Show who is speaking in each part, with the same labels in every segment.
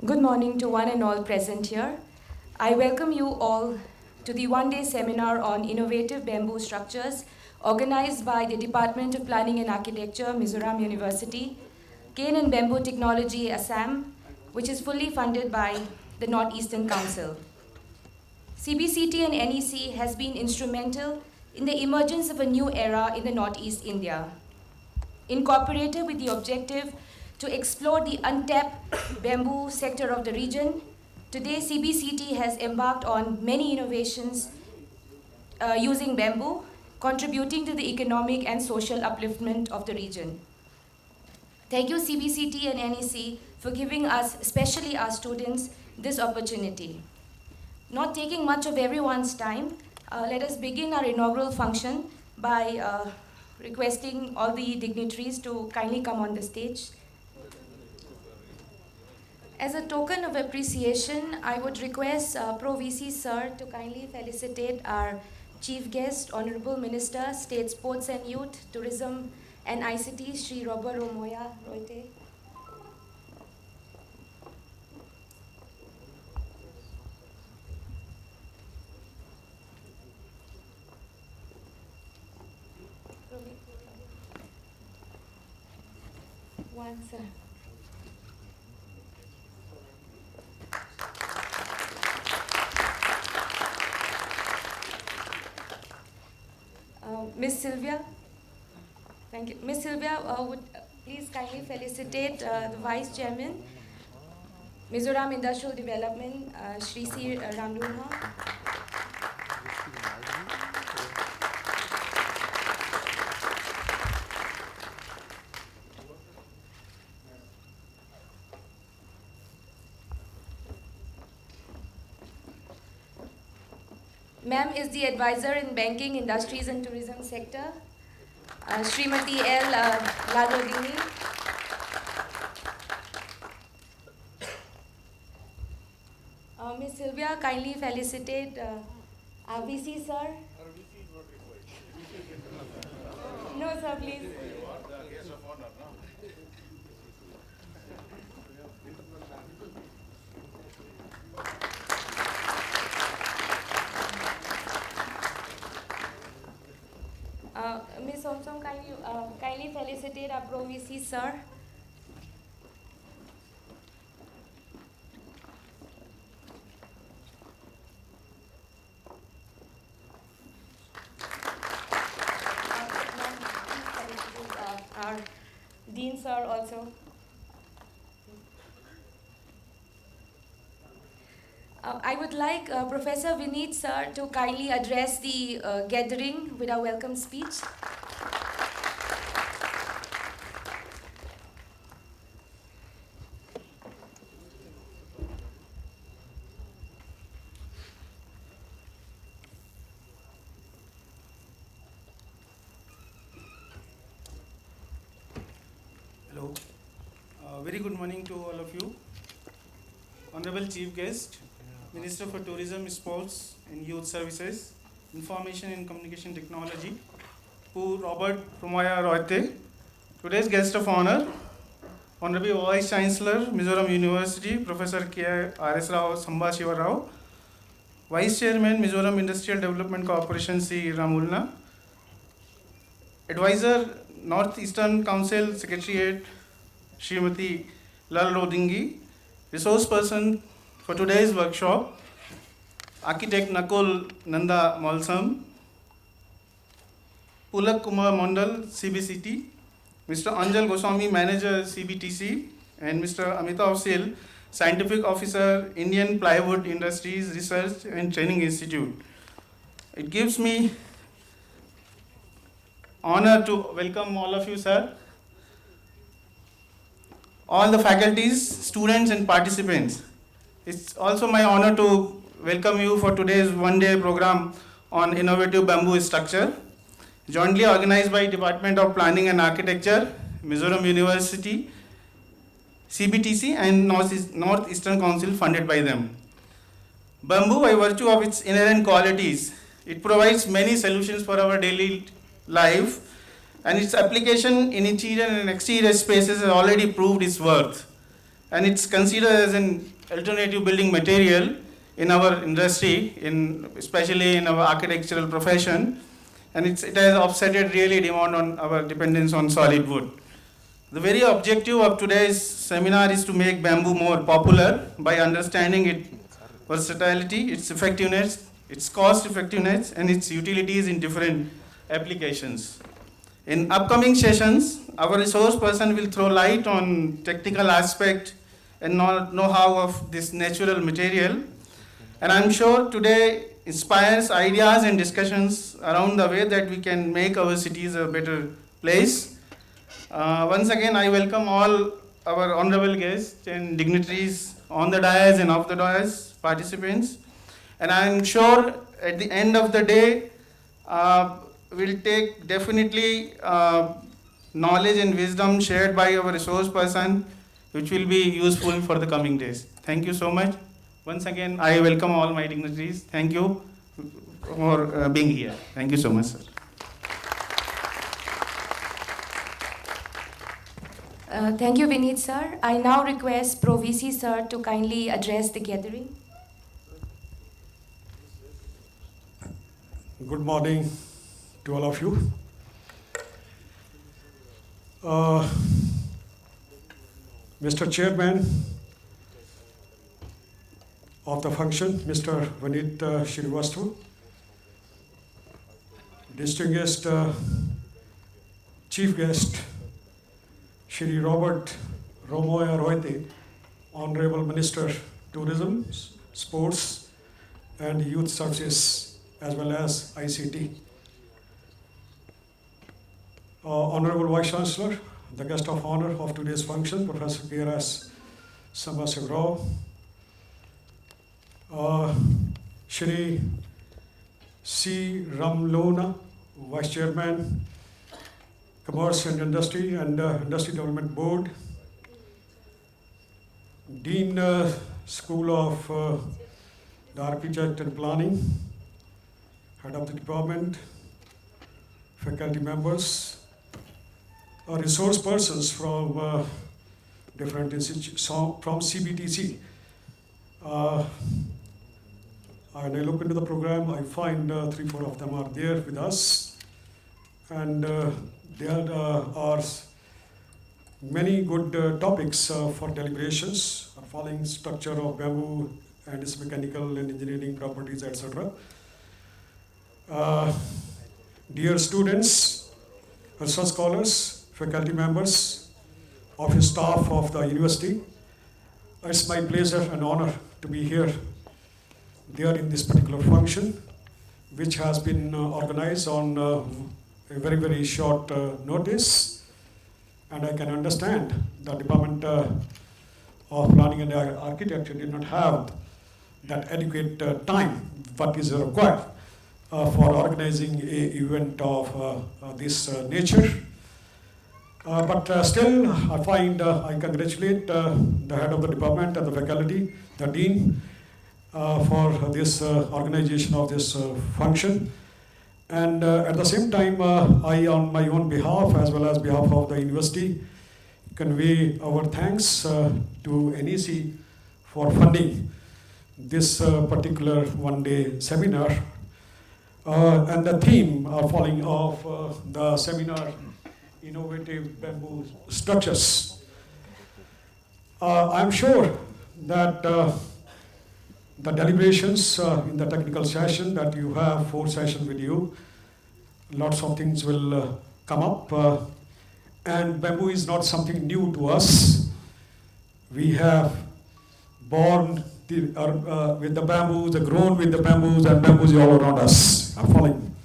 Speaker 1: Good morning to one and all present here. I welcome you all to the one-day seminar on innovative bamboo structures organized by the Department of Planning and Architecture, Mizoram University, Cane and Bamboo Technology, Assam, which is fully funded by the Northeastern Council. CBCT and NEC has been instrumental in the emergence of a new era in the Northeast India, incorporated with the objective to explore the untapped bamboo sector of the region. Today, CBCT has embarked on many innovations using bamboo, contributing to the economic and social upliftment of the region. Thank you, CBCT and NEC, for giving us, especially our students, this opportunity. Not taking much of everyone's time, let us begin our inaugural function by requesting all the dignitaries to kindly come on the stage. As a token of appreciation, I would request Pro VC Sir to kindly felicitate our Chief Guest, Honorable Minister, State Sports and Youth, Tourism and ICT, Shri Robert Romoya Roite. One, sir. Miss Sylvia, thank you. Miss Sylvia would please kindly felicitate the Vice Chairman, Mizoram Industrial Development, Shri C. Ramlunha. Ma'am is the advisor in banking, industries and tourism sector, Srimati L. Ladodini. Miss Sylvia, kindly felicitate our VC sir. No sir, please. Miss Somsom, kindly felicitate our Pro VC sir. Our Dean sir also. I would like Professor Vineet sir to kindly address the gathering with our welcome speech.
Speaker 2: Hello. Very good morning to all of you. Honorable Chief Guest, Minister for Tourism, Sports and Youth Services, Information and Communication Technology, Pu Robert Romoya Roite. Today's guest of honor, Honorable Vice Chancellor, Mizoram University, Professor K. R.S. Rao Sambashiva Rao, Vice Chairman, Mizoram Industrial Development Corporation, C. Ramulna, Advisor, Northeastern Council Secretariat, Srimati Lal Rodingi, Resource person for today's workshop, Architect Nakul Nanda Malsam, Pulak Kumar Mondal, CBCT, Mr. Anjal Goswami, Manager, CBTC, and Mr. Amitav Sil, Scientific Officer, Indian Plywood Industries Research and Training Institute. It gives me honor to welcome all of you, sir, all the faculties, students and participants. It's also my honor to welcome you for today's one-day program on innovative bamboo structure, jointly organized by Department of Planning and Architecture, Mizoram University, CBTC and Northeastern Council funded by them. Bamboo, by virtue of its inherent qualities, it provides many solutions for our daily life, and its application in interior and exterior spaces has already proved its worth, and it's considered as an alternative building material in our industry, especially in our architectural profession, and it has offset really demand on our dependence on solid wood. The very objective of today's seminar is to make bamboo more popular by understanding its versatility, its effectiveness, its cost effectiveness, and its utilities in different applications. In upcoming sessions, our resource person will throw light on technical aspect and know-how of this natural material. And I'm sure today inspires ideas and discussions around the way that we can make our cities a better place. Once again, I welcome all our honorable guests and dignitaries on the dais and off the dais, participants. And I'm sure at the end of the day, we'll take definitely knowledge and wisdom shared by our resource person, which will be useful for the coming days. Thank you so much. Once again, I welcome all my dignitaries. Thank you for being here. Thank you so much, sir.
Speaker 1: Thank you, Vineet sir. I now request Pro VC sir to kindly address the gathering.
Speaker 3: Good morning to all of you. Mr. Chairman of the function, Mr. Vineet Srivastava, distinguished chief guest, Shri Robert Romoya Roite, Honorable Minister, Tourism, Sports and Youth Services, as well as ICT. Honorable Vice Chancellor, the guest of honor of today's function, Professor K.R.S. Sambasiv Rao, Shri C. Ramlona, Vice Chairman, Commerce and Industry and Industry Development Board, Dean School of the Architect and Planning, Head of the Department, faculty members, resource persons from different institutes, from CBTC. And I look into the program, I find 3-4 of them are there with us. And there are many good topics for deliberations, following structure of bamboo and its mechanical and engineering properties, etc. Dear students, research scholars, faculty members, office staff of the university, it's my pleasure and honor to be here there in this particular function, which has been organized on a very, very short notice. And I can understand the Department of Planning and Architecture did not have that adequate time what is required for organizing an event of this nature. But still, I find I congratulate the head of the department and the faculty, the dean, for this organization of this function. And at the same time, I, on my own behalf, as well as behalf of the university, convey our thanks to NEC for funding this particular one-day seminar. And the theme following of the seminar, Innovative Bamboo Structures. I'm sure that the deliberations in the technical session that you have, 4 sessions with you, lots of things will come up. And bamboo is not something new to us. We have born with the bamboos, grown with the bamboos, and bamboos all around us are falling.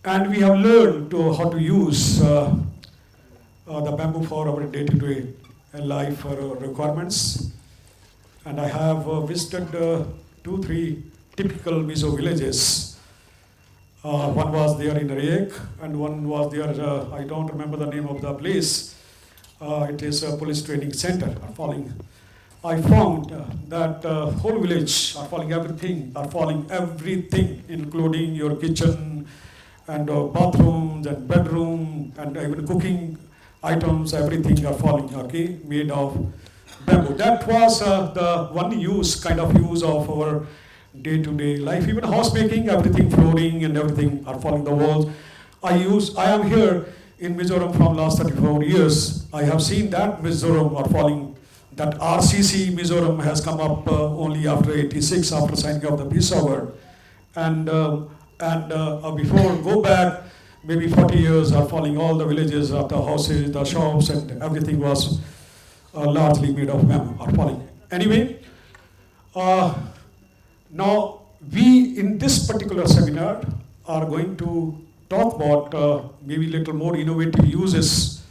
Speaker 3: And we have learned how to use the bamboo for our day-to-day life requirements. And I have visited 2-3 typical Mizo villages. One was there in Rayek, and one was there, I don't remember the name of the place. It is a police training center, falling. I found that whole village are falling everything, including your kitchen and bathrooms and bedroom and even cooking items, everything are falling, okay, made of bamboo. That was the one kind of use of our day-to-day life. Even housemaking, everything, flooring and everything are following the walls. I am here in Mizoram from last 34 years. I have seen that Mizoram are following, that RCC Mizoram has come up only after 86, after signing of the peace accord. And before, go back, maybe 40 years are following all the villages, the houses, the shops, and everything was largely made of bamboo are following. Anyway, now we in this particular seminar are going to talk about maybe little more innovative uses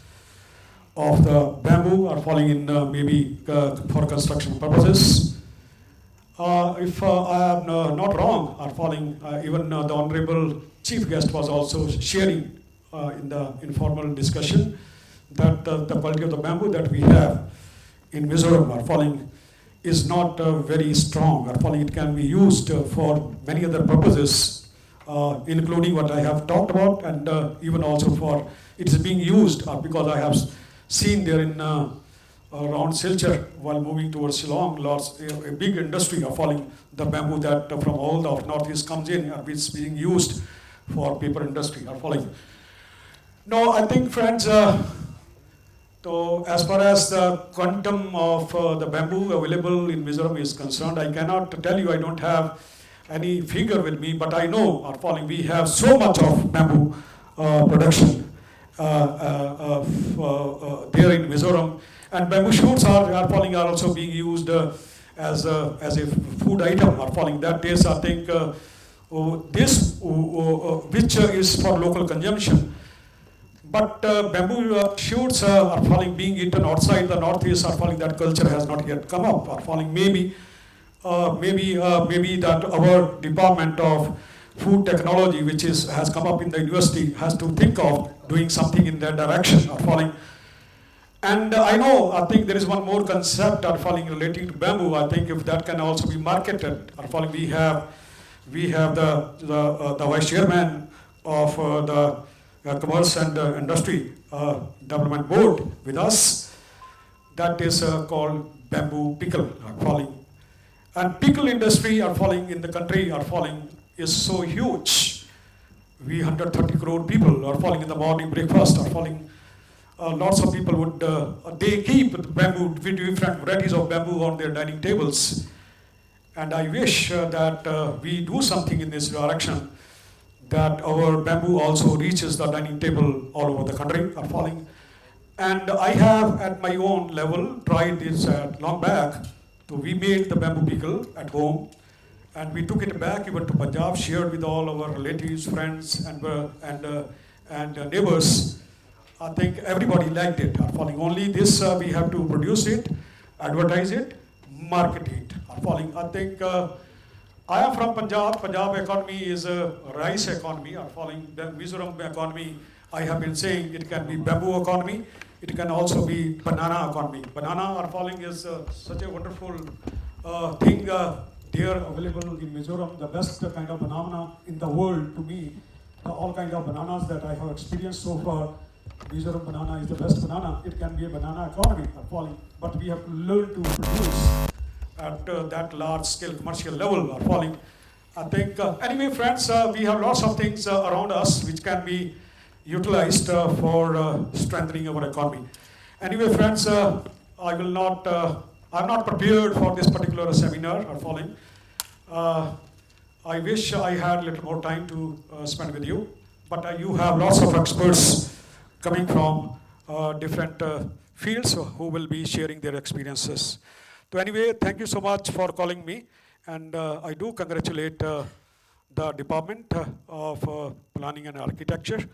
Speaker 3: of the bamboo are falling in maybe for construction purposes. If I am not wrong, are falling even the honorable chief guest was also sharing in the informal discussion that the quality of the bamboo that we have in Mizoram are falling is not very strong. Are falling it can be used for many other purposes, including what I have talked about, and even also for it is being used because I have seen there in around Silchar while moving towards Shillong, a big industry of falling the bamboo that from all the northeast comes in and is being used for paper industry are falling. No, I think friends, so as far as the quantum of the bamboo available in Mizoram is concerned, I cannot tell you, I don't have any figure with me, but I know are falling we have so much of bamboo production there in Mizoram, and bamboo shoots are falling are also being used as a food item are falling. That is, I think this which is for local consumption. But bamboo shoots are falling being eaten outside the northeast are falling. That culture has not yet come up. Are falling maybe that our department of food technology, which has come up in the university, has to think of doing something in that direction. Are falling. And I think there is one more concept are falling relating to bamboo. I think if that can also be marketed, are falling we have the vice chairman of the Commerce and Industry Development Board with us. That is called bamboo pickle are falling. And pickle industry are falling in the country are falling is so huge. We 130 crore people are falling in the morning breakfast are falling. Lots of people would, they keep bamboo, different varieties of bamboo on their dining tables. And I wish that we do something in this direction, that our bamboo also reaches the dining table all over the country are falling. And I have at my own level tried this long back. So we made the bamboo pickle at home and we took it back even to Punjab, shared with all our relatives, friends and neighbors. I think everybody liked it are falling. Only this we have to produce it, advertise it, market it are falling. I think I am from Punjab. Punjab economy is a rice economy are falling. The Mizoram economy, I have been saying it can be bamboo economy. It can also be banana economy. Banana are falling is such a wonderful thing there available in Mizoram. The best kind of banana in the world to me. All kind of bananas that I have experienced so far. Mizoram banana is the best banana. It can be a banana economy are falling. But we have to learn to produce at that large scale commercial level are falling. I think, anyway friends, we have lots of things around us which can be utilized for strengthening our economy. Anyway friends, I'm not prepared for this particular seminar are falling. I wish I had a little more time to spend with you, but you have lots of experts coming from different fields who will be sharing their experiences. So anyway, thank you so much for calling me, and I do congratulate the Department of Planning and Architecture,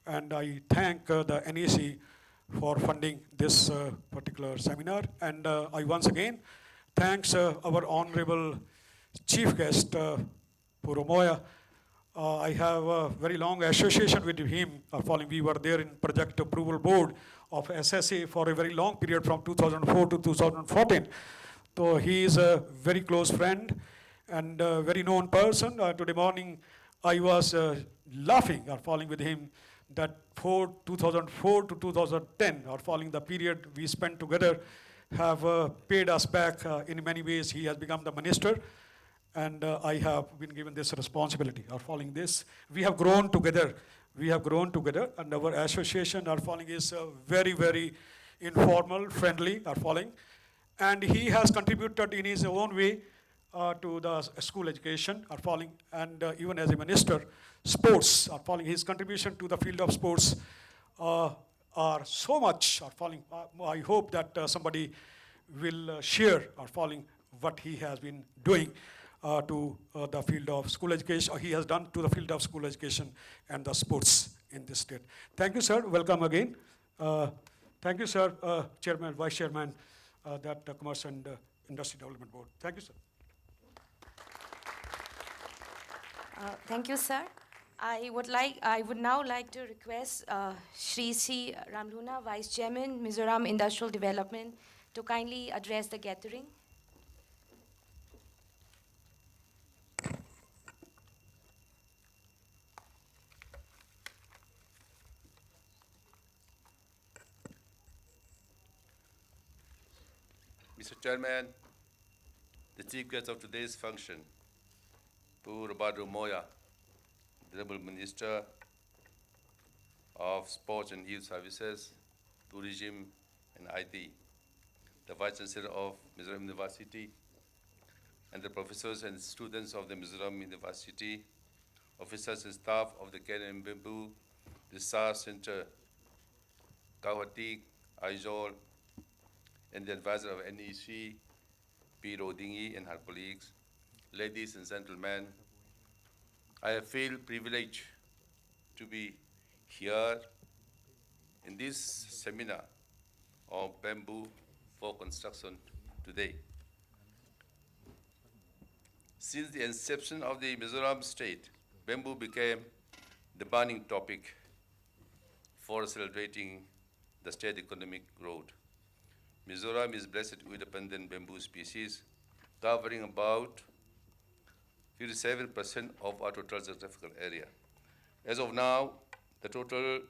Speaker 3: and I thank the NEC for funding this particular seminar, and I once again thanks our honorable chief guest, Puromoya. I have a very long association with him. We were there in project approval board of SSA for a very long period from 2004 to 2014. So he is a very close friend and a very known person. Today morning I was laughing with him that 2004 to 2010 the period we spent together have paid us back in many ways. He has become the minister, and I have been given this responsibility of following this. We have grown together. We have grown together, and our association, our following is very, very informal, friendly, our following. And he has contributed in his own way to the school education, our following, and even as a minister, sports, our following. His contribution to the field of sports are so much, our following. I hope that somebody will share, our following, what he has been doing to the field of school education, he has done to the field of school education and the sports in this state. Thank you, sir. Welcome again. Thank you, sir, Chairman, Vice Chairman, that Commerce and Industry Development Board. Thank you, sir.
Speaker 1: Thank you, sir. I would now like to request Shri C. Ramluna, Vice Chairman, Mizoram Industrial Development, to kindly address the gathering.
Speaker 4: Mr. Chairman, the chief guest of today's function, Pu Rabadu Moya, the Honorable Minister of Sports and Youth Services, Tourism and IT, the Vice Chancellor of Mizoram University, and the professors and students of the Mizoram University, officers and staff of the Kenya Bamboo Research Center, Kawati, Aizol, and the advisor of NEC, P. Rodingi, and her colleagues, ladies and gentlemen, I feel privileged to be here in this seminar on bamboo for construction today. Since the inception of the Mizoram state, bamboo became the burning topic for celebrating the state economic growth. Mizoram is blessed with abundant bamboo species, covering about 57% of our total geographical area. As of now, the total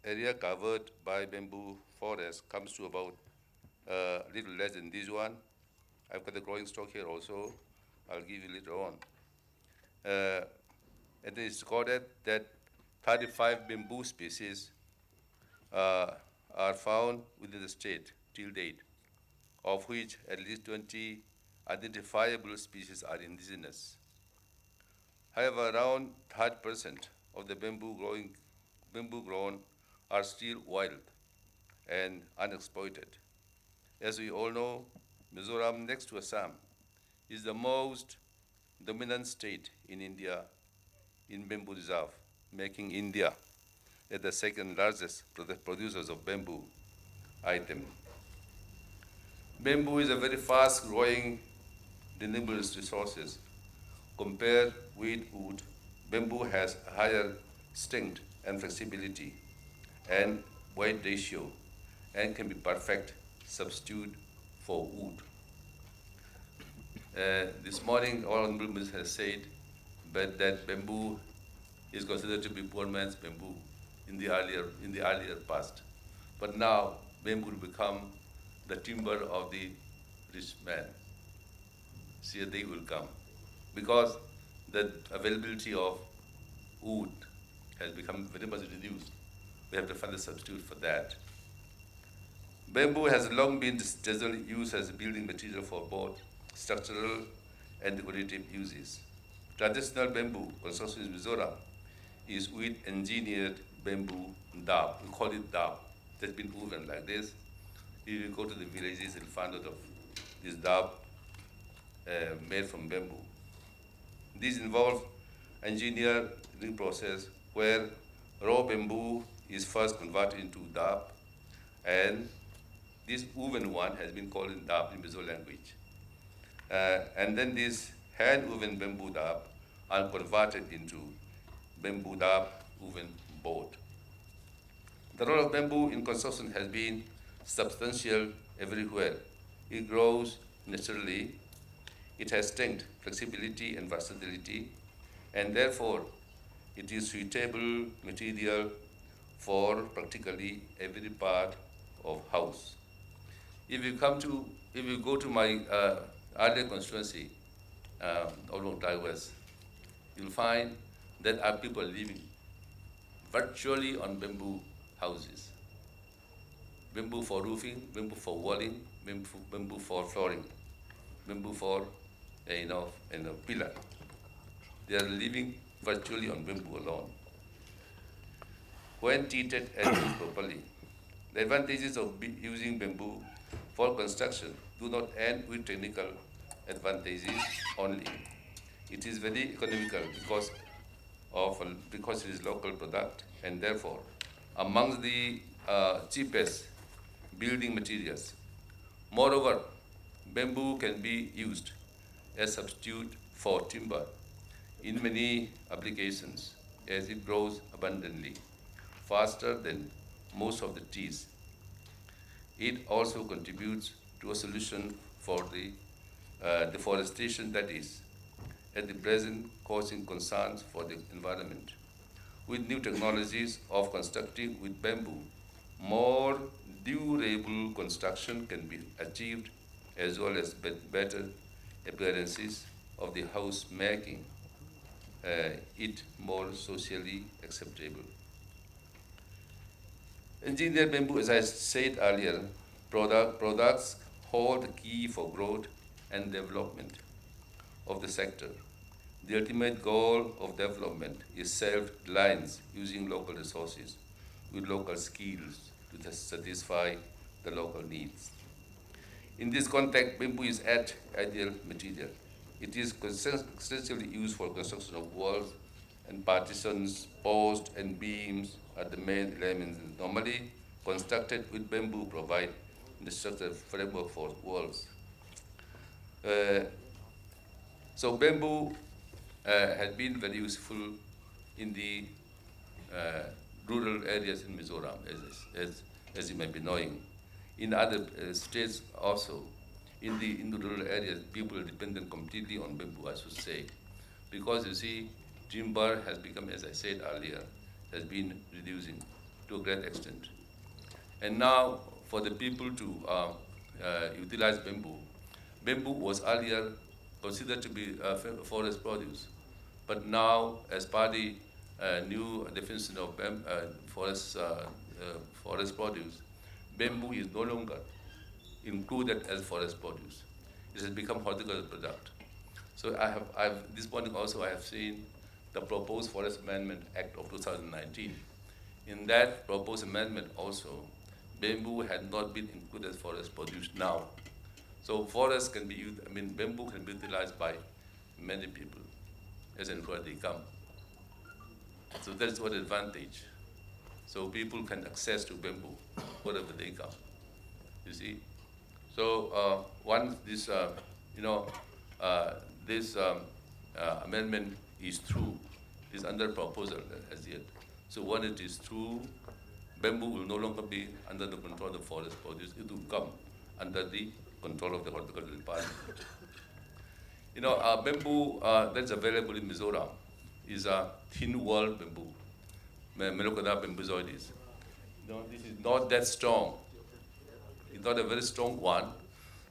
Speaker 4: area covered by bamboo forest comes to about a little less than this one. I've got the growing stock here also. I'll give you later on. And it's recorded that 35 bamboo species are found within the state till date, of which at least 20 identifiable species are indigenous. However, around 30% of the bamboo grown are still wild and unexploited. As we all know, Mizoram, next to Assam, is the most dominant state in India in bamboo reserve, making India the second largest producers of bamboo item. Bamboo is a very fast-growing renewable resources. Compared with wood, bamboo has higher strength and flexibility and weight ratio and can be perfect substitute for wood. This morning, our Honorable Minister has said that bamboo is considered to be poor man's bamboo in the earlier past. But now, bamboo will become the timber of the rich man. See, a day will come. Because the availability of wood has become very much reduced, we have to find a substitute for that. Bamboo has long been generally used as a building material for both structural and decorative uses. Traditional bamboo construction in Mizoram is with engineered bamboo dab. We call it dab. That's been woven like this. If you go to the villages, you'll find out of this dab made from bamboo. These involve engineering process where raw bamboo is first converted into dab, and this woven one has been called in dab in Mizo language. And then this hand-woven bamboo dab are converted into bamboo dab woven board. The role of bamboo in construction has been substantial everywhere. It grows naturally. It has strength, flexibility, and versatility, and therefore it is suitable material for practically every part of house. If you go to my earlier constituency, along West, you'll find that are people living virtually on bamboo houses. Bamboo for roofing, bamboo for walling, bamboo for flooring, bamboo for pillar. They are living virtually on bamboo alone. When treated and used properly, the advantages of using bamboo for construction do not end with technical advantages only. It is very economical because it is local product and therefore amongst the cheapest building materials. Moreover, bamboo can be used as substitute for timber in many applications as it grows abundantly, faster than most of the trees. It also contributes to a solution for the deforestation that is, at the present, causing concerns for the environment. With new technologies of constructing with bamboo, more durable construction can be achieved as well as better appearances of the house, making it more socially acceptable. Engineered bamboo, as I said earlier, products hold the key for growth and development of the sector. The ultimate goal of development is self-reliance using local resources with local skills to satisfy the local needs. In this context, bamboo is an ideal material. It is extensively used for construction of walls and partitions, posts and beams are the main elements normally constructed with bamboo provide the structural framework for walls. So bamboo had been very useful in the rural areas in Mizoram, as you may be knowing. In other states also, in the rural areas, people are dependent completely on bamboo, I should say. Because you see, timber has become, as I said earlier, has been reducing to a great extent. And now, for the people to utilize bamboo, bamboo was earlier considered to be forest produce. But now, as per the new definition of forest produce, bamboo is no longer included as forest produce. It has become horticultural product. So this morning also I have seen the proposed Forest Amendment Act of 2019. In that proposed amendment also, bamboo had not been included as forest produce now. So forests can be used, bamboo can be utilized by many people as and where they come. So that is one advantage. So people can access to bamboo wherever they come. You see. So once this, this amendment is through, is under proposal as yet. So when it is through, bamboo will no longer be under the control of the forest produce. It will come under the control of the horticultural department. Bamboo that's available in Mizoram is a thin-walled bamboo, Melocoda bambuzoides. This is not that strong. It's not a very strong one.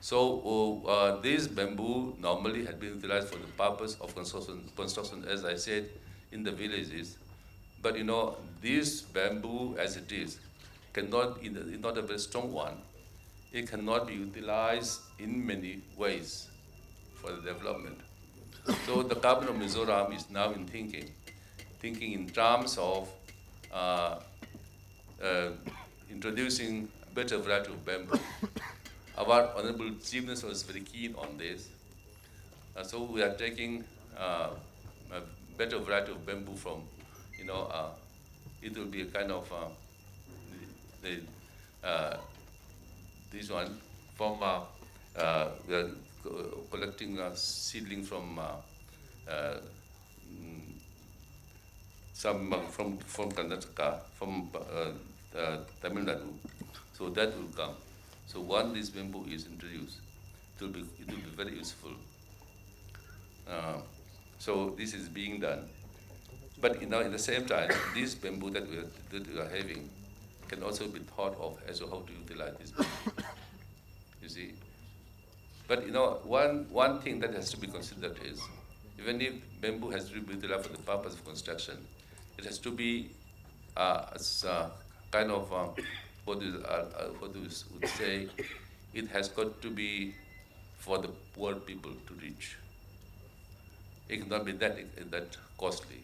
Speaker 4: So this bamboo normally had been utilized for the purpose of construction, as I said, in the villages. But this bamboo, as it is, is not a very strong one. It cannot be utilized in many ways for the development. So the government of Mizoram is now thinking in terms of introducing a better variety of bamboo. Our Honorable Chief Minister was very keen on this. So we are taking a better variety of bamboo from, it will be a kind of this one from, we are collecting seedling from some from Karnataka, from Tamil Nadu. So that will come. So once this bamboo is introduced, it will be very useful. So this is being done. But at the same time, this bamboo that we are having can also be thought of as to how to utilize this bamboo. you see. But one thing that has to be considered is, even if bamboo has to be utilized for the purpose of construction, it has to be as kind of what would say, it has got to be for the poor people to reach. It cannot be that costly,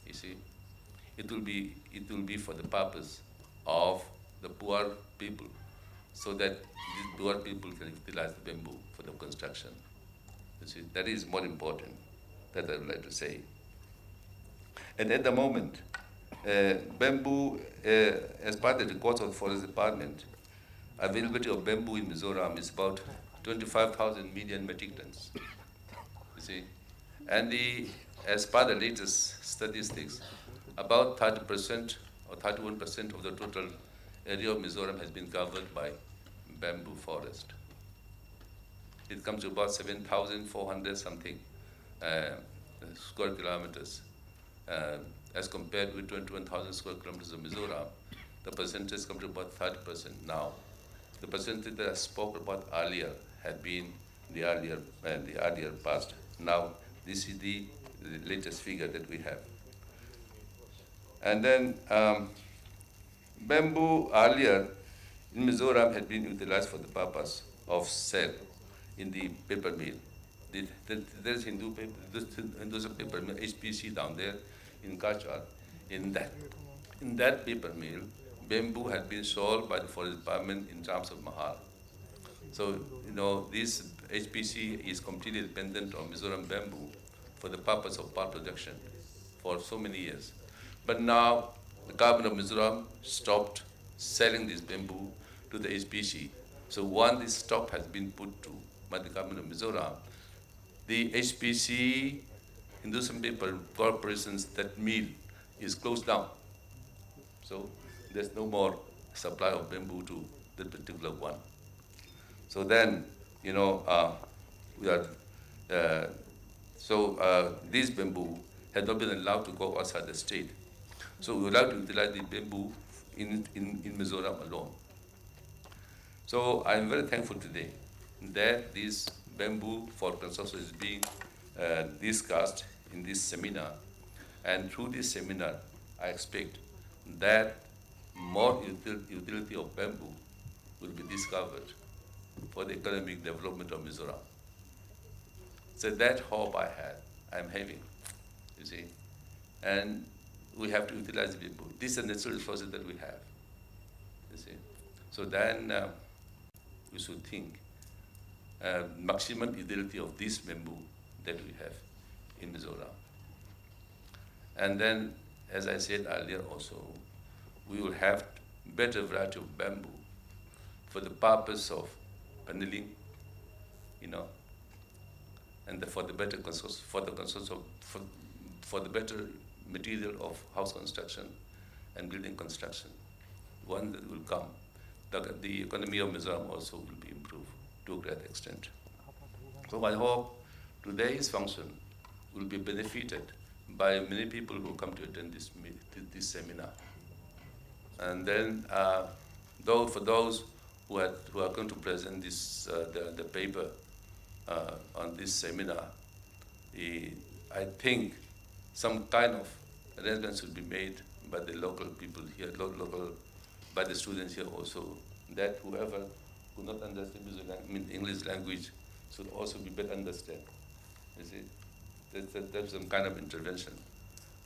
Speaker 4: you see. It will be for the purpose of the poor people, so that these poor people can utilize the bamboo for the construction. You see, that is more important, that I would like to say. And at the moment, bamboo, as part of the records of the Forest Department, availability of bamboo in Mizoram is about 25,000 million metric tons. You see, and as per the latest statistics, about 30% or 31% of the total area of Mizoram has been covered by bamboo forest. It comes to about 7,400 something square kilometers. As compared with 21,000 square kilometers of Mizoram, the percentage comes to about 30% now. The percentage that I spoke about earlier had been the earlier past. Now, this is the latest figure that we have. And then bamboo earlier in Mizoram had been utilized for the purpose of sale in the paper mill. There's Hindu's paper mill, HPC down there in Kachar. In that paper mill, bamboo had been sold by the Forest Department in terms of mahal. So, this HPC is completely dependent on Mizoram bamboo for the purpose of pulp production for so many years. But now, the government of Mizoram stopped selling this bamboo to the HPC. So once this stop has been put to by the government of Mizoram, the HPC, Hindustan Paper Corporations, that mill is closed down. So there's no more supply of bamboo to that particular one. So then, this bamboo had not been allowed to go outside the state. So we would like to utilize the bamboo in Mizoram alone. So I'm very thankful today that this bamboo for construction is being discussed in this seminar. And through this seminar, I expect that more utility of bamboo will be discovered for the economic development of Mizoram. So that hope I'm having, you see. And we have to utilize the bamboo. These are natural resources that we have, you see. So then we should think maximum utility of this bamboo that we have in Mizoram. And then, as I said earlier also, we will have better variety of bamboo for the purpose of paneling, and for the better for the better material of house construction and building construction. One that will come, the economy of Mizoram also will be improved to a great extent. So I hope today's function will be benefited by many people who come to attend this seminar. And then, for those who are going to present this the paper on this seminar, I think some kind of arrangements will be made by the local people here, by the students here also, that whoever could not understand English language should also be better understand. You see, there's some kind of intervention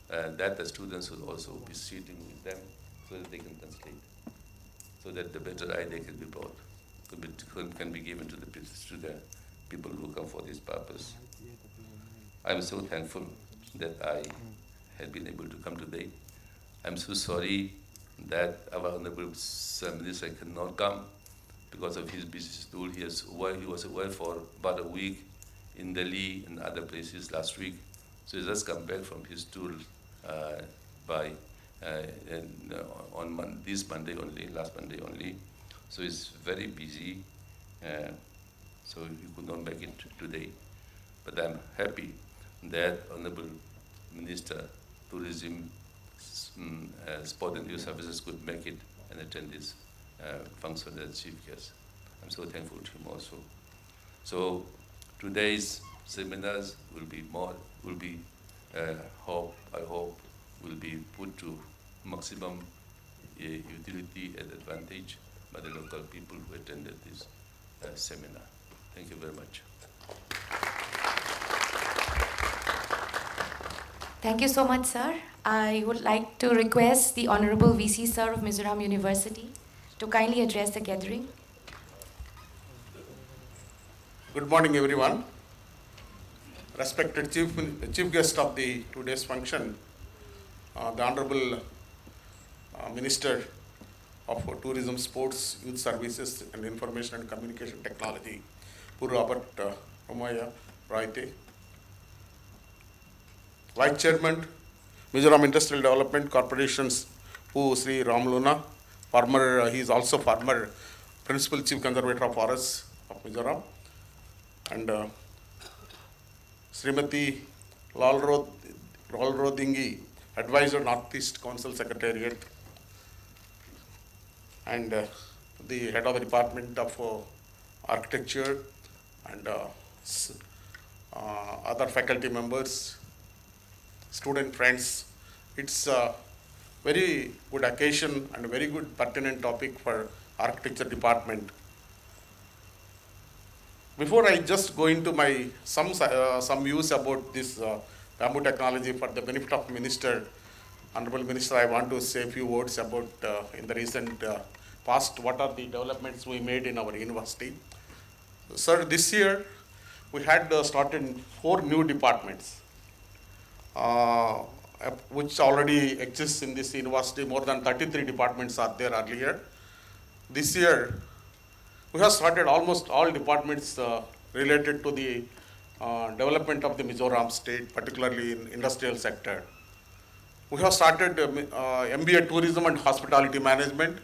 Speaker 4: that the students should also be sitting with them so that they can translate, so that the better idea can be brought, can be given to the people who come for this purpose. I'm so thankful that I had been able to come today. I'm so sorry that our Honorable Minister cannot come because of his busy schedule. He was away for about a week in Delhi and other places last week. So he just come back from his tour on this Monday only, last Monday only. So he's very busy, so he could not make it today. But I'm happy that Honorable Minister, Tourism, Sport and Youth Services could make it and attend this function as chief guest. I'm so thankful to him also. So today's seminars will be I hope, will be put to maximum utility and advantage by the local people who attended this seminar. Thank you very much.
Speaker 1: Thank you so much, sir. I would like to request the Honorable VC Sir of Mizoram University to kindly address the gathering.
Speaker 5: Good morning, everyone. Respected chief guest of the today's function, the Honorable Minister of Tourism, Sports, Youth Services and Information and Communication Technology, Pur Robert Ramaya Raite. Vice Chairman, Mizoram Industrial Development Corporations, Pu Sri Ramluna, he is also former Principal Chief Conservator of Forests of Mizoram, and Srimati Lalrodingi, Advisor Northeast Council Secretariat, and the Head of the Department of Architecture, and other faculty members, student friends. It's a very good occasion and a very good pertinent topic for Architecture Department. Before I just go into my some views about this bamboo technology for the benefit of Minister, Honorable Minister, I want to say a few words about in the recent past, what are the developments we made in our university. Sir, this year we had started 4 new departments, which already exists in this university. More than 33 departments are there earlier. This year, we have started almost all departments related to the development of the Mizoram state, particularly in industrial sector. We have started MBA Tourism and Hospitality Management,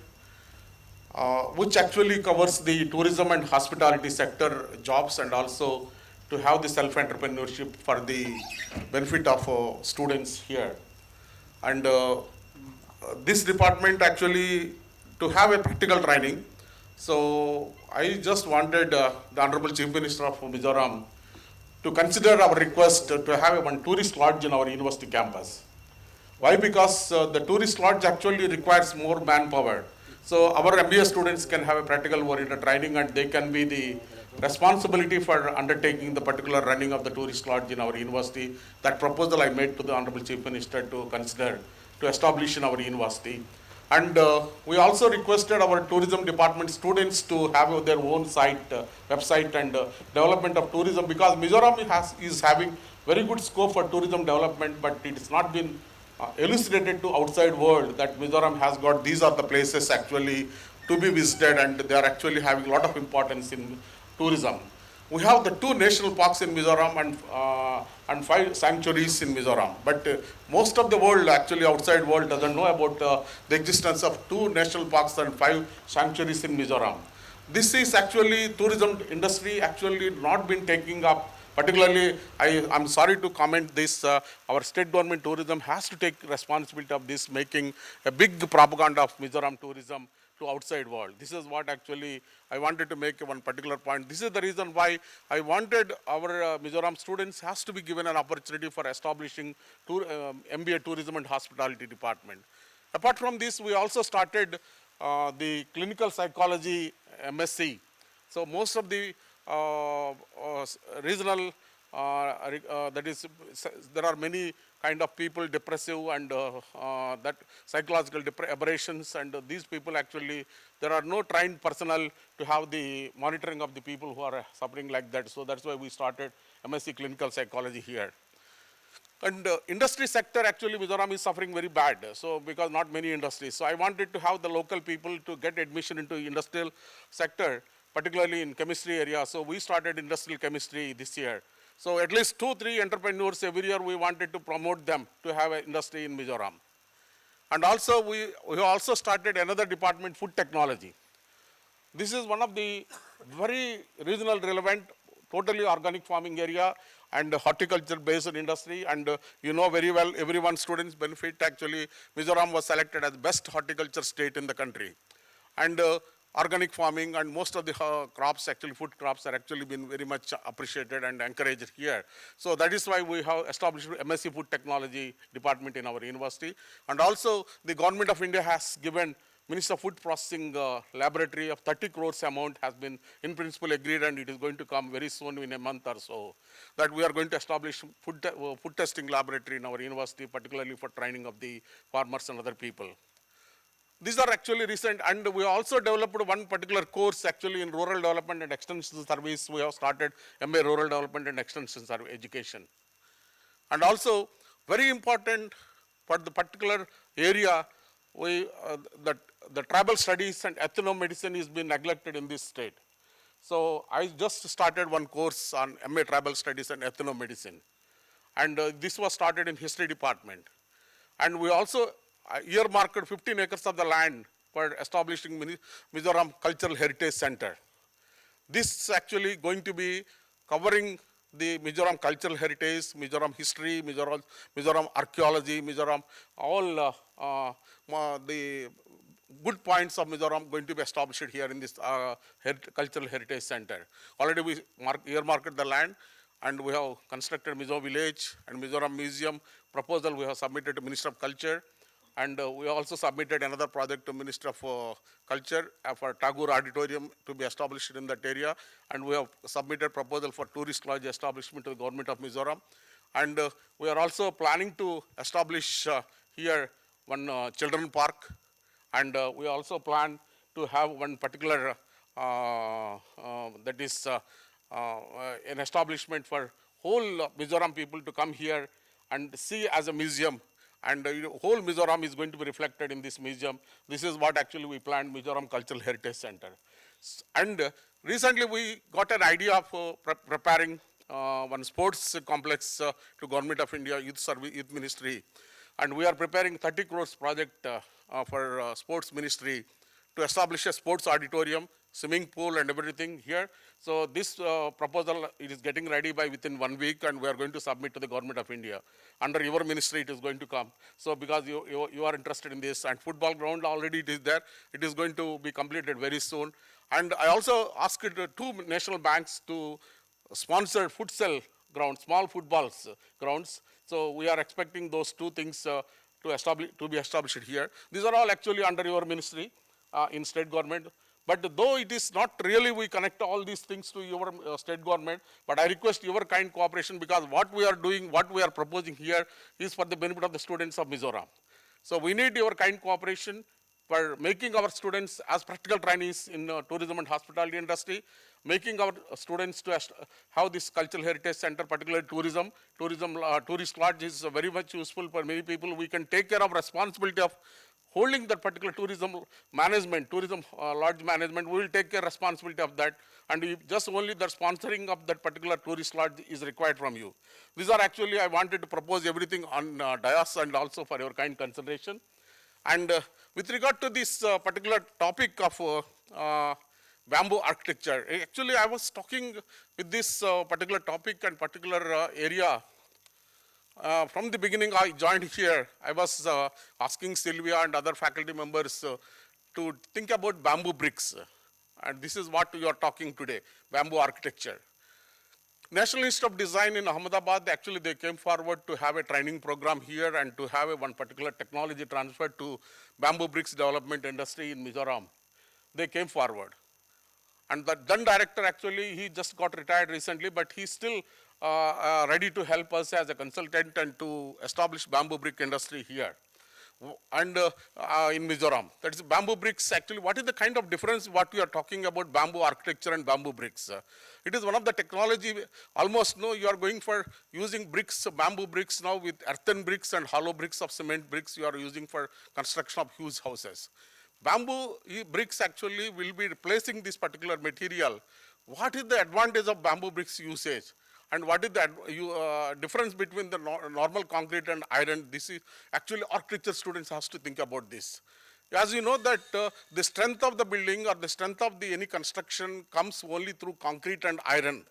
Speaker 5: which actually covers the tourism and hospitality sector jobs, and also to have the self-entrepreneurship for the benefit of students here. And this department actually to have a practical training. So I just wanted the Honorable Chief Minister of Mizoram to consider our request to have one tourist lodge in our university campus. Why? Because the tourist lodge actually requires more manpower. So our MBA students can have a practical oriented training, and they can be the responsibility for undertaking the particular running of the tourist lodge in our university. That proposal I made to the Honorable Chief Minister to consider to establish in our university. And we also requested our tourism department students to have their own site, website, and development of tourism, because Mizoram is having very good scope for tourism development, but it has not been elucidated to outside world that Mizoram has got, these are the places actually to be visited, and they are actually having a lot of importance in tourism. We have the 2 national parks in Mizoram and 5 sanctuaries in Mizoram. But most of the world, actually outside world, doesn't know about the existence of 2 national parks and 5 sanctuaries in Mizoram. This is actually tourism industry actually not been taking up. Particularly, I'm sorry to comment this, our state government tourism has to take responsibility of this, making a big propaganda of Mizoram tourism to outside world. This is what actually I wanted to make one particular point. This is the reason why I wanted our Mizoram students has to be given an opportunity for establishing MBA Tourism and Hospitality Department. Apart from this, we also started the clinical psychology MSc. So most of the regional, that is, there are many kind of people, depressive and that psychological aberrations, and these people actually, there are no trained personnel to have the monitoring of the people who are suffering like that. So that's why we started MSc Clinical Psychology here. And industry sector, actually Mizoram is suffering very bad, so because not many industries. So I wanted to have the local people to get admission into industrial sector, particularly in chemistry area. So we started industrial chemistry this year. So at least 2-3 entrepreneurs every year we wanted to promote them to have an industry in Mizoram. And also we also started another department, food technology. This is one of the very regional relevant, totally organic farming area and horticulture based industry. And you know very well, everyone students benefit. Actually, Mizoram was selected as best horticulture state in the country. And organic farming, and most of the crops, actually food crops, are actually been very much appreciated and encouraged here. So that is why we have established MSc Food Technology department in our university. And also the government of India has given Minister of Food Processing laboratory of 30 crores amount has been in principle agreed, and it is going to come very soon in a month or so, that we are going to establish food testing laboratory in our university, particularly for training of the farmers and other people. These are actually recent, and we also developed one particular course actually in Rural Development and Extension Service. We have started MA Rural Development and Extension Education. And also, very important for the particular area, the tribal studies and ethnomedicine is being neglected in this state. So I just started one course on MA Tribal Studies and Ethnomedicine. And this was started in History Department. And we also earmarked 15 acres of the land for establishing Mizoram Cultural Heritage Center. This is actually going to be covering the Mizoram cultural heritage, Mizoram history, Mizoram archaeology, Mizoram, all the good points of Mizoram going to be established here in this cultural heritage center. Already we earmarked the land, and we have constructed Mizo village and Mizoram museum. Proposal we have submitted to Minister of Culture. And we also submitted another project to Minister of Culture for Tagore Auditorium to be established in that area. And we have submitted proposal for tourist lodge establishment to the government of Mizoram. And we are also planning to establish here one children park. And we also plan to have one particular, that is an establishment for whole Mizoram people to come here and see as a museum. And whole Mizoram is going to be reflected in this museum. This is what actually we planned, Mizoram Cultural Heritage Center. And recently we got an idea of preparing one sports complex to Government of India Youth Ministry. And we are preparing 30 crores project for Sports Ministry to establish a sports auditorium, swimming pool and everything here. So this proposal, it is getting ready by within 1 week, and we are going to submit to the Government of India. Under your ministry, it is going to come. So because you are interested in this, and football ground already it is there, it is going to be completed very soon. And I also asked 2 national banks to sponsor futsal grounds, small footballs grounds. So we are expecting those 2 things to be established here. These are all actually under your ministry in state government. But though it is not really, we connect all these things to your state government, but I request your kind cooperation, because what we are doing, what we are proposing here is for the benefit of the students of Mizoram. So we need your kind cooperation for making our students as practical trainees in tourism and hospitality industry, making our students to have this cultural heritage center, particularly tourism. Tourist lodge is very much useful for many people. We can take care of responsibility of holding that particular tourism management, tourism lodge management. We will take care responsibility of that, and just only the sponsoring of that particular tourist lodge is required from you. These are actually, I wanted to propose everything on dais and also for your kind consideration. And with regard to this particular topic of bamboo architecture, actually I was talking with this particular topic and particular area. From the beginning I joined here, I was asking Sylvia and other faculty members to think about bamboo bricks. And this is what we are talking today, bamboo architecture. National Institute of Design in Ahmedabad, actually they came forward to have a training program here and to have one particular technology transferred to bamboo bricks development industry in Mizoram. They came forward. And the then director, actually, he just got retired recently, but he's still ready to help us as a consultant and to establish bamboo brick industry here and in Mizoram. That is bamboo bricks. Actually, what is the kind of difference what we are talking about bamboo architecture and bamboo bricks? It is one of the technology, almost you are going for using bricks, bamboo bricks now with earthen bricks and hollow bricks of cement bricks you are using for construction of huge houses. Bamboo bricks actually will be replacing this particular material. What is the advantage of bamboo bricks usage? And what is the difference between the normal concrete and iron? This is actually architecture students has to think about this. As you know that the strength of the building or the strength of any construction comes only through concrete and iron.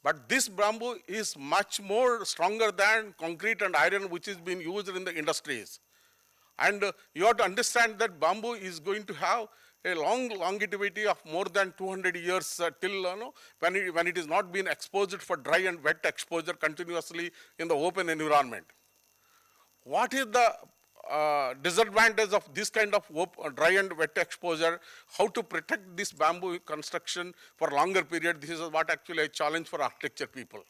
Speaker 5: But this bamboo is much more stronger than concrete and iron which is being used in the industries. And you have to understand that bamboo is going to have a long longevity of more than 200 years till when it is not been exposed for dry and wet exposure continuously in the open environment. What is the disadvantage of this kind of dry and wet exposure? How to protect this bamboo construction for longer period? This is what actually a challenge for architecture people.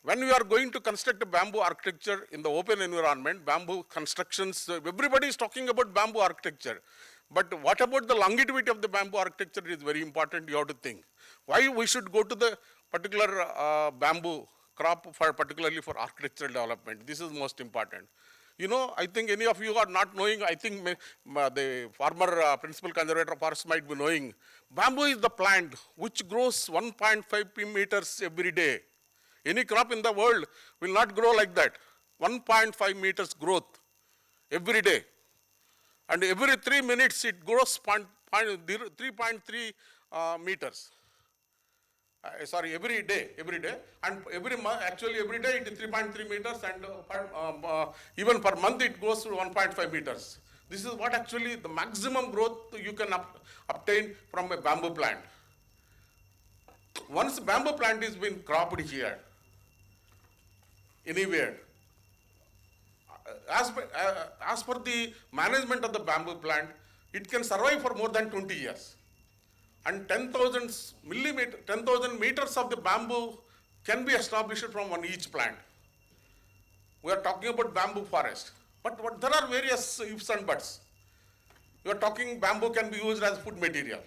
Speaker 5: When we are going to construct a bamboo architecture in the open environment, bamboo constructions, everybody is talking about bamboo architecture. But what about the longevity of the bamboo architecture is very important, you have to think. Why we should go to the particular bamboo crop particularly for architectural development? This is most important. I think any of you are not knowing, I think the former principal conservator of forests might be knowing. Bamboo is the plant which grows 1.5 meters every day. Any crop in the world will not grow like that. 1.5 meters growth every day. And every 3 minutes it grows 3.3 meters. Every day. And every month, actually every day it is 3.3 meters and even per month it goes to 1.5 meters. This is what actually the maximum growth you can obtain from a bamboo plant. Once bamboo plant is been cropped here, anywhere, as per the management of the bamboo plant, it can survive for more than 20 years. And 10,000 meters of the bamboo can be established from each plant. We are talking about bamboo forest. But there are various ifs and buts. We are talking bamboo can be used as food material.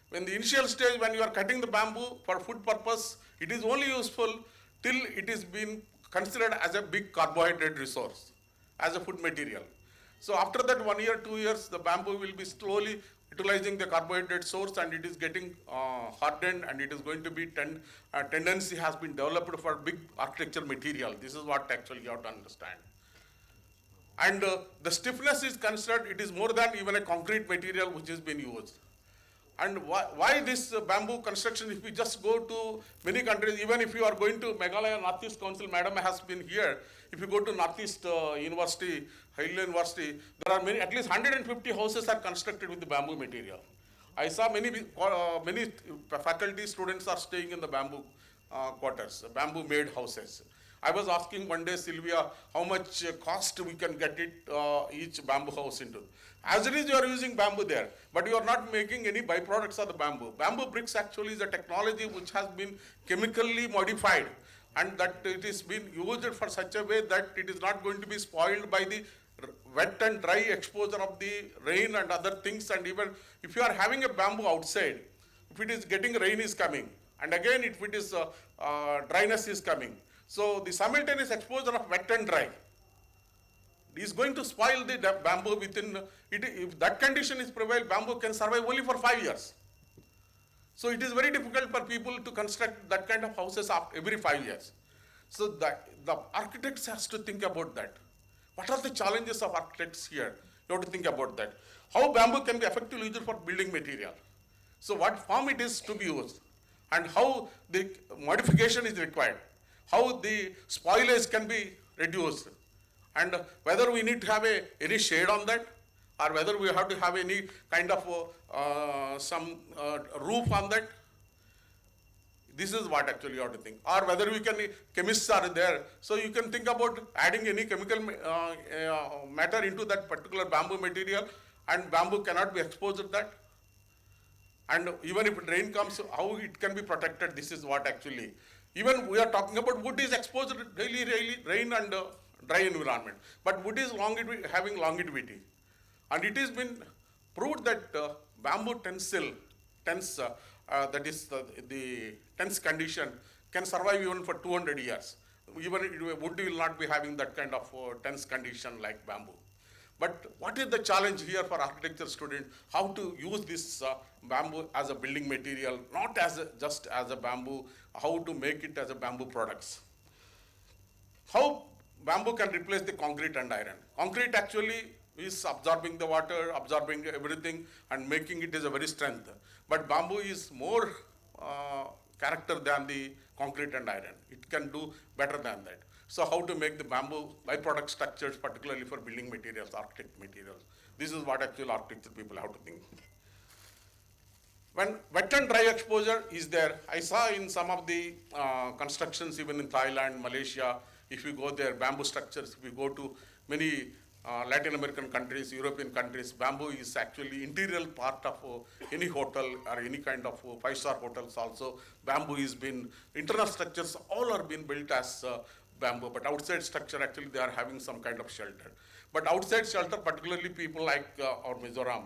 Speaker 5: When the initial stage, when you are cutting the bamboo for food purpose, it is only useful till it is been considered as a big carbohydrate resource, as a food material. So after that 1 year, 2 years, the bamboo will be slowly utilizing the carbohydrate source and it is getting hardened and it is going to be tendency has been developed for big architecture material. This is what actually you have to understand. And the stiffness is considered, it is more than even a concrete material which has been used. And why this bamboo construction? If we just go to many countries, even if you are going to Meghalaya Northeast Council, Madam has been here. If you go to Northeast University, Haile University, there are at least 150 houses are constructed with the bamboo material. I saw many faculty students are staying in the bamboo quarters, bamboo made houses. I was asking one day, Sylvia, how much cost we can get it each bamboo house into. As it is, you are using bamboo there, but you are not making any byproducts of the bamboo. Bamboo bricks actually is a technology which has been chemically modified and that it is been used for such a way that it is not going to be spoiled by the wet and dry exposure of the rain and other things. And even if you are having a bamboo outside, if it is getting rain is coming, and again if it is dryness is coming. So the simultaneous exposure of wet and dry is going to spoil the bamboo within it. If that condition is prevailed, bamboo can survive only for 5 years. So it is very difficult for people to construct that kind of houses every 5 years. So the architects has to think about that. What are the challenges of architects here? You have to think about that. How bamboo can be effectively used for building material. So what form it is to be used and how the modification is required. How the spoilage can be reduced and whether we need to have any shade on that or whether we have to have any kind of some roof on that. This is what actually you have to think. Or whether we can, chemists are there, so you can think about adding any chemical matter into that particular bamboo material and bamboo cannot be exposed to that. And even if rain comes, how it can be protected, this is what actually. Even we are talking about wood is exposed to daily rain and dry environment. But wood is having longevity. And it has been proved that bamboo tensile, that is the tense condition, can survive even for 200 years. Even wood will not be having that kind of tense condition like bamboo. But what is the challenge here for architecture students? How to use this bamboo as a building material, not as just as a bamboo, how to make it as a bamboo products. How bamboo can replace the concrete and iron. Concrete actually is absorbing the water, absorbing everything and making it as a very strength. But bamboo is more character than the concrete and iron. It can do better than that. So how to make the bamboo byproduct structures, particularly for building materials, architect materials. This is what actual architecture people have to think. When wet and dry exposure is there, I saw in some of the constructions, even in Thailand, Malaysia, if you go there, bamboo structures, if you go to many Latin American countries, European countries, bamboo is actually integral part of any hotel or any kind of five-star hotels also. Bamboo is been, internal structures all are being built as bamboo, but outside structure actually they are having some kind of shelter. But outside shelter, particularly people like our Mizoram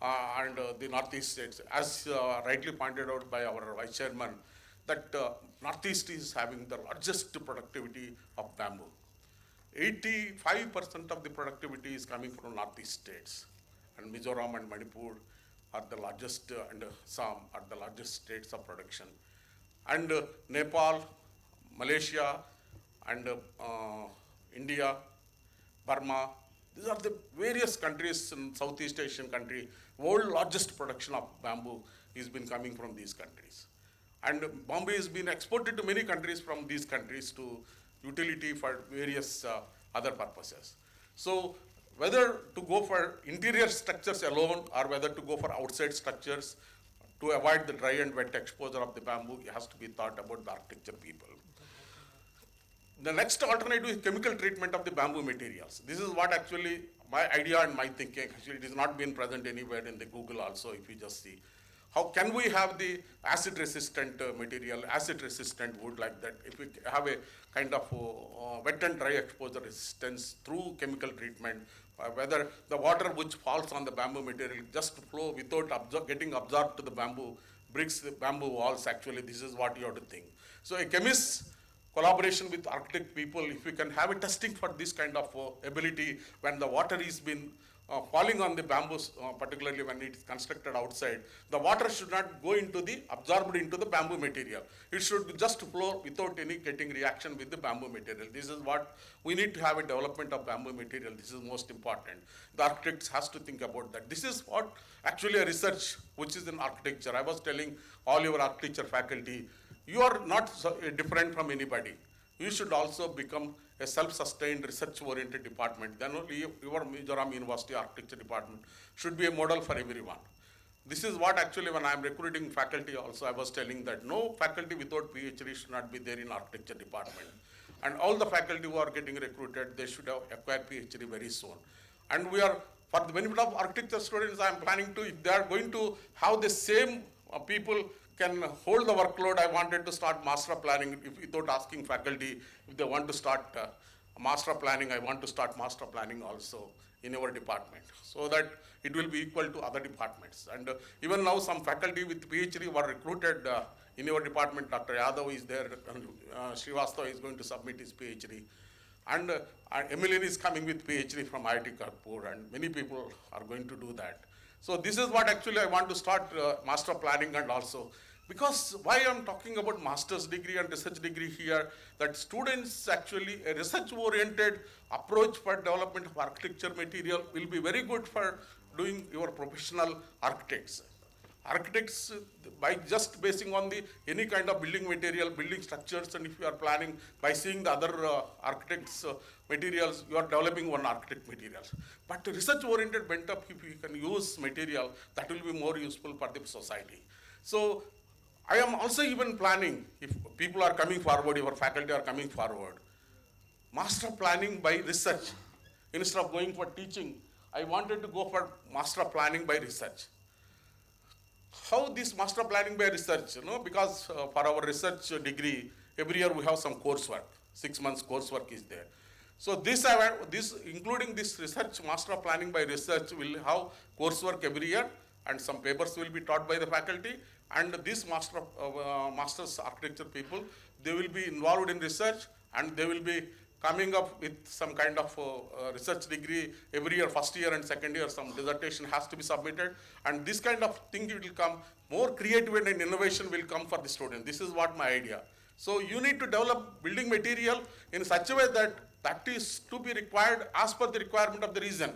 Speaker 5: and the Northeast states, as rightly pointed out by our Vice Chairman, that Northeast is having the largest productivity of bamboo. 85% of the productivity is coming from Northeast states, and Mizoram and Manipur are the largest, and Assam are the largest states of production. And Nepal, Malaysia, and India, Burma, these are the various countries in Southeast Asian country. World largest production of bamboo has been coming from these countries. And bamboo has been exported to many countries from these countries to utility for various other purposes. So whether to go for interior structures alone or whether to go for outside structures to avoid the dry and wet exposure of the bamboo, it has to be thought about the architecture people. The next alternative is chemical treatment of the bamboo materials. This is what actually my idea and my thinking. Actually, it is not been present anywhere in the Google also, if you just see. How can we have the acid-resistant material, acid-resistant wood like that? If we have a kind of wet and dry exposure resistance through chemical treatment, whether the water which falls on the bamboo material just flow without getting absorbed to the bamboo bricks, the bamboo walls, actually, this is what you have to think. So a chemist collaboration with architect people, if we can have a testing for this kind of ability when the water is been falling on the bamboos, particularly when it is constructed outside, the water should not go into the, absorbed into the bamboo material. It should just flow without any getting reaction with the bamboo material. This is what we need to have a development of bamboo material. This is most important. The architects has to think about that. This is what actually a research which is in architecture. I was telling all your architecture faculty, you are not different from anybody. You should also become a self-sustained, research-oriented department. Then only your Mizoram University Architecture Department should be a model for everyone. This is what actually when I am recruiting faculty also, I was telling that no faculty without PhD should not be there in architecture department. And all the faculty who are getting recruited, they should have acquired PhD very soon. And we are, for the benefit of architecture students, I am planning to, if they are going to have the same people can hold the workload, I wanted to start master planning without asking faculty if they want to start master planning. I want to start master planning also in our department so that it will be equal to other departments. And even now some faculty with PhD were recruited in our department. Dr. Yadav is there, Srivastava is going to submit his PhD. And Emilian is coming with PhD from IIT Kanpur, and many people are going to do that. So this is what actually I want to start master planning. And also because why I'm talking about master's degree and research degree here, that students actually a research oriented approach for development of architecture material will be very good for doing your professional architects. Architects, by just basing on the any kind of building material, building structures, and if you are planning by seeing the other architects materials, you are developing one architect materials. But research oriented bent up, if you can use material, that will be more useful for the society. So I am also even planning, if people are coming forward, your faculty are coming forward, master planning by research. Instead of going for teaching, I wanted to go for master planning by research. How this master planning by research? Because for our research degree, every year we have some coursework, 6 months coursework is there. So this including this research, master planning by research will have coursework every year, and some papers will be taught by the faculty, and these master's architecture people, they will be involved in research, and they will be coming up with some kind of research degree every year, first year and second year, some dissertation has to be submitted, and this kind of thing will come, more creativity and innovation will come for the student. This is what my idea. So you need to develop building material in such a way that is to be required as per the requirement of the region,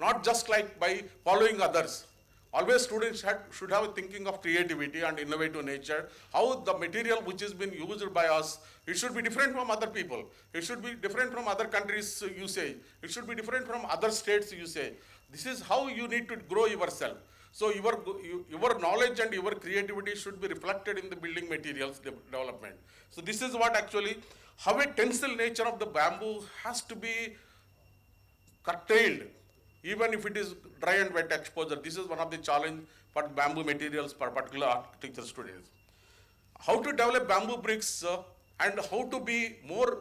Speaker 5: not just like by following others. Always students should have a thinking of creativity and innovative nature. How the material which has been used by us, it should be different from other people. It should be different from other countries' usage. It should be different from other states' usage. This is how you need to grow yourself. So your knowledge and your creativity should be reflected in the building materials development. So this is what actually, how a tensile nature of the bamboo has to be curtailed, even if it is dry and wet exposure. This is one of the challenge for bamboo materials for particular architecture students. How to develop bamboo bricks and how to be more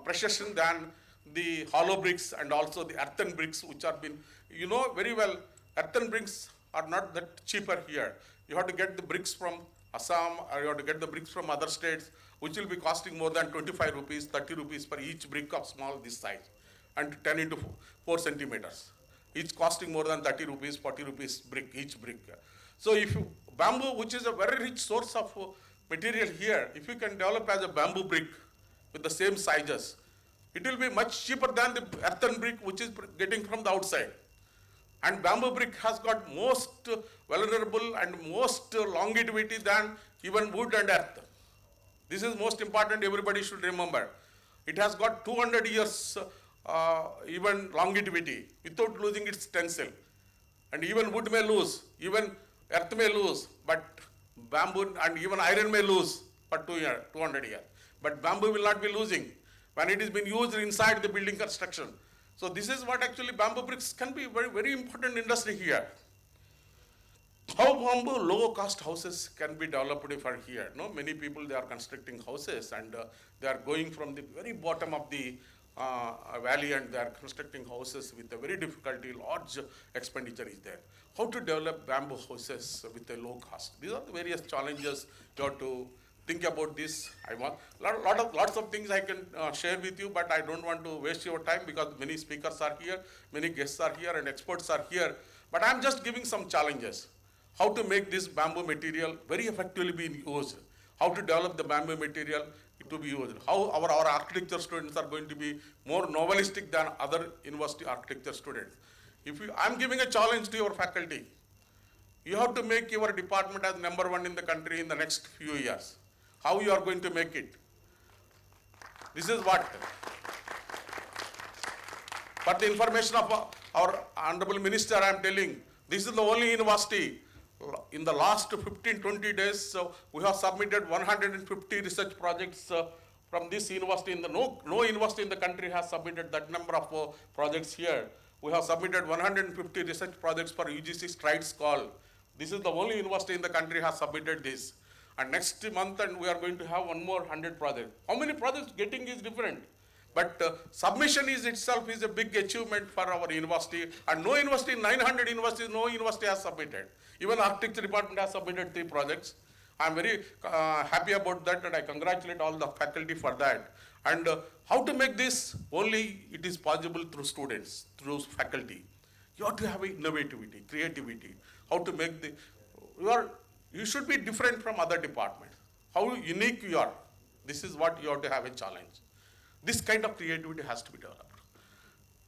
Speaker 5: precision than the hollow bricks and also the earthen bricks, which are been, you know very well, earthen bricks are not that cheaper here. You have to get the bricks from Assam, or you have to get the bricks from other states, which will be costing more than 25 rupees, 30 rupees for each brick of small this size, and 10 into 4 centimeters. Each costing more than 30 rupees, 40 rupees brick, each brick. So if you, bamboo, which is a very rich source of material here, if you can develop as a bamboo brick with the same sizes, it will be much cheaper than the earthen brick which is getting from the outside. And bamboo brick has got most vulnerable and most longevity than even wood and earth. This is most important, everybody should remember. It has got 200 years even longevity without losing its tensile. And even wood may lose, even earth may lose, but bamboo and even iron may lose for 200 years. But bamboo will not be losing when it is being used inside the building construction. So this is what actually bamboo bricks can be very, very important industry here. How bamboo low cost houses can be developed for here. No, many people, they are constructing houses and they are going from the very bottom of the valley and they are constructing houses with a very difficulty, large expenditure is there. How to develop bamboo houses with a low cost? These are the various challenges you have to think about this. I want lots of things I can share with you, but I don't want to waste your time because many speakers are here, many guests are here and experts are here. But I'm just giving some challenges. How to make this bamboo material very effectively be used. How to develop the bamboo material to be used. How our architecture students are going to be more novelistic than other university architecture students. I'm giving a challenge to your faculty. You have to make your department as #1 in the country in the next few years. How you are going to make it? This is what. For the information of our Honorable Minister, I am telling, this is the only university. In the last 15-20 days, we have submitted 150 research projects from this university. No university in the country has submitted that number of projects here. We have submitted 150 research projects for UGC Strides call. This is the only university in the country has submitted this. And next month, and we are going to have one more 100 projects. How many projects getting is different. But submission itself is a big achievement for our university. And no university, 900 universities, no university has submitted. Even architecture department has submitted 3 projects. I am very happy about that and I congratulate all the faculty for that. And how to make this? Only it is possible through students, through faculty. You have to have innovativity, creativity. How to make you should be different from other departments. How unique you are. This is what you have to have a challenge. This kind of creativity has to be developed.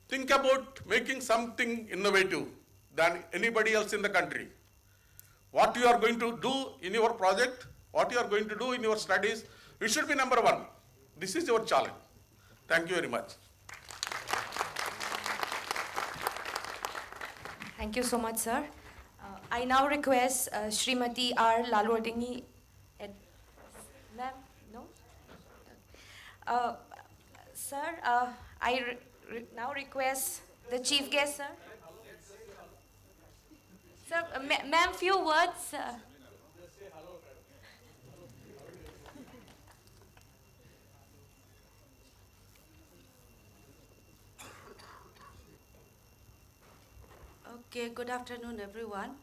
Speaker 5: Think about making something innovative than anybody else in the country. What you are going to do in your project, what you are going to do in your studies, it should be #1. This is your challenge. Thank you very much.
Speaker 1: Thank you so much, sir. I now request Srimati R. Lalwardingi. Ma'am, no? Sir, I now request the chief guest, sir. Sir, ma'am, few words.
Speaker 6: Okay, good afternoon, everyone.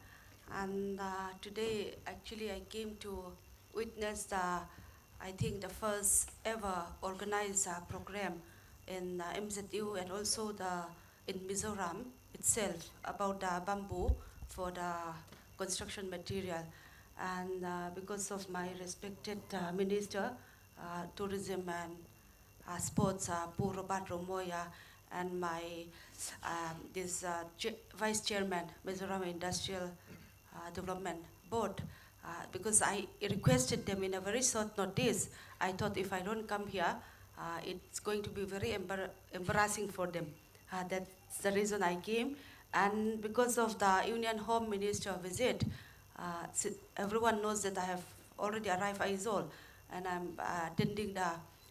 Speaker 6: And today, actually, I came to witness I think the first ever organized program in MZU and also in Mizoram itself about the bamboo for the construction material. And because of my respected Minister, Tourism and Sports, Pu Robert Romoya, and my Vice Chairman, Mizoram Industrial Development Board, because I requested them in a very short notice. I thought if I don't come here, it's going to be very embarrassing for them. That's the reason I came. And because of the Union Home Minister visit, everyone knows that I have already arrived Aizawl, and I'm attending the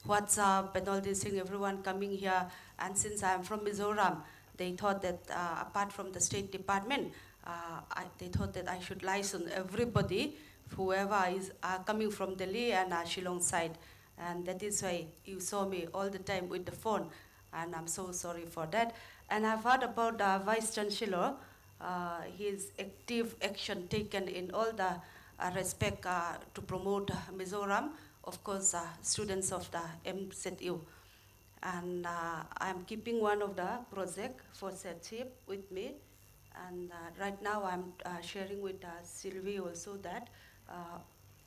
Speaker 6: WhatsApp and all these things, everyone coming here. And since I'm from Mizoram, they thought that apart from the State Department, they thought that I should license everybody, whoever is coming from Delhi and Shillong side. And that is why you saw me all the time with the phone, and I'm so sorry for that. And I've heard about the Vice Chancellor, his active action taken in all the respect to promote Mizoram, of course, students of the MZU. And I'm keeping one of the project for SETCHIP with me. And right now I'm sharing with Sylvie also that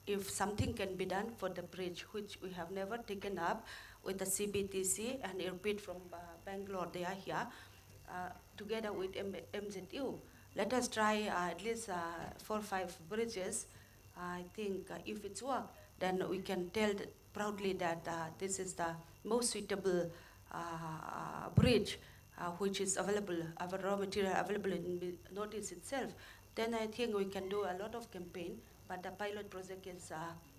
Speaker 6: if something can be done for the bridge, which we have never taken up with the CBTC and Irpid from Bangalore, they are here, together with MZU. Let us try at least 4 or 5 bridges. I think if it's work, then we can tell proudly that this is the most suitable bridge which is available, our raw material available in the Northeast itself. Then I think we can do a lot of campaign, but the pilot project is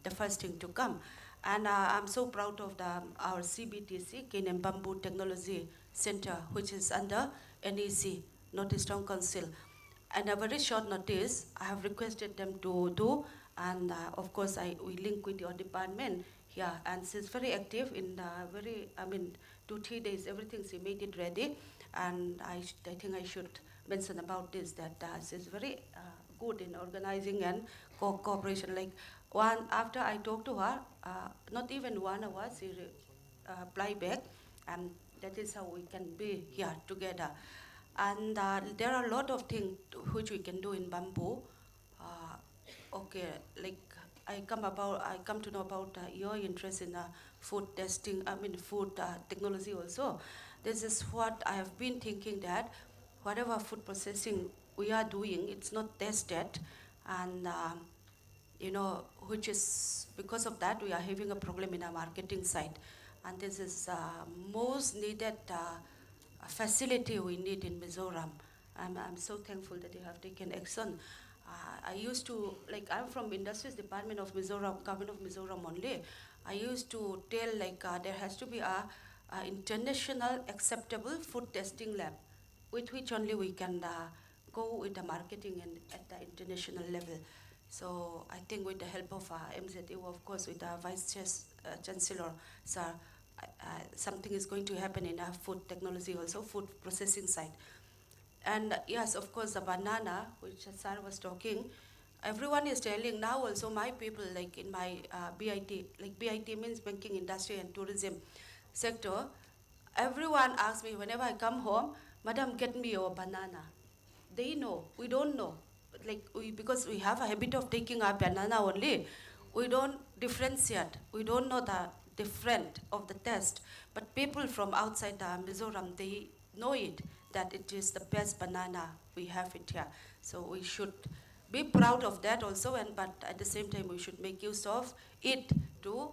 Speaker 6: the first thing to come. And I'm so proud of our CBTC, Cane and Bamboo Technology Center, which is under NEC, Northeastern Council. And a very short notice, I have requested them to do, and of course we link with your department here, and she's very active in 2-3 days, everything she made it ready. And I think I should mention about this, that she's very good in organizing and cooperation. Like after I talked to her, not even 1 hour, she replied back, and that is how we can be here together. And there are a lot of things which we can do in bamboo. Okay, like I come to know about your interest in food testing, food technology also. This is what I have been thinking, that whatever food processing we are doing, it's not tested, and which is, because of that, we are having a problem in our marketing side. And this is most needed facility we need in Mizoram. I'm so thankful that you have taken action. I used to, I'm from Industries Department of Mizoram, Government of Mizoram only. I used to tell there has to be a international acceptable food testing lab, with which only we can go with the marketing and at the international level. So I think with the help of MZU, of course, with the Vice Chancellor, sir, something is going to happen in our food technology also, food processing side. And yes, of course, the banana, which sir was talking, everyone is telling now also, my people, like in my BIT, like BIT means Banking, Industry and Tourism sector, everyone asks me whenever I come home, Madam, get me your banana. They know, we don't know. Because we have a habit of taking our banana only, we don't differentiate, we don't know the different of the taste. But people from outside Mizoram, they know it, that it is the best banana, we have it here. So we should be proud of that also, but at the same time we should make use of it to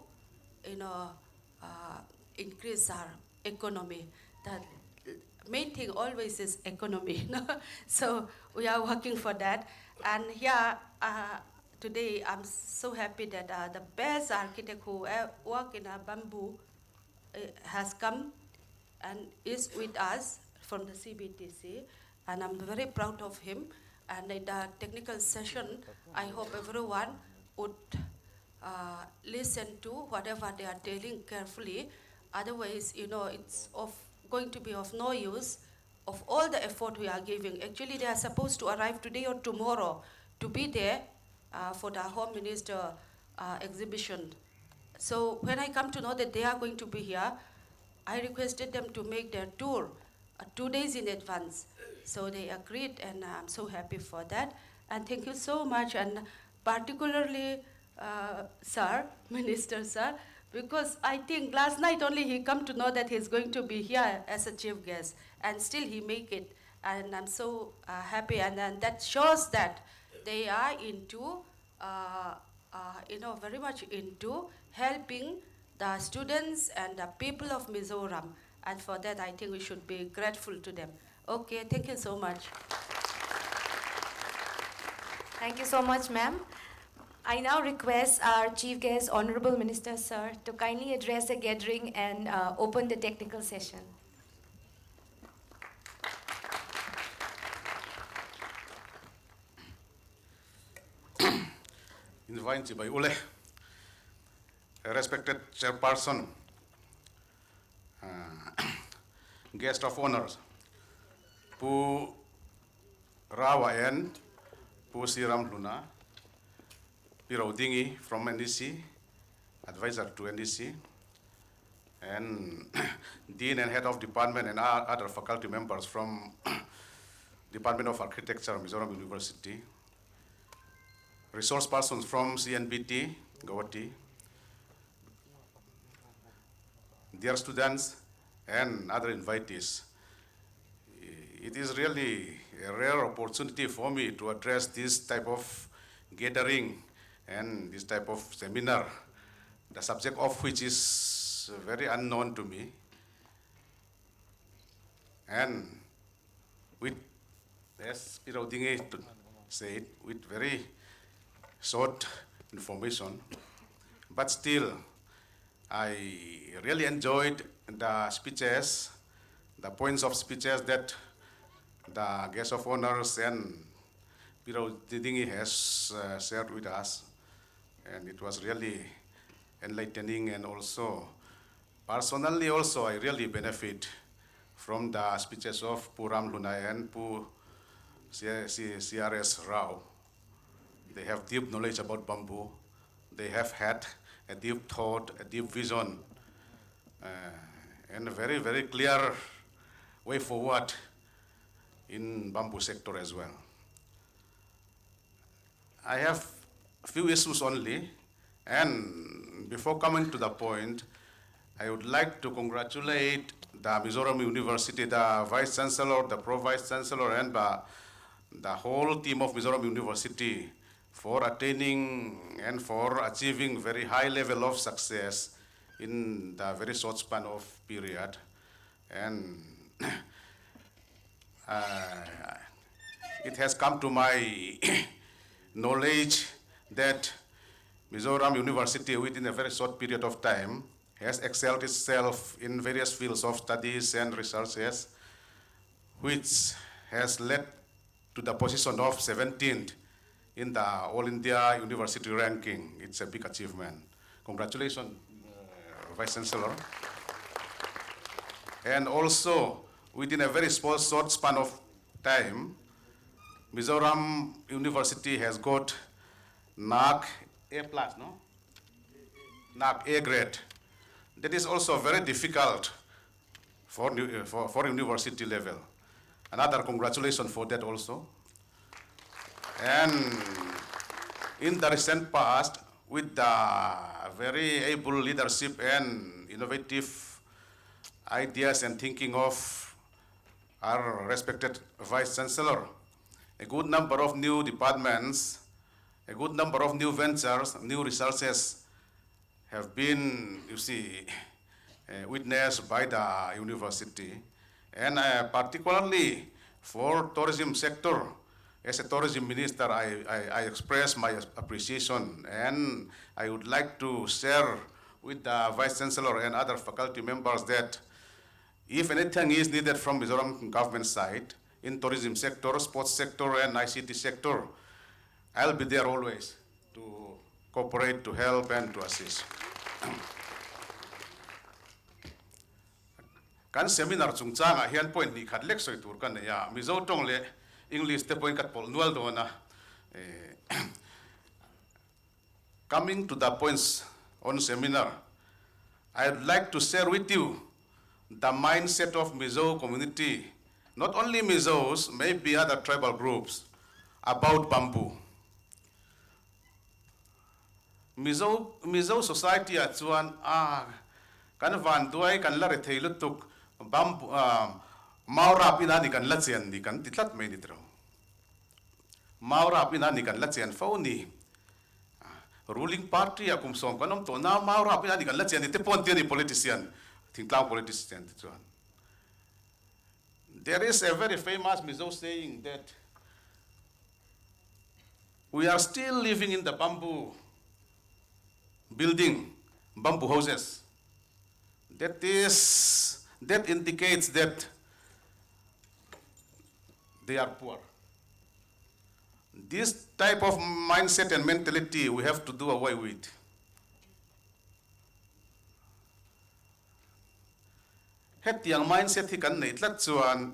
Speaker 6: increase our economy. The main thing always is economy. So we are working for that. And here today I'm so happy that the best architect who work in bamboo has come and is with us from the CBTC, and I'm very proud of him. And in the technical session, I hope everyone would listen to whatever they are telling carefully. Otherwise, it's going to be of no use of all the effort we are giving. Actually, they are supposed to arrive today or tomorrow to be there for the Home Minister exhibition. So when I come to know that they are going to be here, I requested them to make their tour 2 days in advance. So they agreed, and I'm so happy for that. And thank you so much, and particularly, sir, Minister, sir, because I think last night only he come to know that he's going to be here as a chief guest, and still he make it. And I'm so happy, and that shows that they are into, very much into helping the students and the people of Mizoram. And for that, I think we should be grateful to them. Okay, thank you so much.
Speaker 1: Thank you so much, ma'am. I now request our Chief Guest, Honorable Minister, sir, to kindly address the gathering and open the technical session.
Speaker 5: Invited by Ule, a respected chairperson, guest of honors, Pu Rawa and Pu Siram Luna, Piro Dingi from NDC, advisor to NDC, and Dean and Head of Department and other faculty members from Department of Architecture, Mizoram University, resource persons from CNBT, Guwahati, dear students and other invitees. It is really a rare opportunity for me to address this type of gathering and this type of seminar, the subject of which is very unknown to me. And with, as Piro Dinge said, with very short information, but still, I really enjoyed the speeches, the points of speeches that the guest of honors and Piro Dinge has shared with us, and it was really enlightening, and also, personally also, I really benefit from the speeches of Puram Lunai and Pu CRS Rao. They have deep knowledge about bamboo. They have had a deep thought, a deep vision, and a very, very clear way forward in bamboo sector as well. I have a few issues only, and before coming to the point, I would like to congratulate the Mizoram University, the Vice Chancellor, the Pro-Vice Chancellor, and the whole team of Mizoram University for attaining and for achieving very high level of success in the very short span of period. And it has come to my knowledge that Mizoram University, within a very short period of time, has excelled itself in various fields of studies and researches, which has led to the position of 17th in the All India University ranking. It's a big achievement. Congratulations, Vice Chancellor. And also, within a very short span of time, Mizoram University has got NAC A+, no? NAC A grade. That is also very difficult for university level. Another congratulations for that also. And in the recent past, with the very able leadership and innovative ideas and thinking of our respected Vice Chancellor, a good number of new departments, a good number of new ventures, new researches have been, you see, witnessed by the university. And particularly for tourism sector, as a tourism minister, I express my appreciation, and I would like to share with the Vice Chancellor and other faculty members that if anything is needed from Mizoram government side, in tourism sector, sports sector, and ICT sector, I'll be there always to cooperate, to help, and to assist. Kan seminar chung changa hian point ni khat lek soi tur kan ya mizo tong le English te point kat pol nual do na coming to the points on seminar, I would like to share with you the mindset of Mizo community, not only Mizos, maybe other tribal groups, about bamboo. Mizo society at one kan van duai kan la rethei lutuk bamboo maura pina ni kan lachian ni kan titlat mai ni tro maura pina ni kan lachian phone ruling party akum som kanom to na maura pina ni kan lachian ni te ponti ni politician thingtlang politician chuan There is a very famous Mizo saying that we are still living in the bamboo building, bamboo houses. That indicates that they are poor. This type of mindset and mentality we have to do away with. Het yang mindset hi kan nei tlat chuan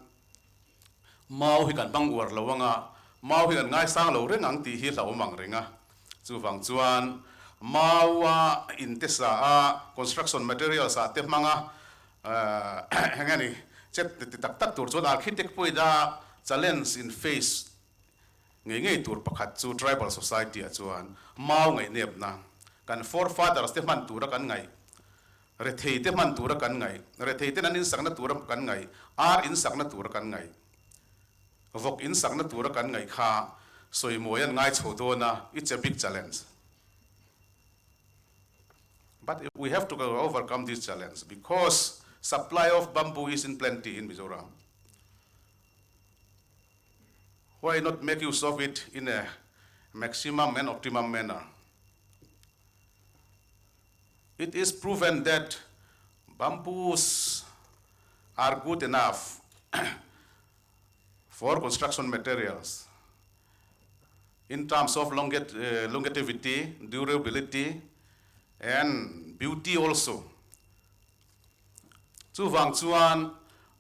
Speaker 5: mau hi kan bang war lawanga mau hi kan ngai sang lo reng ang ti hi lo mang renga chu wang chuan mau in tesa construction materials te manga hangani chet tak tak tur chuan architect poi da challenge in face ngai tur pakhat chu tribal society a chuan mau ngai nep na kan forefathers te man tur kan ngai re thei te man tur kan ngai re thei te nan in sakna tur kan ngai ar in sakna tur kan ngai vok in sakna tur kan ngai kha soi moyan ngai chodona. It's a big challenge, but we have to overcome this challenge because supply of bamboo is in plenty in Mizoram. Why not make use of it in a maximum and optimum manner? It is proven that bamboos are good enough for construction materials in terms of longevity, durability, and beauty also. Chu wang chuan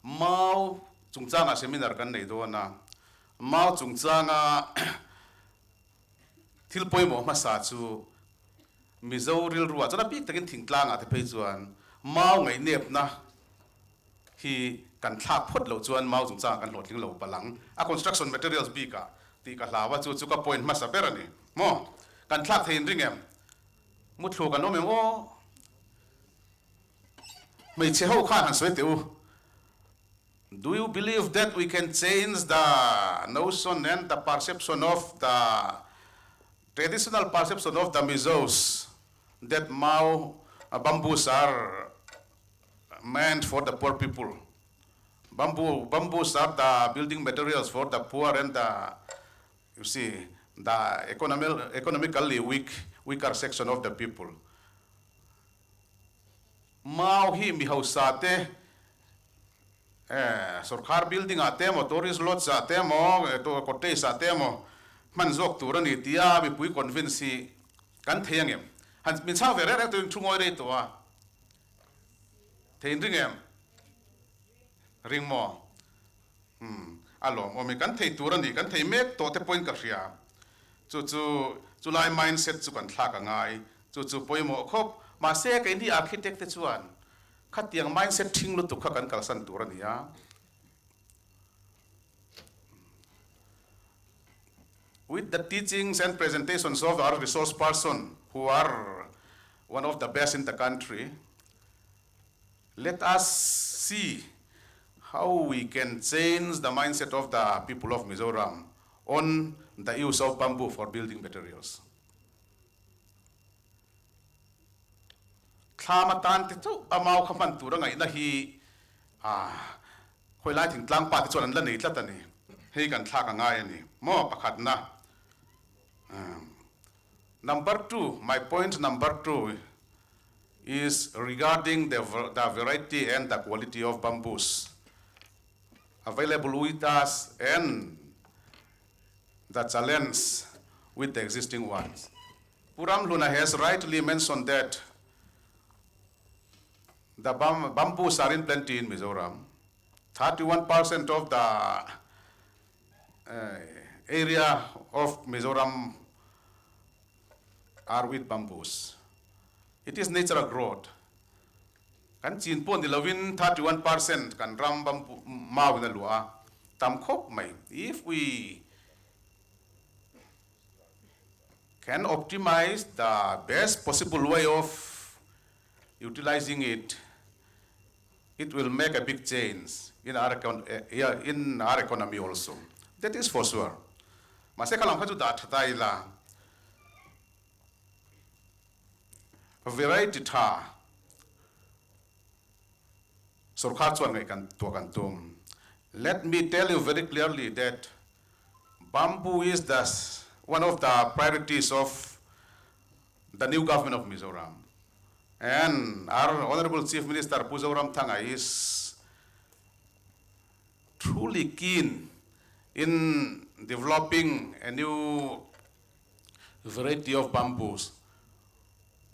Speaker 5: mau chungchanga seminar kan nei do na mau chungchanga thilpoi mo ma sa chu Mizoram ruwa chana pik takin thingtlang ate phei chuan mau ngai nep na hi kan thak phot lo chuan mau chungchanga kan hlotling lo palang a construction materials bika ti ka hlawa chu ka point ma sa berani mo kan thak thein ringem mutlu kan omem o mei che ho khan han sweteu. Do you believe that we can change the notion and the perception of the traditional perception of the Mizos that bamboos are meant for the poor people? Bamboos are the building materials for the poor and the economically weaker section of the people. Mau hi mi hausate sarkar building ate mo tourist lots ate mo to cottage ate mo man zok turani tia mi pui convince kan theyangem han min cha vere to chungoi re to thein ringem ring mo alo mo mi kan thei turani kan thei mek to te point ka ria chu lai mindset chu kan thla ka ngai chu poi mo khop ma se ka ni architect te chuan khatiang mindset thing lu tu kha kan kalsan turani ya. With the teachings and presentations of our resource person, who are one of the best in the country, let us see how we can change the mindset of the people of Mizoram on the use of bamboo for building materials. Khamatan titu amau khaman turanga ina hi khoi lai thing tlang pa ti chuan la nei tlatani hei kan thla ka ngai ani mo pakhat na. Number two, my point number two is regarding the variety and the quality of bamboos available with us and the challenge with the existing ones. Puram Luna has rightly mentioned that the bamboos are in plenty in Mizoram. 31% of the area of Mizoram are with bamboos. It is natural growth. Kan chin pon dilawin 31% kan ram bamboo mau na lua tam khop mai. If we can optimize the best possible way of utilizing it, it will make a big change in our economy also. That is for sure. Masekalam khaju da thatai la variety tha sorkha chuan ngai kan to kan tum Let me tell you very clearly that bamboo is one of the priorities of the new government of Mizoram. And our Honorable Chief Minister Puzoram Thanga is truly keen in developing a new variety of bamboos,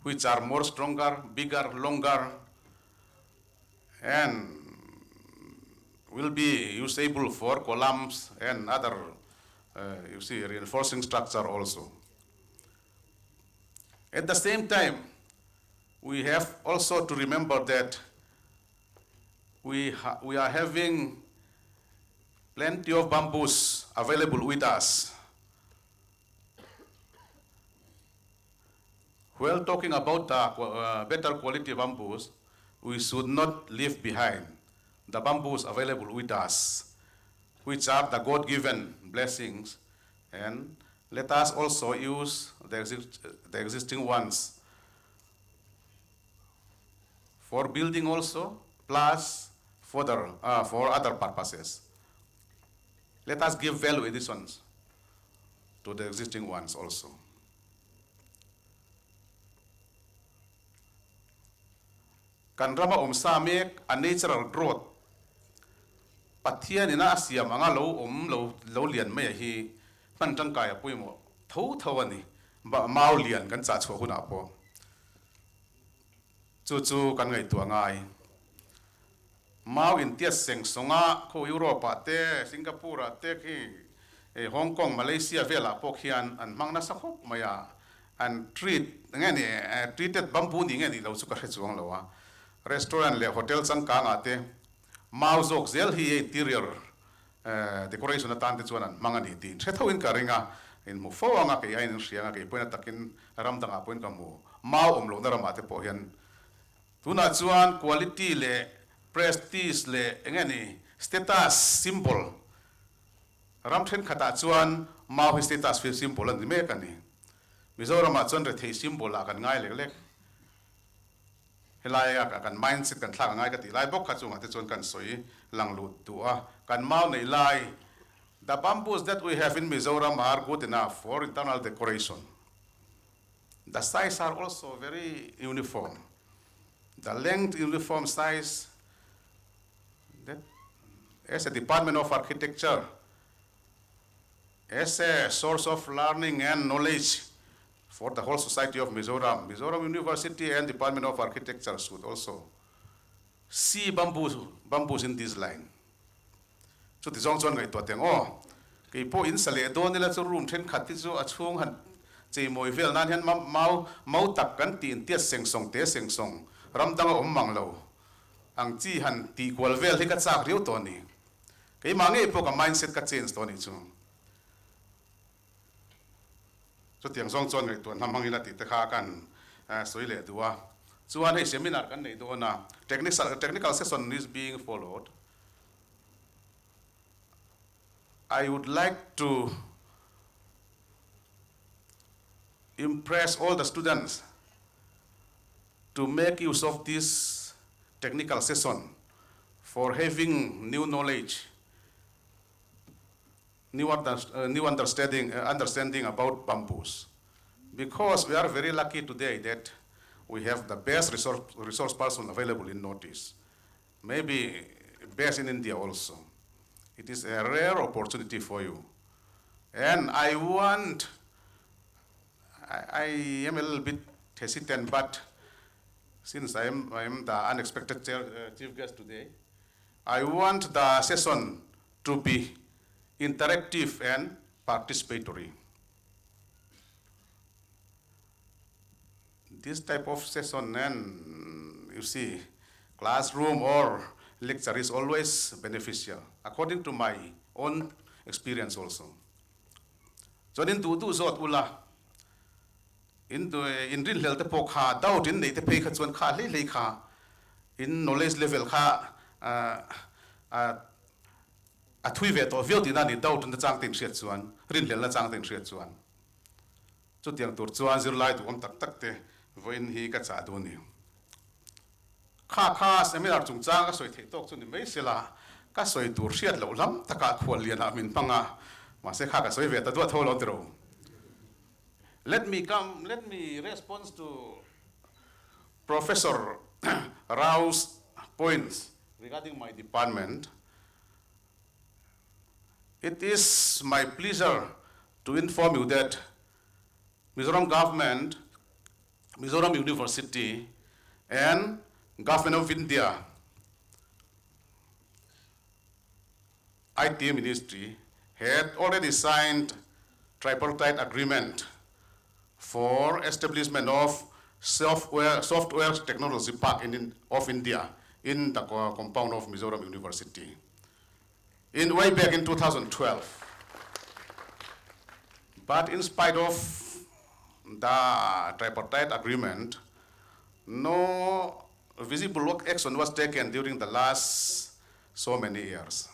Speaker 5: which are more stronger, bigger, longer, and will be usable for columns and other, reinforcing structure also. At the same time, we have also to remember that we are having plenty of bamboos available with us. While talking about the better quality bamboos, we should not leave behind the bamboos available with us, which are the God-given blessings, and let us also use the existing ones for building also, plus for other purposes. Let us give value additions to the existing ones also. Kanrama samek a natural growth. Pathian ina Assam anga lo lian mai hi pantang kaya puimo thawani ba mau lian kan cha chho huna po. Chu kan ngai tua ngai. Mau in tia seng songa ko Europa te Singapore te ki Hong Kong Malaysia vela pokhian an mangna sakhop maya and treated bamboo ni ngani lo chu ka chuang lo wa. Restaurant le hotel sang ka nga te mau zok zel hi interior decoration atan te chuan mangani tin thethawin ka ringa in mu fo anga ke ain rianga ke poina takin ram danga poin ka mu mau omlo na rama te pohian tuna chuan quality le prestige le engani status symbol ram then khata chuan mau status feel symbol an me kani Mizoram a chuan re thei symbol a kan ngai lek helai a kan mindset kan thlang ngai ka ti lai bok kha chunga te chuan kan soi langlut tu a kan mau nei lai. The bamboos that we have in Mizoram are good enough for internal decoration. The size are also very uniform. The length, uniform size, that as a Department of Architecture, as a source of learning and knowledge for the whole society of Mizoram, Mizoram University and Department of Architecture should also see bamboos in this line. So the song ngai to teng o ke po in sale do nila chu room then khati chu achung han chei moi vel nan han mau tak kan tin tia seng song te seng song ram dang om mang lo ang chi han ti kwal vel hi ka chak riu to ni ke mangi po ka mindset ka change to ni chu so tiang song chon ngai to namang ila ti te kha kan soi le duwa chuan hei seminar kan nei do na technical session is being followed. I would like to impress all the students to make use of this technical session for having new knowledge, new understanding about bamboos. Because we are very lucky today that we have the best resource person available in Northeast, maybe best in India also. It is a rare opportunity for you. And I am a little bit hesitant, but since I am the unexpected chief guest today, I want the session to be interactive and participatory. This type of session and classroom or lecture is always beneficial, according to my own experience also. So in tu zot ula in real health pokha doubt in the pay chuan kha le kha in knowledge level kha a thui ve to vil tin ani doubt in the chang tin hriat chuan rin hel na chang tin hriat chuan chu tiang tur chuan zir lai tu om tak te voin hi ka cha du ni kha seminar chung chang ka soi thei tok chu ni mai sela ka soi tur hriat lo lam taka khwal lian amin panga ma se kha ka soi ve ta du tholo dro. Let me respond to Professor Rao's points regarding my department. It is my pleasure to inform you that Mizoram government, Mizoram University, and Government of India, IT Ministry, had already signed tripartite agreement for establishment of software technology park of India in the compound of Mizoram University. Way back in 2012. But in spite of the tripartite agreement, no visible work action was taken during the last so many years.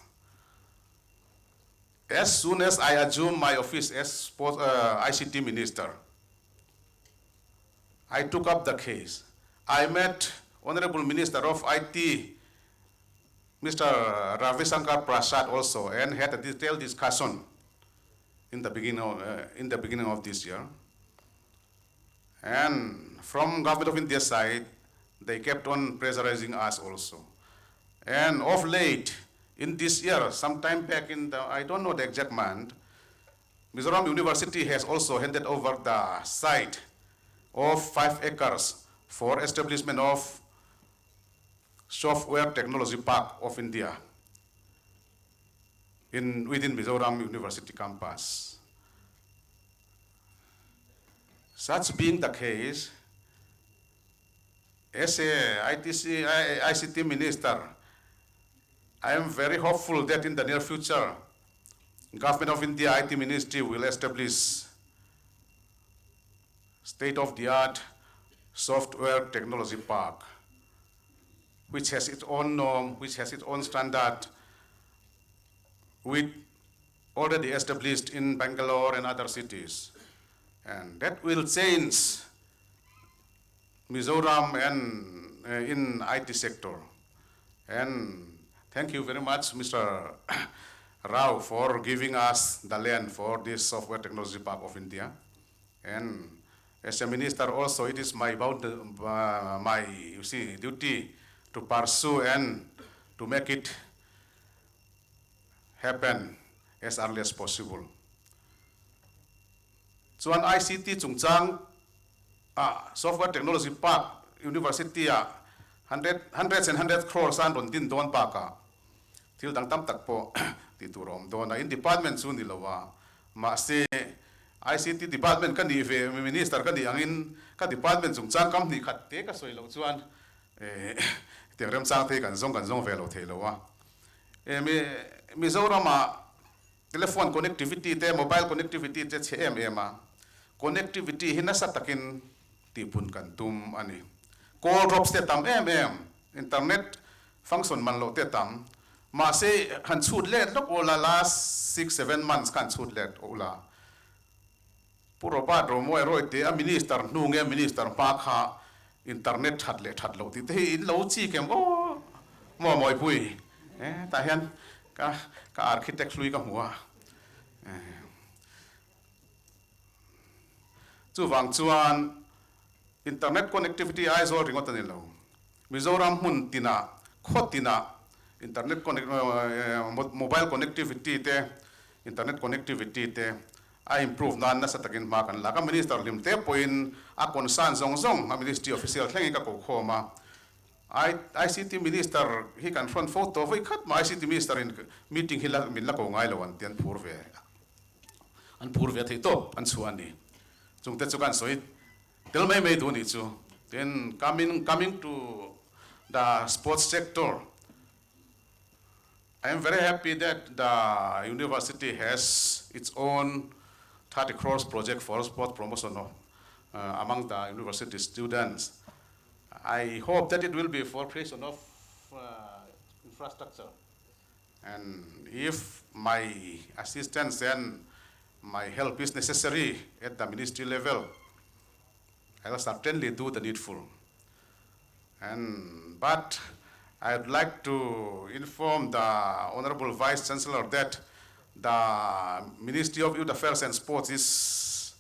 Speaker 5: As soon as I assumed my office as ICT minister, I took up the case. I met Honorable Minister of IT, Mr. Ravi Shankar Prasad also, and had a detailed discussion in the beginning of this year. And from Government of India side, they kept on pressurizing us also. And of late, in this year, sometime back in I don't know the exact month, Mizoram University has also handed over the site of 5 acres for establishment of software technology park of India within Mizoram University campus. Such being the case, as a ICT minister, I am very hopeful that in the near future, Government of India IT Ministry will establish state-of-the-art software technology park, which has its own norm, which has its own standard, with already established in Bangalore and other cities. And that will change Mizoram and in IT sector. And thank you very much, Mr. Rao, for giving us the land for this software technology park of India. And as a minister also, it is my duty to pursue and to make it happen as early as possible. So an ICT Chungchang software technology park university hundreds and hundreds crores and on din don paka til dang tam tak po titurom don in department soon dilawa ma se ICT department kan di minister kan di angin ka department Chungchang kam ni khat te ka soi lo chuan tiang sang te kan zong velo thelowa Mizoram telephone connectivity te mobile connectivity te CMM connectivity hinasa takin tipun kan tum ani call drops te tam internet function man lo te tam ma se han chut let lok ola last 6-7 months kan chut let ola puro pa ro moi roi te a minister nu nge minister pa kha internet that lo ti te in lo chi kem mo moi pui ta hian ka architect lui ka hua chu wang chuan internet connectivity ai zo ringot ani lo Mizoram hun tina khotina internet mobile connectivity te internet connectivity te I improve nan na satakin ma kan la ka minister lim te point a concern zong a ministry official thengi ka ko khoma ICT minister he can front photo voi khat ma ICT minister in meeting hila min la ko ngai lo an tian purve thei to an chuani chung te chukan soi tel mai du ni chu then coming to the sports sector, I am very happy that the university has its own 30 crores project for sport promotion among the university students. I hope that it will be for creation of infrastructure. And if my assistance and my help is necessary at the ministry level, I will certainly do the needful. But I'd like to inform the Honorable Vice Chancellor that the Ministry of Youth Affairs and Sports is,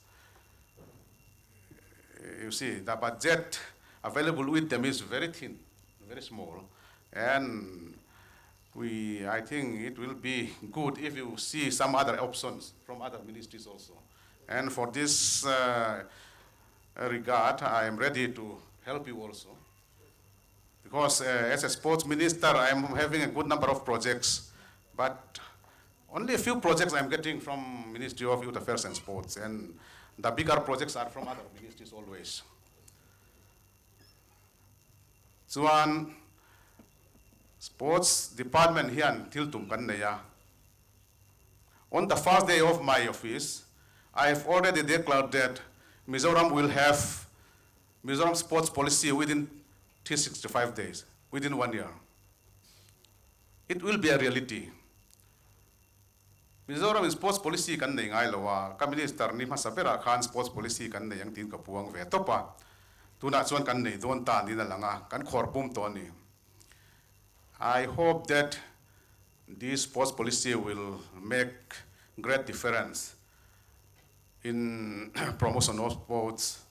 Speaker 5: you see, the budget available with them is very thin, very small. And I think it will be good if you see some other options from other ministries also. And for this regard, I am ready to help you also. Because as a sports minister, I am having a good number of projects, but only a few projects I'm getting from Ministry of Youth Affairs and Sports, and the bigger projects are from other ministries always. So on sports department here in Tiltum Kanaya, on the first day of my office, I have already declared that Mizoram will have Mizoram sports policy within 365 days, within 1 year. It will be a reality. Mizoram sports policy kan nei ngai lawa, ka minister ni masapera khan sports policy kan nei yang tin ka puang ve topa. Tuna chuan kan nei don ta ni na langa, kan khorpum to ni. I hope that this sports policy will make great difference in promotion of sports,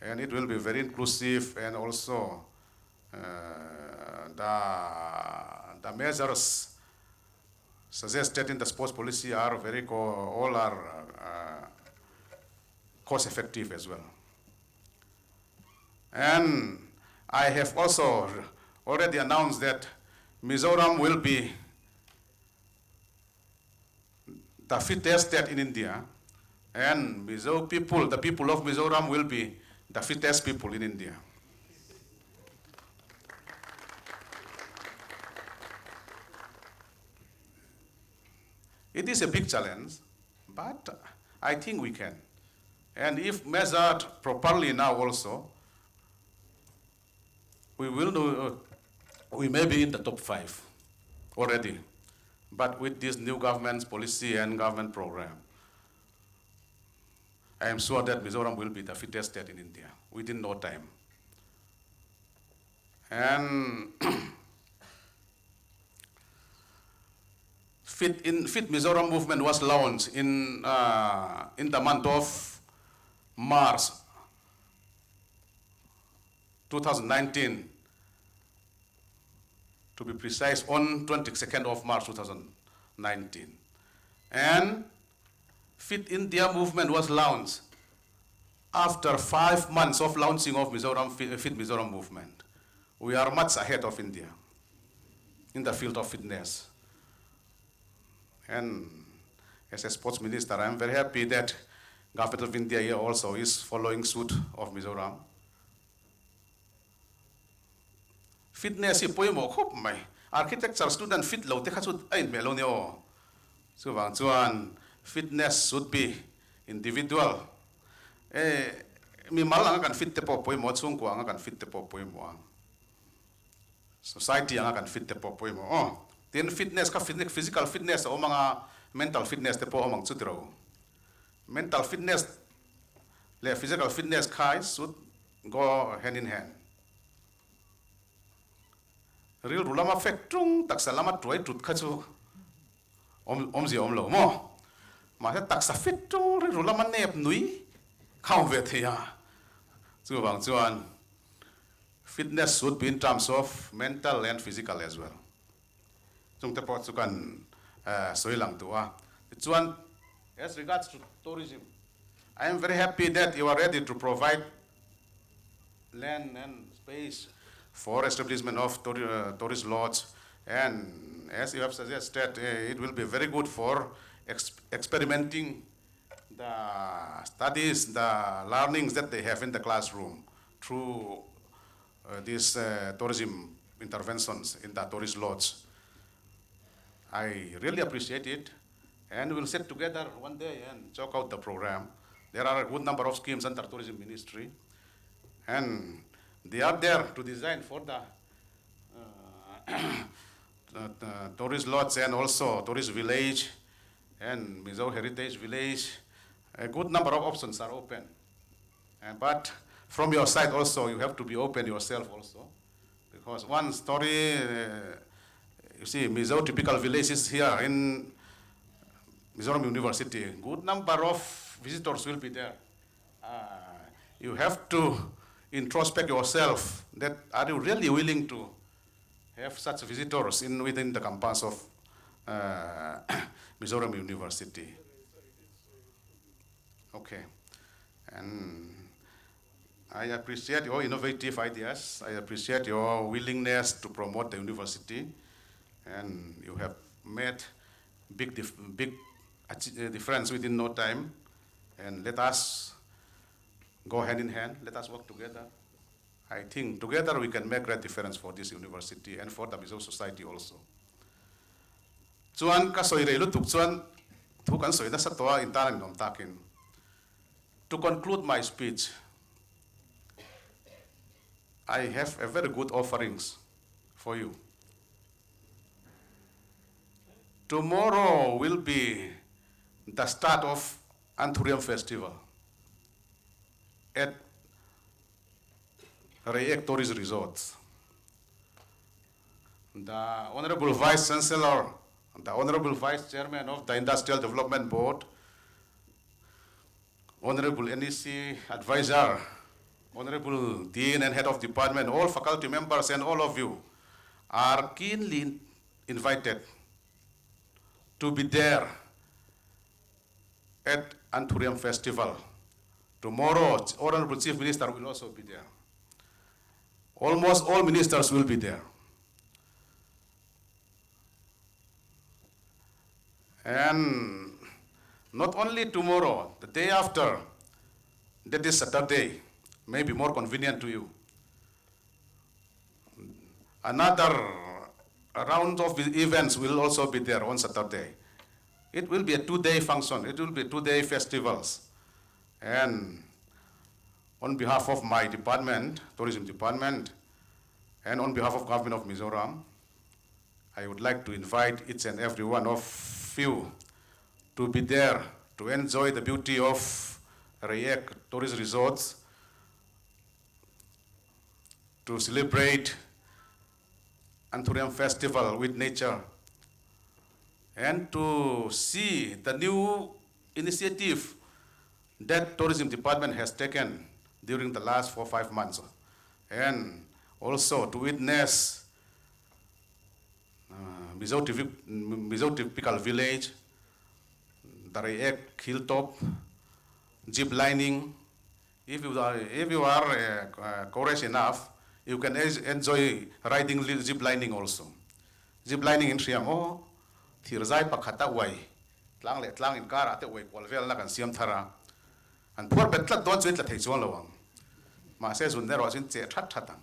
Speaker 5: and it will be very inclusive, and also the measures suggested in the sports policy are all are cost effective as well. And I have also already announced that Mizoram will be the fittest state in India, and the people of Mizoram will be the fittest people in India. It is a big challenge, but I think we can. And if measured properly now also, we may be in the top 5 already. But with this new government's policy and government program, I am sure that Mizoram will be the fittest state in India within no time. And Fit Mizoram movement was launched in the month of March 2019, to be precise, on 22nd of March 2019. And Fit India movement was launched after 5 months of launching of Fit Mizoram movement. We are much ahead of India in the field of fitness. And as a sports minister, I am very happy that Government of India here also is following suit of Mizoram. Fitness is poimo khop mai architecture student fit lo te khachut ai melo ne o chuwang chuan fitness should be individual mi mal anga kan fit te po poimo chung ko anga kan fit te po poimo society anga kan fit te po poimo then fitness ka physical fitness o mga mental fitness te po amang chutro mental fitness le physical fitness kai should go hand in hand. Real rulama fektung tak salama tuai tut khachu omzi omlo mo ma he tak sa fektung real rulama nep nui khau ve thia chu wang chuan fitness should be in terms of mental and physical as well. Chung te po chu kan soilang tua chuan as regards to tourism, I am very happy that you are ready to provide land and space for establishment of tourist lodge, and as you have suggested, it will be very good for experimenting the studies, the learnings that they have in the classroom through these tourism interventions in the tourist lodge. I really appreciate it, and we'll sit together one day and chalk out the program. There are a good number of schemes under tourism ministry, and they are there to design for the tourist lodge and also tourist village and Mizo heritage village. A good number of options are open. But from your side also, you have to be open yourself also Because one story, you see, Mizo typical villages here in Mizoram University, good number of visitors will be there. You have to introspect yourself that are you really willing to have such visitors within the campus of Mizoram University. Okay, and I appreciate your innovative ideas. I appreciate your willingness to promote the university, and you have made big difference within no time. And let us go hand in hand. Let us work together. I think together we can make great difference for this university and for the Mizo society also. Chuan ka soi reilu tuk chuan thu kan soi na satwa intaran nom takin. To conclude my speech, I have a very good offerings for you. Tomorrow will be the start of Auditorium Festival at Rayek Tourist Resorts. The Honorable Vice Chancellor, the Honorable Vice Chairman of the Industrial Development Board, Honorable NEC Advisor, Honorable Dean and Head of Department, all faculty members and all of you are keenly invited to be there at Auditorium Festival. Tomorrow, Honorable Chief Minister will also be there. Almost all ministers will be there. And not only tomorrow, the day after, that is Saturday, may be more convenient to you. Another round of events will also be there on Saturday. It will be a 2-day function. It will be 2-day festivals. And on behalf of my department, tourism department, and on behalf of government of Mizoram, I would like to invite each and every one of you to be there to enjoy the beauty of Rayek Tourist Resorts, to celebrate Auditorium Festival with nature, and to see the new initiative that tourism department has taken during the last 4 or 5 months, and also to witness Mizo typical village, the Rayek hilltop, zip lining. If you are courageous enough, you can enjoy riding zip lining also. Zip lining in Siam, oh, thirzai pakhata way, tlang in kara te way kwalvel na kan siam thara. And poor betla don't wait la theichon lawang. Ma se sun dero sin che that thatang.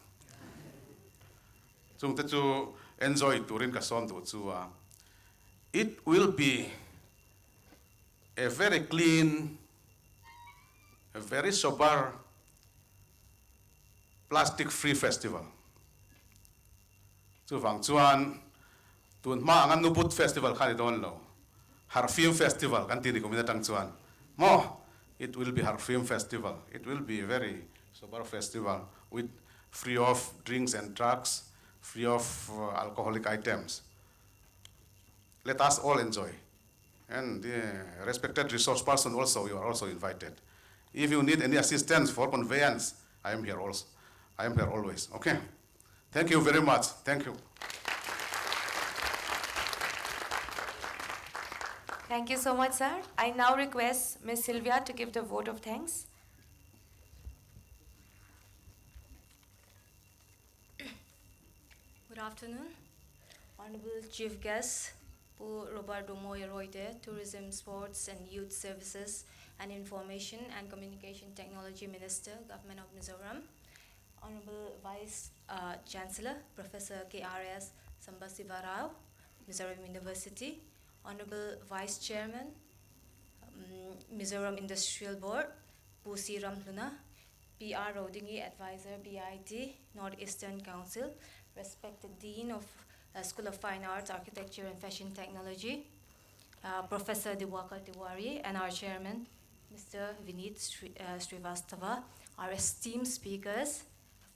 Speaker 5: Chung te chu enjoy turin ka som tu chu. It will be a very clean, a very sober, plastic-free festival. Chu wang chuan tun ma angan nuput festival khani don lo. Har film festival kan tini kumina tang chuan. Mo, it will be our film festival. It will be a very sober festival with free of drinks and drugs, free of alcoholic items. Let us all enjoy. And the respected resource person also, you are also invited. If you need any assistance for conveyance, I am here also. I am here always, okay? Thank you very much, thank you.
Speaker 1: Thank you so much, sir. I now request Ms. Sylvia to give the vote of thanks.
Speaker 7: Good afternoon, Honorable Chief Guest, Roberto Moyeroide, Tourism, Sports and Youth Services and Information and Communication Technology Minister, Government of Mizoram, Honorable Vice Chancellor, Professor K.R.S. Sambasivarao, Mizoram University, Honorable Vice Chairman, Mizoram Industrial Board, Pusi Ramluna, PR Rodingi Advisor, BIT, Northeastern Council, respected Dean of School of Fine Arts, Architecture and Fashion Technology, Professor Diwakar Tiwari, and our Chairman, Mr. Vineet Srivastava, our esteemed speakers,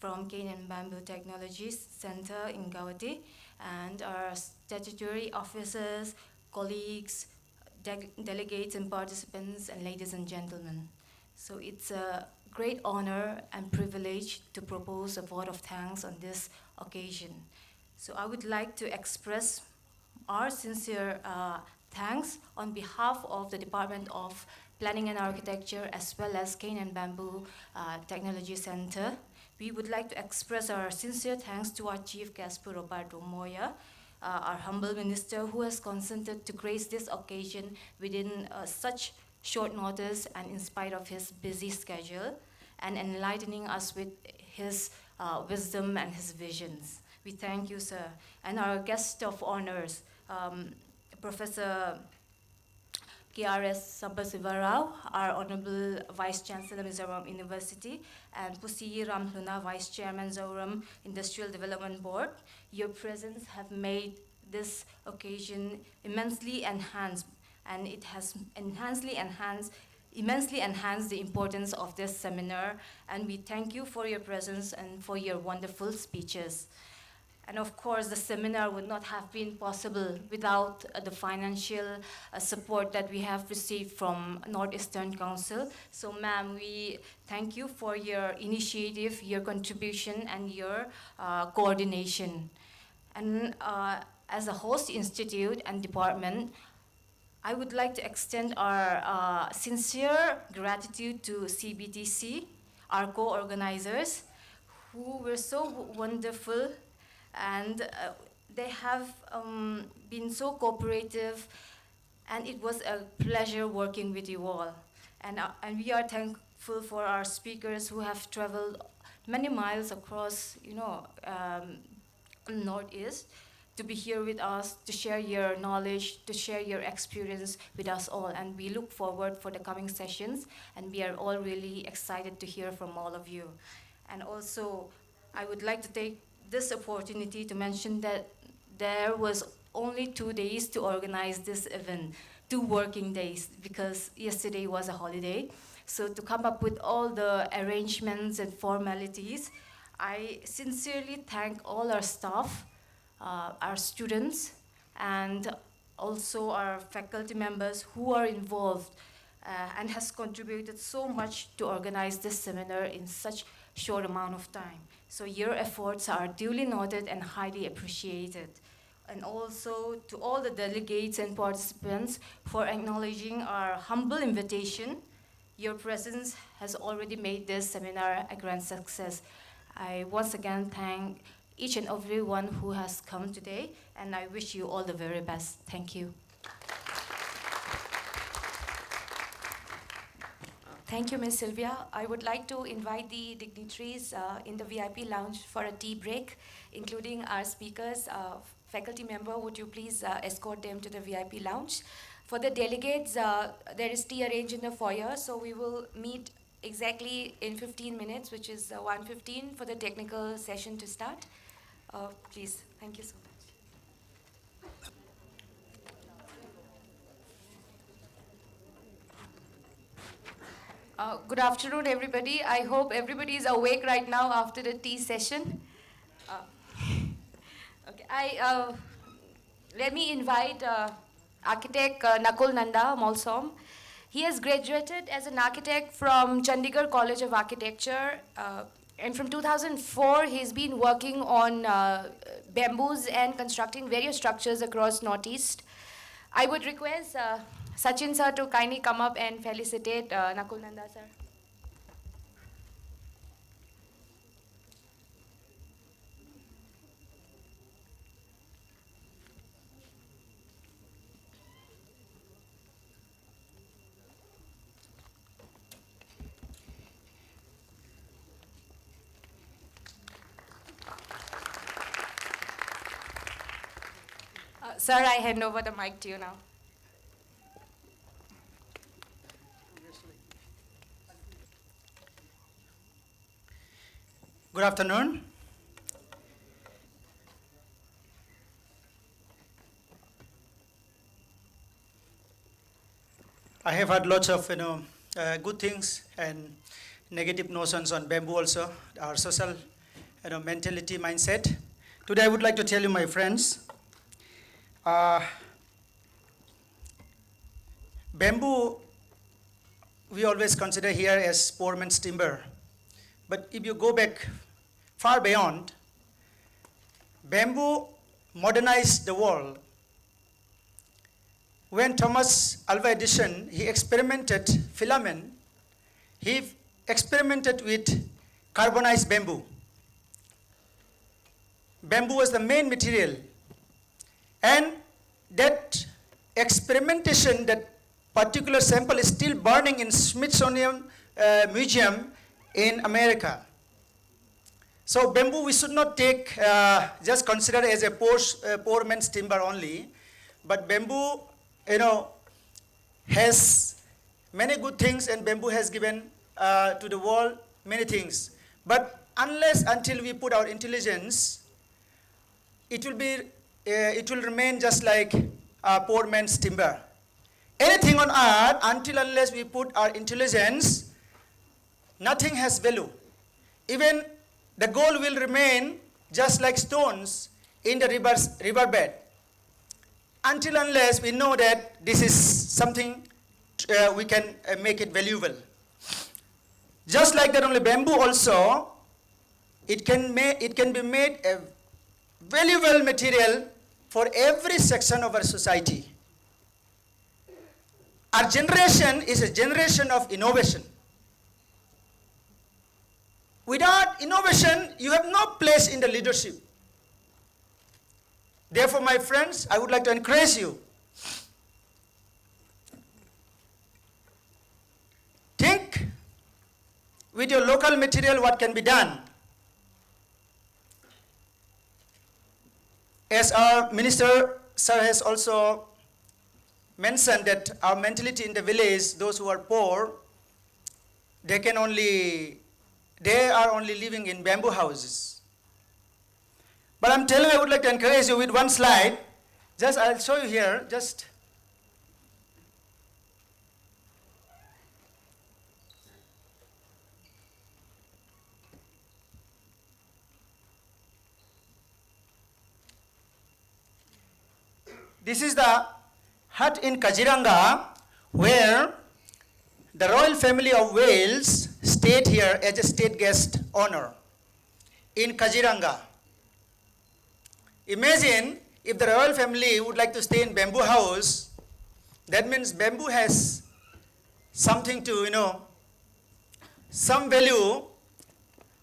Speaker 7: from Cane and Bamboo Technologies Center in Guwahati, and our statutory officers, colleagues, delegates and participants, and ladies and gentlemen. So it's a great honor and privilege to propose a vote of thanks on this occasion. So I would like to express our sincere thanks on behalf of the Department of Planning and Architecture as well as Cane and Bamboo Technology Center. We would like to express our sincere thanks to our Chief Guest, Roberto Moya, our humble minister who has consented to grace this occasion within such short notice and in spite of his busy schedule, and enlightening us with his wisdom and his visions. We thank you, sir. And our guest of honors, Professor KRS Sabbasivarao, our Honorable Vice Chancellor, Mizoram University, and Pusi Ramhluna, Vice Chairman, Mizoram Industrial Development Board. Your presence have made this occasion immensely enhanced, and it has immensely enhanced the importance of this seminar, and we thank you for your presence and for your wonderful speeches. And of course, the seminar would not have been possible without the financial support that we have received from Northeastern Council. So ma'am, we thank you for your initiative, your contribution, and your coordination. And as a host institute and department, I would like to extend our sincere gratitude to CBTC, our co-organizers, who were so wonderful, and they have been so cooperative, and it was a pleasure working with you all. And we are thankful for our speakers who have traveled many miles across, Northeast, to be here with us, to share your knowledge, to share your experience with us all. And we look forward for the coming sessions, and we are all really excited to hear from all of you. And also, I would like to take this opportunity to mention that there was only 2 days to organize this event, 2 working days, because yesterday was a holiday. So to come up with all the arrangements and formalities, I sincerely thank all our staff, our students, and also our faculty members who are involved and has contributed so much to organize this seminar in such short amount of time. So your efforts are duly noted and highly appreciated. And also to all the delegates and participants for acknowledging our humble invitation. Your presence has already made this seminar a grand success. I once again thank each and everyone who has come today, and I wish you all the very best. Thank you.
Speaker 1: Thank you, Ms. Sylvia. I would like to invite the dignitaries in the VIP lounge for a tea break, including our speakers. Faculty member, would you please escort them to the VIP lounge? For the delegates, there is tea arranged in the foyer, so we will meet exactly in 15 minutes, which is 1:15 for the technical session to start. Please, thank you so much. Good afternoon, everybody. I hope everybody is awake right now after the tea session. Okay, let me invite architect Nakul Nanda Molsom. He has graduated as an architect from Chandigarh College of Architecture, and from 2004 he's been working on bamboos and constructing various structures across Northeast. I would request Sachin sir to kindly come up and felicitate Nakul Nanda sir. Sir, I hand over the mic to you now.
Speaker 8: Good afternoon. I have heard lots of good things and negative notions on bamboo also. Our social mentality, mindset. Today I would like to tell you, my friends, bamboo we always consider here as poor man's timber. But if you go back far beyond, bamboo modernized the world. When Thomas Alva Edison, he experimented filament, he experimented with carbonized bamboo. Bamboo was the main material. And that experimentation, that particular sample is still burning in Smithsonian Museum in America. So bamboo we should not take, just consider as a poor man's timber only, but bamboo, has many good things, and bamboo has given to the world many things. But until we put our intelligence, it will remain just like a poor man's timber. Anything on earth, unless we put our intelligence, nothing has value. Even the gold will remain just like stones in the riverbed. Unless we know that this is something we can make it valuable. Just like that, only bamboo also, it can be made a valuable material for every section of our society. Our generation is a generation of innovation. Without innovation, you have no place in the leadership. Therefore, my friends, I would like to encourage you. Think with your local material what can be done. As our minister, sir, has also mentioned that our mentality in the village, those who are poor, they are only living in bamboo houses. But I'm telling you, I would like to encourage you with one slide. I'll show you here, This is the hut in Kaziranga, where the royal family of Wales stayed here as a state guest honor in Kaziranga. Imagine if the royal family would like to stay in bamboo house, that means bamboo has something to, some value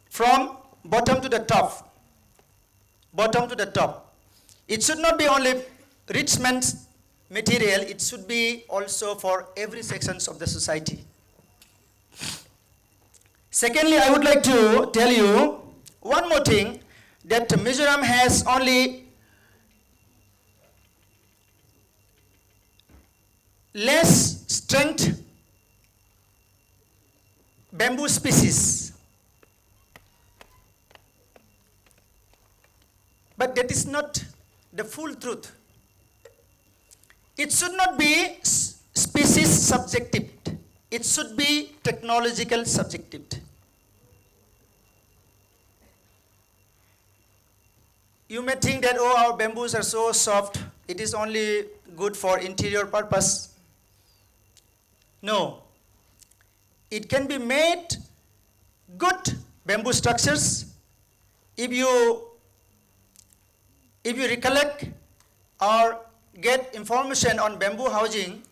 Speaker 8: from bottom to the top. Bottom to the top. It should not be only rich man's material, it should be also for every sections of the society. Secondly, I would like to tell you one more thing, that Mizoram has only less strength bamboo species. But that is not the full truth. It should not be species subjective. It should be technological subjective. You may think that, our bamboos are so soft, it is only good for interior purpose. No. It can be made good bamboo structures if you recollect or get information on bamboo housing,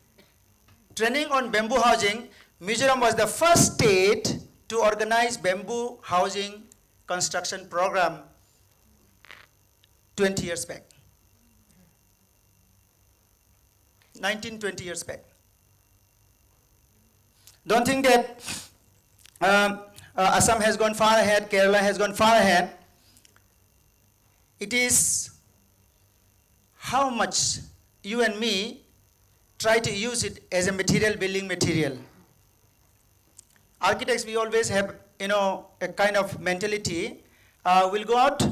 Speaker 8: training on bamboo housing. Mizoram was the first state to organize bamboo housing construction program 20 years back. 19-20 years back. Don't think that Assam has gone far ahead, Kerala has gone far ahead. It is how much you and me try to use it as a material, building material. Architects, we always have, a kind of mentality. We'll go out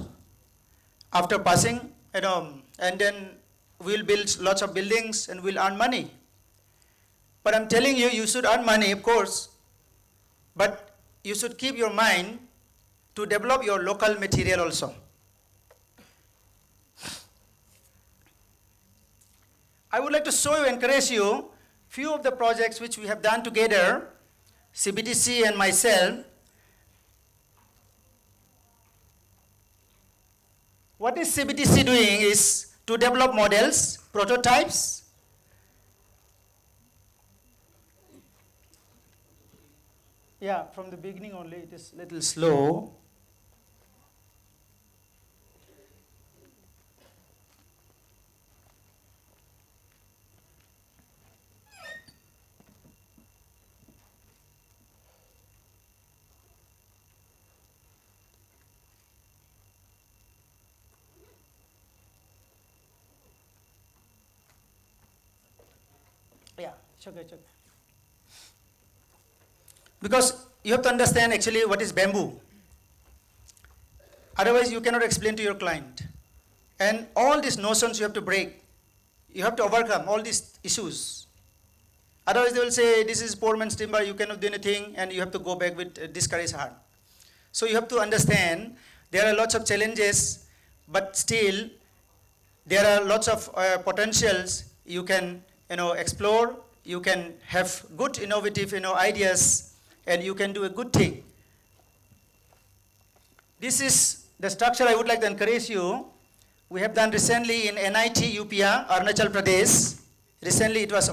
Speaker 8: after passing, and then we'll build lots of buildings and we'll earn money. But I'm telling you, you should earn money, of course, but you should keep your mind to develop your local material also. I would like to show you, encourage you, few of the projects which we have done together, CBTC and myself. What is CBTC doing is to develop models, prototypes. Yeah, from the beginning only it is a little slow. Yeah, it's okay, it's okay. Because you have to understand actually what is bamboo. Otherwise you cannot explain to your client. And all these notions you have to break. You have to overcome all these issues. Otherwise they will say this is poor man's timber, you cannot do anything, and you have to go back with discouraged heart. So you have to understand there are lots of challenges, but still there are lots of potentials you can explore. You can have good innovative ideas, and you can do a good thing. This is the structure I would like to encourage you. We have done recently in NIT UPA, Arunachal Pradesh. Recently it was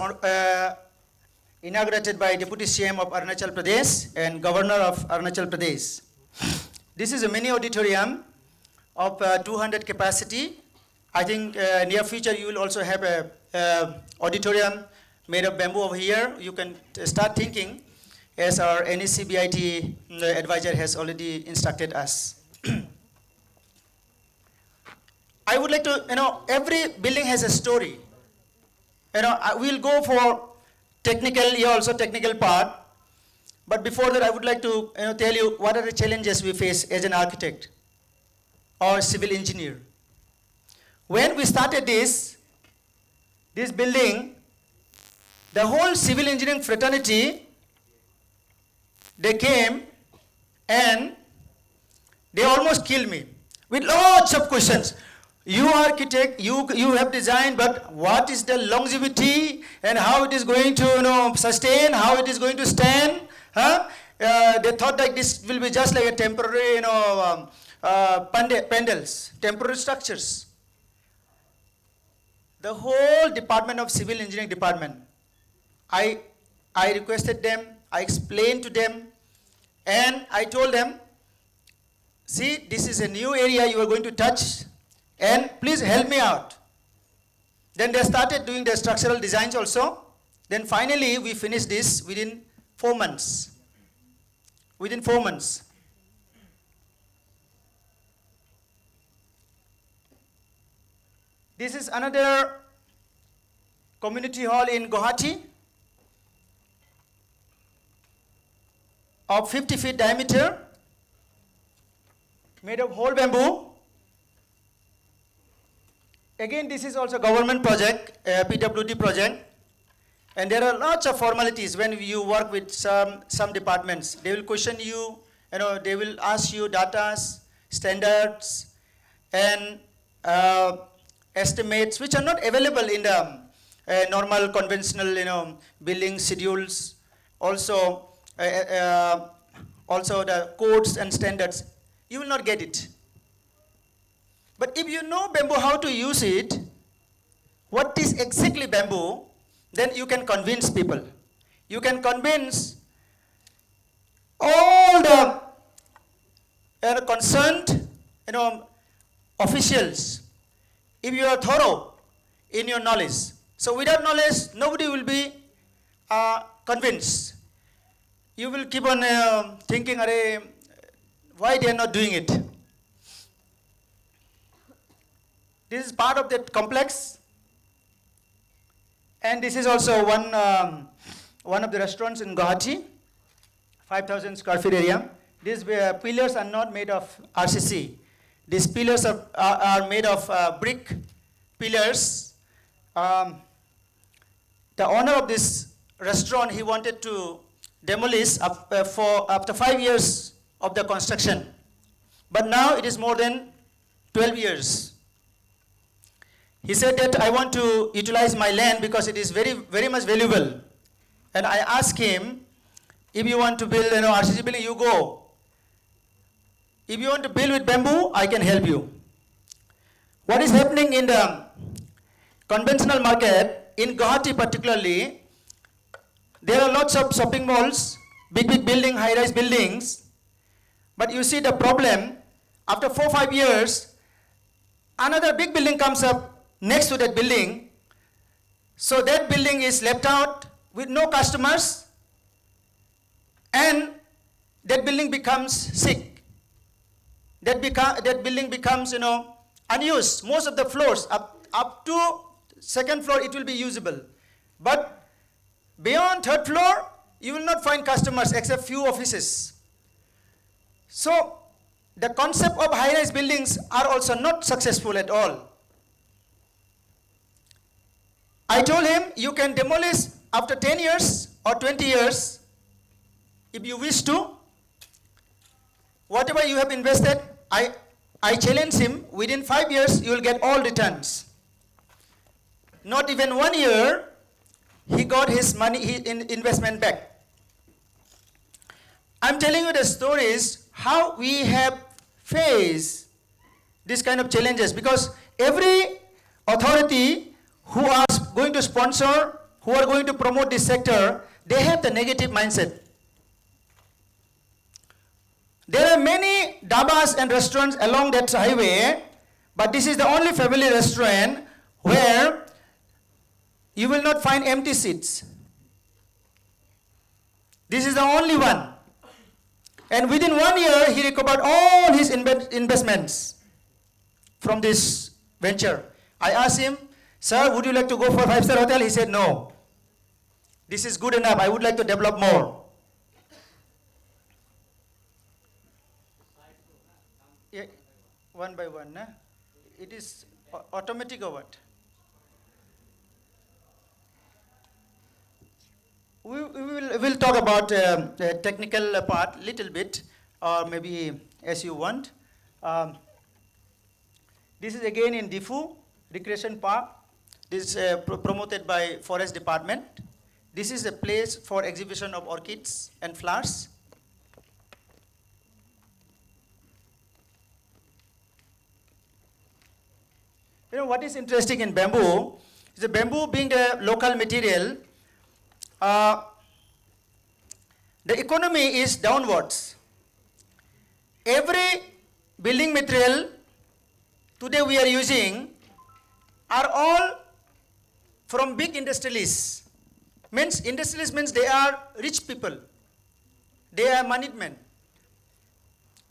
Speaker 8: inaugurated by Deputy CM of Arunachal Pradesh and Governor of Arunachal Pradesh. This is a mini auditorium of 200 capacity. I think near future you will also have a auditorium made of bamboo over here. You can start thinking, as our NECBIT advisor has already instructed us. I would like to, every building has a story. We'll go for technical, also technical part. But before that, I would like to tell you what are the challenges we face as an architect or civil engineer. When we started this building, the whole civil engineering fraternity, they came and they almost killed me with lots of questions. You architect, you have designed, but what is the longevity and how it is going to sustain, how it is going to stand? Huh? They thought like this will be just like a temporary pandals, temporary structures. The whole department of civil engineering department, I requested them, I explained to them, and I told them, see, this is a new area you are going to touch, and please help me out. Then they started doing the structural designs also. Then finally we finished this within 4 months. Within 4 months. This is another community hall in Guwahati of 50 feet diameter, made of whole bamboo. Again, this is also government project, PWD project. And there are lots of formalities when you work with some departments. They will question you, they will ask you data, standards, and estimates, which are not available in the normal conventional, building schedules. Also the codes and standards, you will not get it. But if you know bamboo, how to use it, what is exactly bamboo, then you can convince people. You can convince all the concerned officials if you are thorough in your knowledge. So without knowledge, nobody will be convinced. You will keep on thinking, why they are not doing it? This is part of that complex. And this is also one of the restaurants in Guwahati, 5,000 square feet area. These pillars are not made of RCC. These pillars are made of brick pillars. The owner of this restaurant, he wanted to demolish after 5 years of the construction. but now it is more than 12 years. He said that I want to utilize my land because it is very, very much valuable. And I asked him, if you want to build, RCC building, you go. If you want to build with bamboo, I can help you. What is happening in the conventional market, in Guwahati particularly, there are lots of shopping malls, big building, high-rise buildings. But you see the problem, after 4 or 5 years, another big building comes up next to that building. So that building is left out with no customers, and that building becomes sick. That building becomes, unused. Most of the floors, up to second floor, it will be usable. But beyond third floor, you will not find customers except few offices. So the concept of high-rise buildings are also not successful at all. I told him, you can demolish after 10 years or 20 years, if you wish to. Whatever you have invested, I challenge him, within 5 years, you will get all returns. Not even 1 year, he got his money, his investment back. I'm telling you the stories, how we have faced this kind of challenges, because every authority who are going to sponsor, who are going to promote this sector, they have the negative mindset. There are many dhabas and restaurants along that highway, but this is the only family restaurant where you will not find empty seats. This is the only one. And within 1 year, he recovered all his investments from this venture. I asked him, sir, would you like to go for a 5-star hotel? He said, no. This is good enough. I would like to develop more. Yeah, one by one. It is automatic or what? We'll talk about the technical part little bit, or maybe as you want. This is again in Diffu Recreation Park. This is promoted by Forest Department. This is a place for exhibition of orchids and flowers. What is interesting in bamboo is the bamboo being the local material, the economy is downwards. Every building material today we are using are all from big industrialists. Industrialists means they are rich people. They are moneyed men.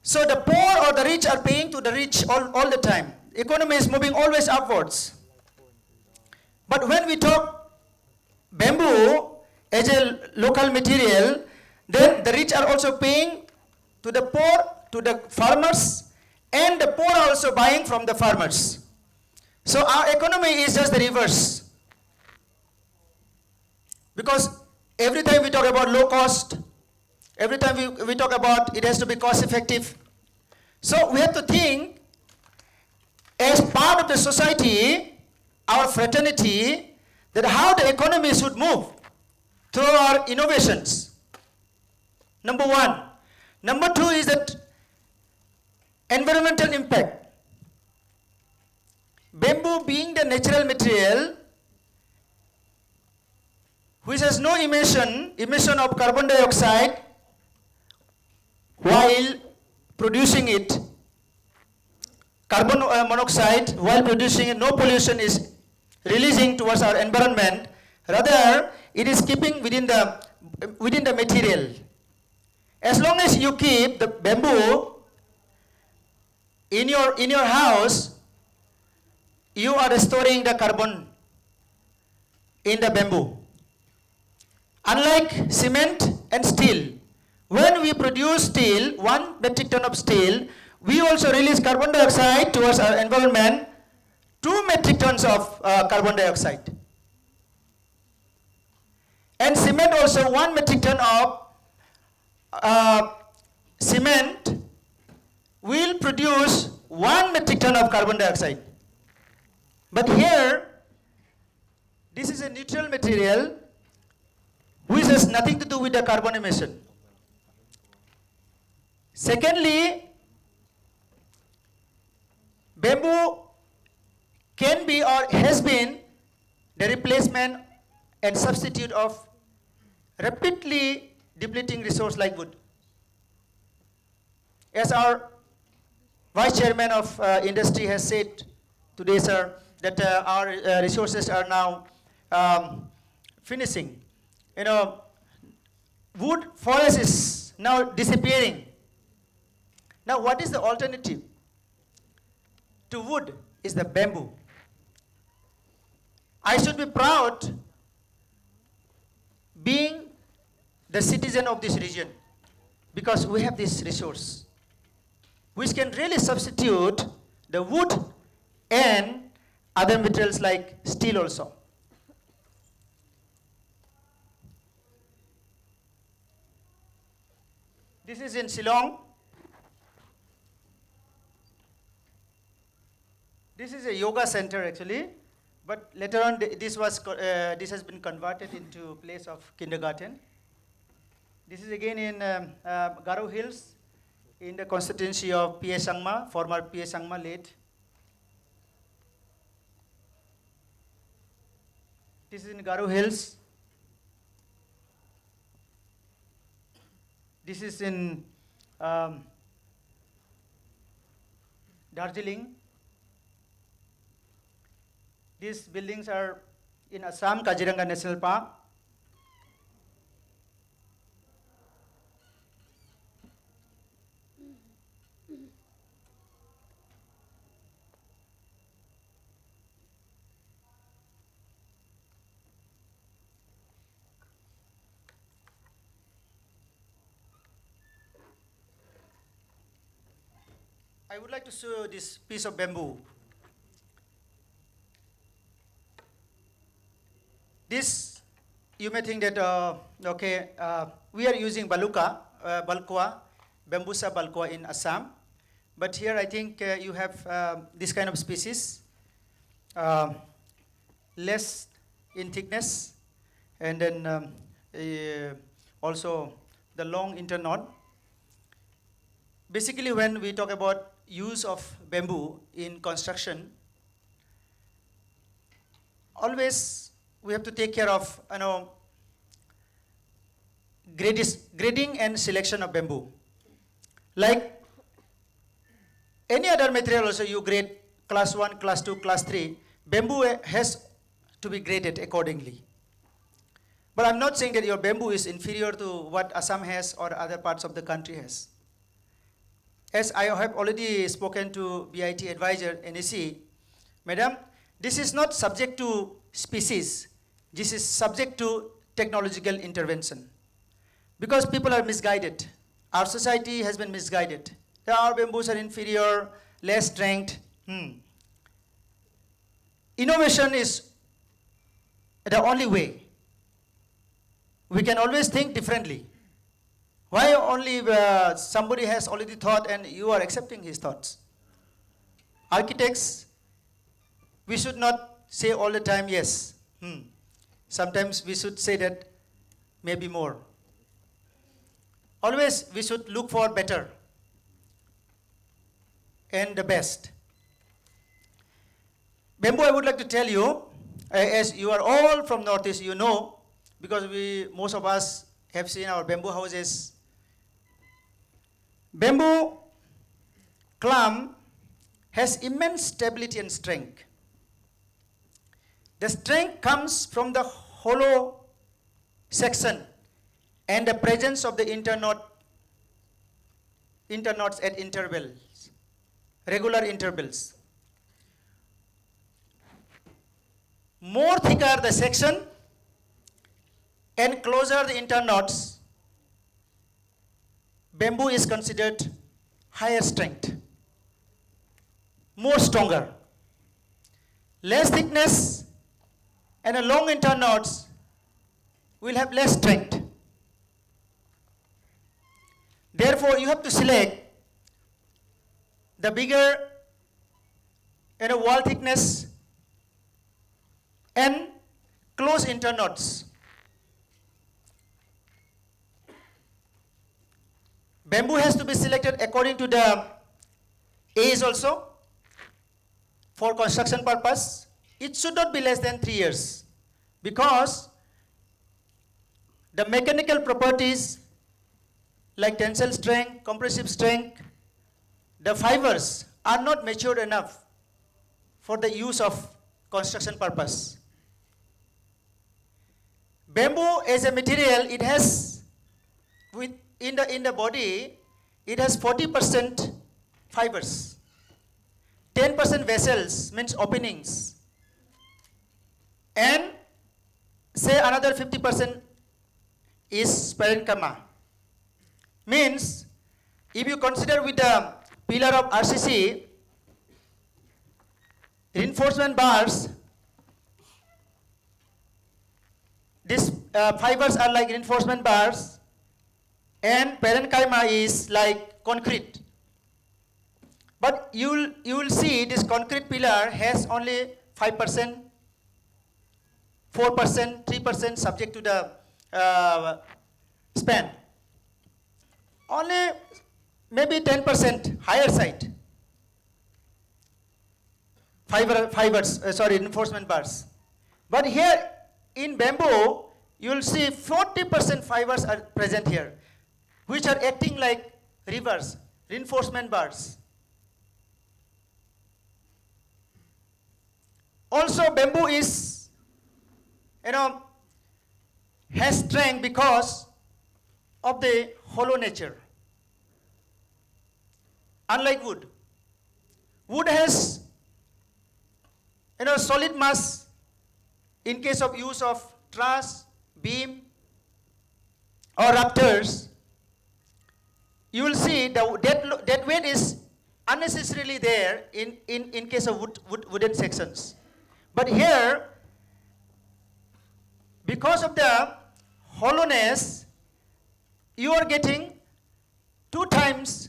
Speaker 8: So the poor or the rich are paying to the rich all the time. Economy is moving always upwards. But when we talk bamboo as a local material, then the rich are also paying to the poor, to the farmers, and the poor are also buying from the farmers. So our economy is just the reverse. Because every time we talk about low cost, every time we talk about it has to be cost effective. So we have to think as part of the society, our fraternity, that how the economy should move through our innovations. Number one. Number two is that environmental impact. Bamboo being the natural material which has no emission of carbon dioxide while producing it, carbon monoxide while producing it, no pollution is releasing towards our environment. Rather, it is keeping within the material. As long as you keep the bamboo in your house, you are storing the carbon in the bamboo. Unlike cement and steel, when we produce steel, 1 metric ton of steel, we also release carbon dioxide towards our environment, 2 metric tons of carbon dioxide. And cement also, 1 metric ton of cement will produce 1 metric ton of carbon dioxide. But here, this is a neutral material which has nothing to do with the carbon emission. Secondly, bamboo can be or has been the replacement and substitute of rapidly depleting resource like wood. As our Vice Chairman of Industry has said today, sir, that our resources are now finishing. You know, wood forest is now disappearing. Now what is the alternative to wood? Is the bamboo. I should be proud being the citizen of this region because we have this resource which can really substitute the wood and other materials like steel also. This is in Shillong. This is a yoga center actually, but later on this has been converted into place of kindergarten. This is again in Garo Hills, in the constituency of P.A. Sangma, former P.A. Sangma late. This is in Garo Hills. This is in Darjeeling. These buildings are in Assam, Kaziranga National Park. I would like to show this piece of bamboo. This, you may think that, we are using balukwa, Bambusa balukwa in Assam. But here I think you have this kind of species, less in thickness, and then also the long internode. Basically, when we talk about use of bamboo in construction, always we have to take care of grading and selection of bamboo. Like any other material also, you grade class 1, class 2, class 3, bamboo has to be graded accordingly. But I'm not saying that your bamboo is inferior to what Assam has or other parts of the country has. As I have already spoken to BIT advisor, NEC, Madam, this is not subject to species. This is subject to technological intervention. Because people are misguided. Our society has been misguided. Our bamboos are inferior, less strength. Innovation is the only way. We can always think differently. Why only somebody has already thought and you are accepting his thoughts? Architects, we should not say all the time yes. Sometimes we should say that maybe more. Always we should look for better and the best. Bamboo, I would like to tell you, as you are all from Northeast, you know, because most of us have seen our bamboo houses. Bamboo clump has immense stability and strength. The strength comes from the hollow section and the presence of the internodes at intervals, regular intervals. More thicker the section and closer the internodes, bamboo is considered higher strength, more stronger. Less thickness and a long internodes will have less strength. Therefore, you have to select the bigger wall thickness and close internodes. Bamboo has to be selected according to the age also for construction purpose. It should not be less than 3 years because the mechanical properties like tensile strength, compressive strength, the fibers are not matured enough for the use of construction purpose. Bamboo as a material, it has in the body, it has 40% fibers, 10% vessels means openings, and say another 50% is parenchyma. Means if you consider with the pillar of RCC, reinforcement bars, these fibers are like reinforcement bars and parenchyma is like concrete. But you will see this concrete pillar has only 5%, 4%, 3% subject to the span. Only maybe 10% higher side reinforcement bars. But here in bamboo, you will see 40% fibers are present here, which are acting like rivers, reinforcement bars. Also, bamboo is, has strength because of the hollow nature. Unlike wood, wood has, solid mass in case of use of truss, beam, or rafters. You will see that weight is unnecessarily there in case of wooden sections. But here, because of the hollowness, you are getting 2 times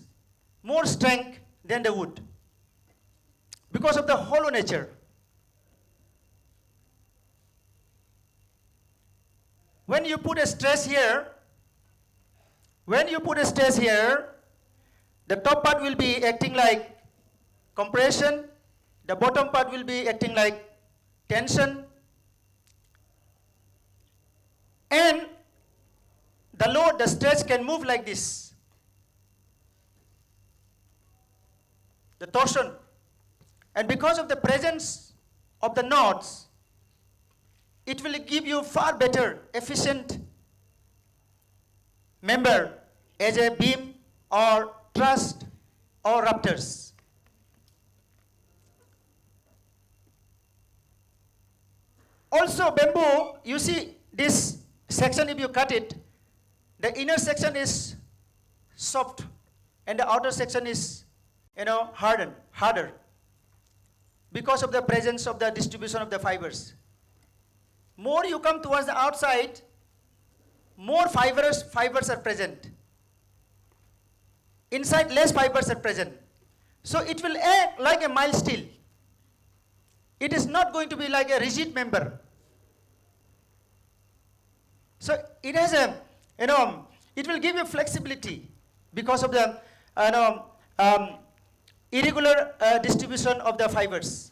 Speaker 8: more strength than the wood because of the hollow nature. When you put a stress here, the top part will be acting like compression, the bottom part will be acting like tension, and the stress can move like this. The torsion. And because of the presence of the knots, it will give you far better, efficient member as a beam or truss or rafters. Also bamboo, you see this section, if you cut it, the inner section is soft and the outer section is harder because of the presence of the distribution of the fibers. More you come towards the outside, more fibers are present. Inside, less fibers are present. So it will act like a mild steel. It is not going to be like a rigid member. So it has it will give you flexibility because of the irregular distribution of the fibers.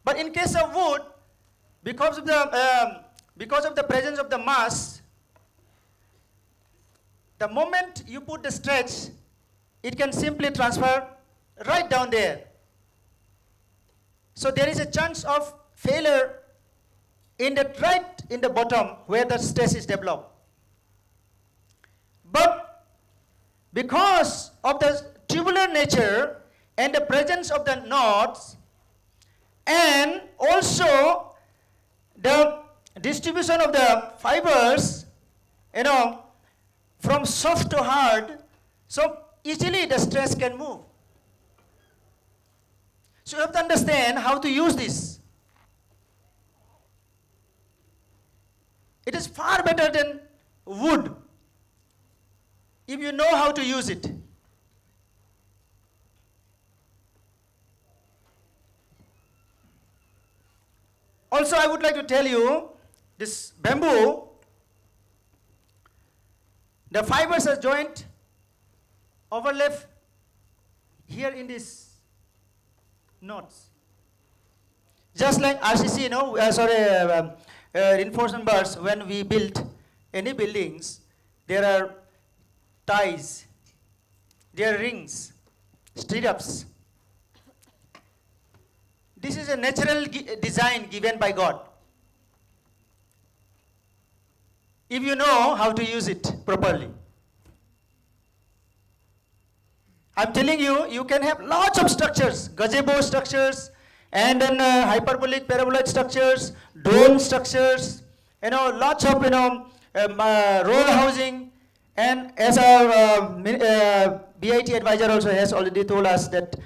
Speaker 8: But in case of wood, because of the presence of the mass, the moment you put the stretch, it can simply transfer right down there. So there is a chance of failure right in the bottom where the stress is developed. But because of the tubular nature and the presence of the knots, and also the distribution of the fibers, from soft to hard, so easily the stress can move. So you have to understand how to use this. It is far better than wood if you know how to use it. Also, I would like to tell you, this bamboo, the fibers are joined, overlap here in these knots. Just like RCC, reinforcement bars, when we build any buildings, there are ties, there are rings, stirrups. This is a natural design given by God. If you know how to use it properly. I'm telling you, you can have lots of structures, gazebo structures, and then hyperbolic, paraboloid structures, dome structures, lots of, row housing. And as our BIT advisor also has already told us that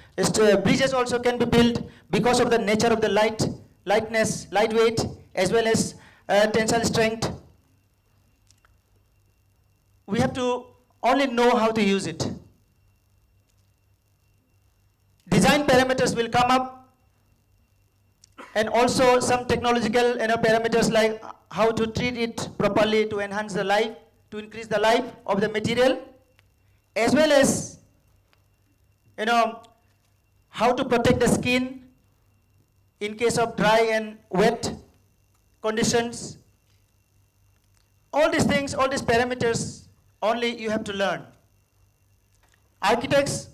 Speaker 8: bridges also can be built because of the nature of the lightness, lightweight, as well as tensile strength. We have to only know how to use it. Design parameters will come up, and also some technological parameters like how to treat it properly to enhance the life, to increase the life of the material, as well as how to protect the skin in case of dry and wet conditions. All these things, all these parameters, only you have to learn. Architects,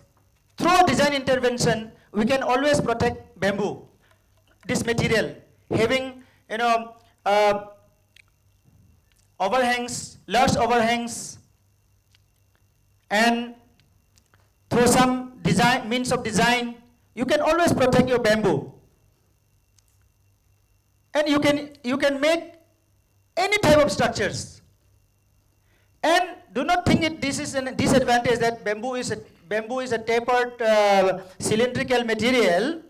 Speaker 8: through design intervention, we can always protect bamboo, this material, having overhangs, large overhangs, and through some means of design, you can always protect your bamboo. And you can make any type of structures. And do not think this is a disadvantage that bamboo is a tapered cylindrical material.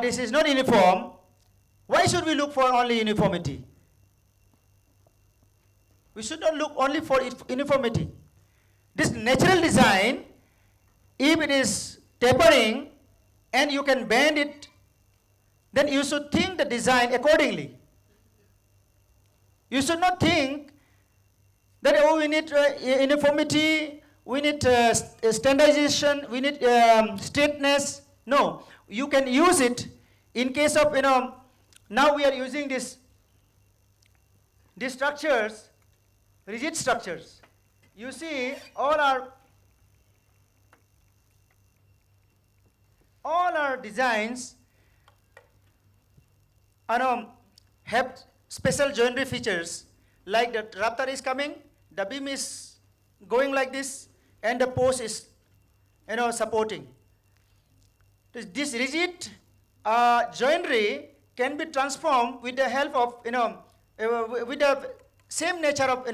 Speaker 8: This is not uniform. Why should we look for only uniformity? We should not look only for uniformity. This natural design, if it is tapering and you can bend it, then you should think the design accordingly. You should not think that, we need uniformity, we need standardization, we need straightness. No, you can use it in case of, now we are using these structures, rigid structures. You see, all our designs have special joinery features, like the rafter is coming, the beam is going like this, and the post is supporting. This rigid joinery can be transformed with the help of with the same natural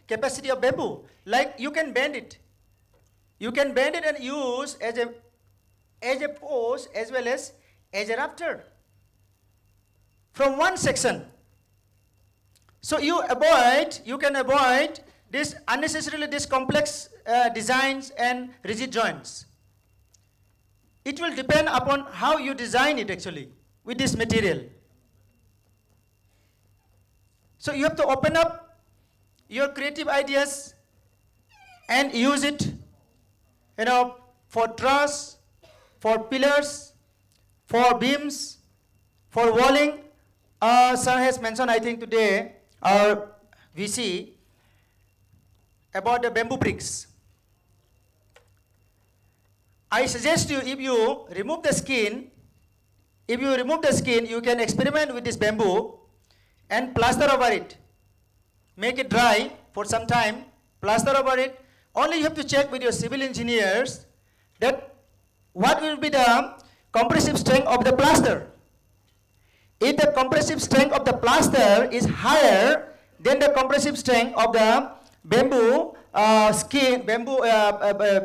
Speaker 8: capacity of bamboo. Like you can bend it. You can bend it and use as a post as well as a rafter from one section. So you can avoid this complex designs and rigid joints. It will depend upon how you design it actually with this material. So you have to open up your creative ideas and use it, for truss, for pillars, for beams, for walling. Sir has mentioned, I think today, our VC, about the bamboo bricks. I suggest you, if you remove the skin, you can experiment with this bamboo and plaster over it. Make it dry for some time, plaster over it. Only you have to check with your civil engineers that what will be the compressive strength of the plaster. If the compressive strength of the plaster is higher than the compressive strength of the bamboo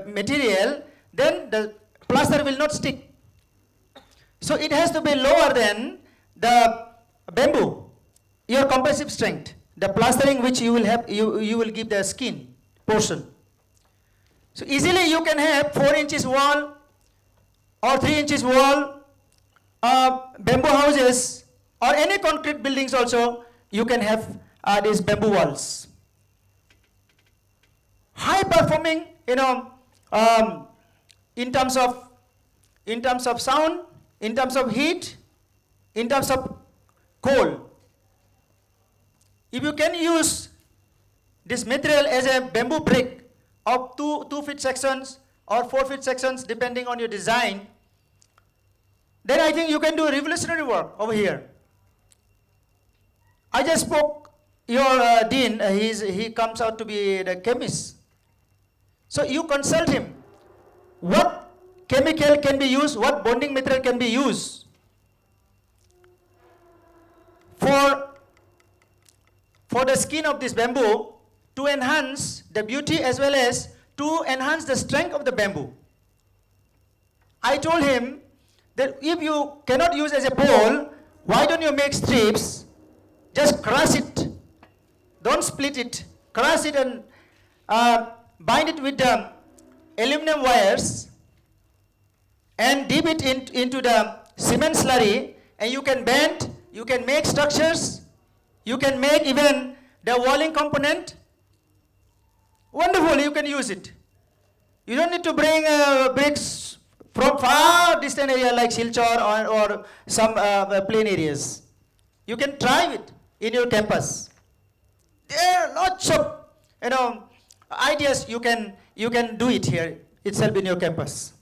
Speaker 8: material, then the plaster will not stick. So it has to be lower than the bamboo, your compressive strength, the plastering which you will have, you will give the skin portion. So easily you can have 4 inches wall or 3 inches wall, bamboo houses or any concrete buildings also, you can have these bamboo walls. High performing, in terms of sound, in terms of heat, in terms of cold. If you can use this material as a bamboo brick of 2 feet sections or 4 feet sections, depending on your design, then I think you can do revolutionary work over here. I just spoke your dean. He comes out to be the chemist. So you consult him. What chemical can be used? What bonding material can be used for the skin of this bamboo to enhance the beauty as well as to enhance the strength of the bamboo? I told him that if you cannot use as a pole, why don't you make strips? Just crush it. Don't split it. Crush it and bind it with the aluminum wires and dip it into the cement slurry, and you can bend, you can make structures, you can make even the walling component. Wonderful, you can use it. You don't need to bring bricks from far distant area like Silchar or some plain areas. You can try it in your campus. There are lots of ideas you can do it here itself in your campus.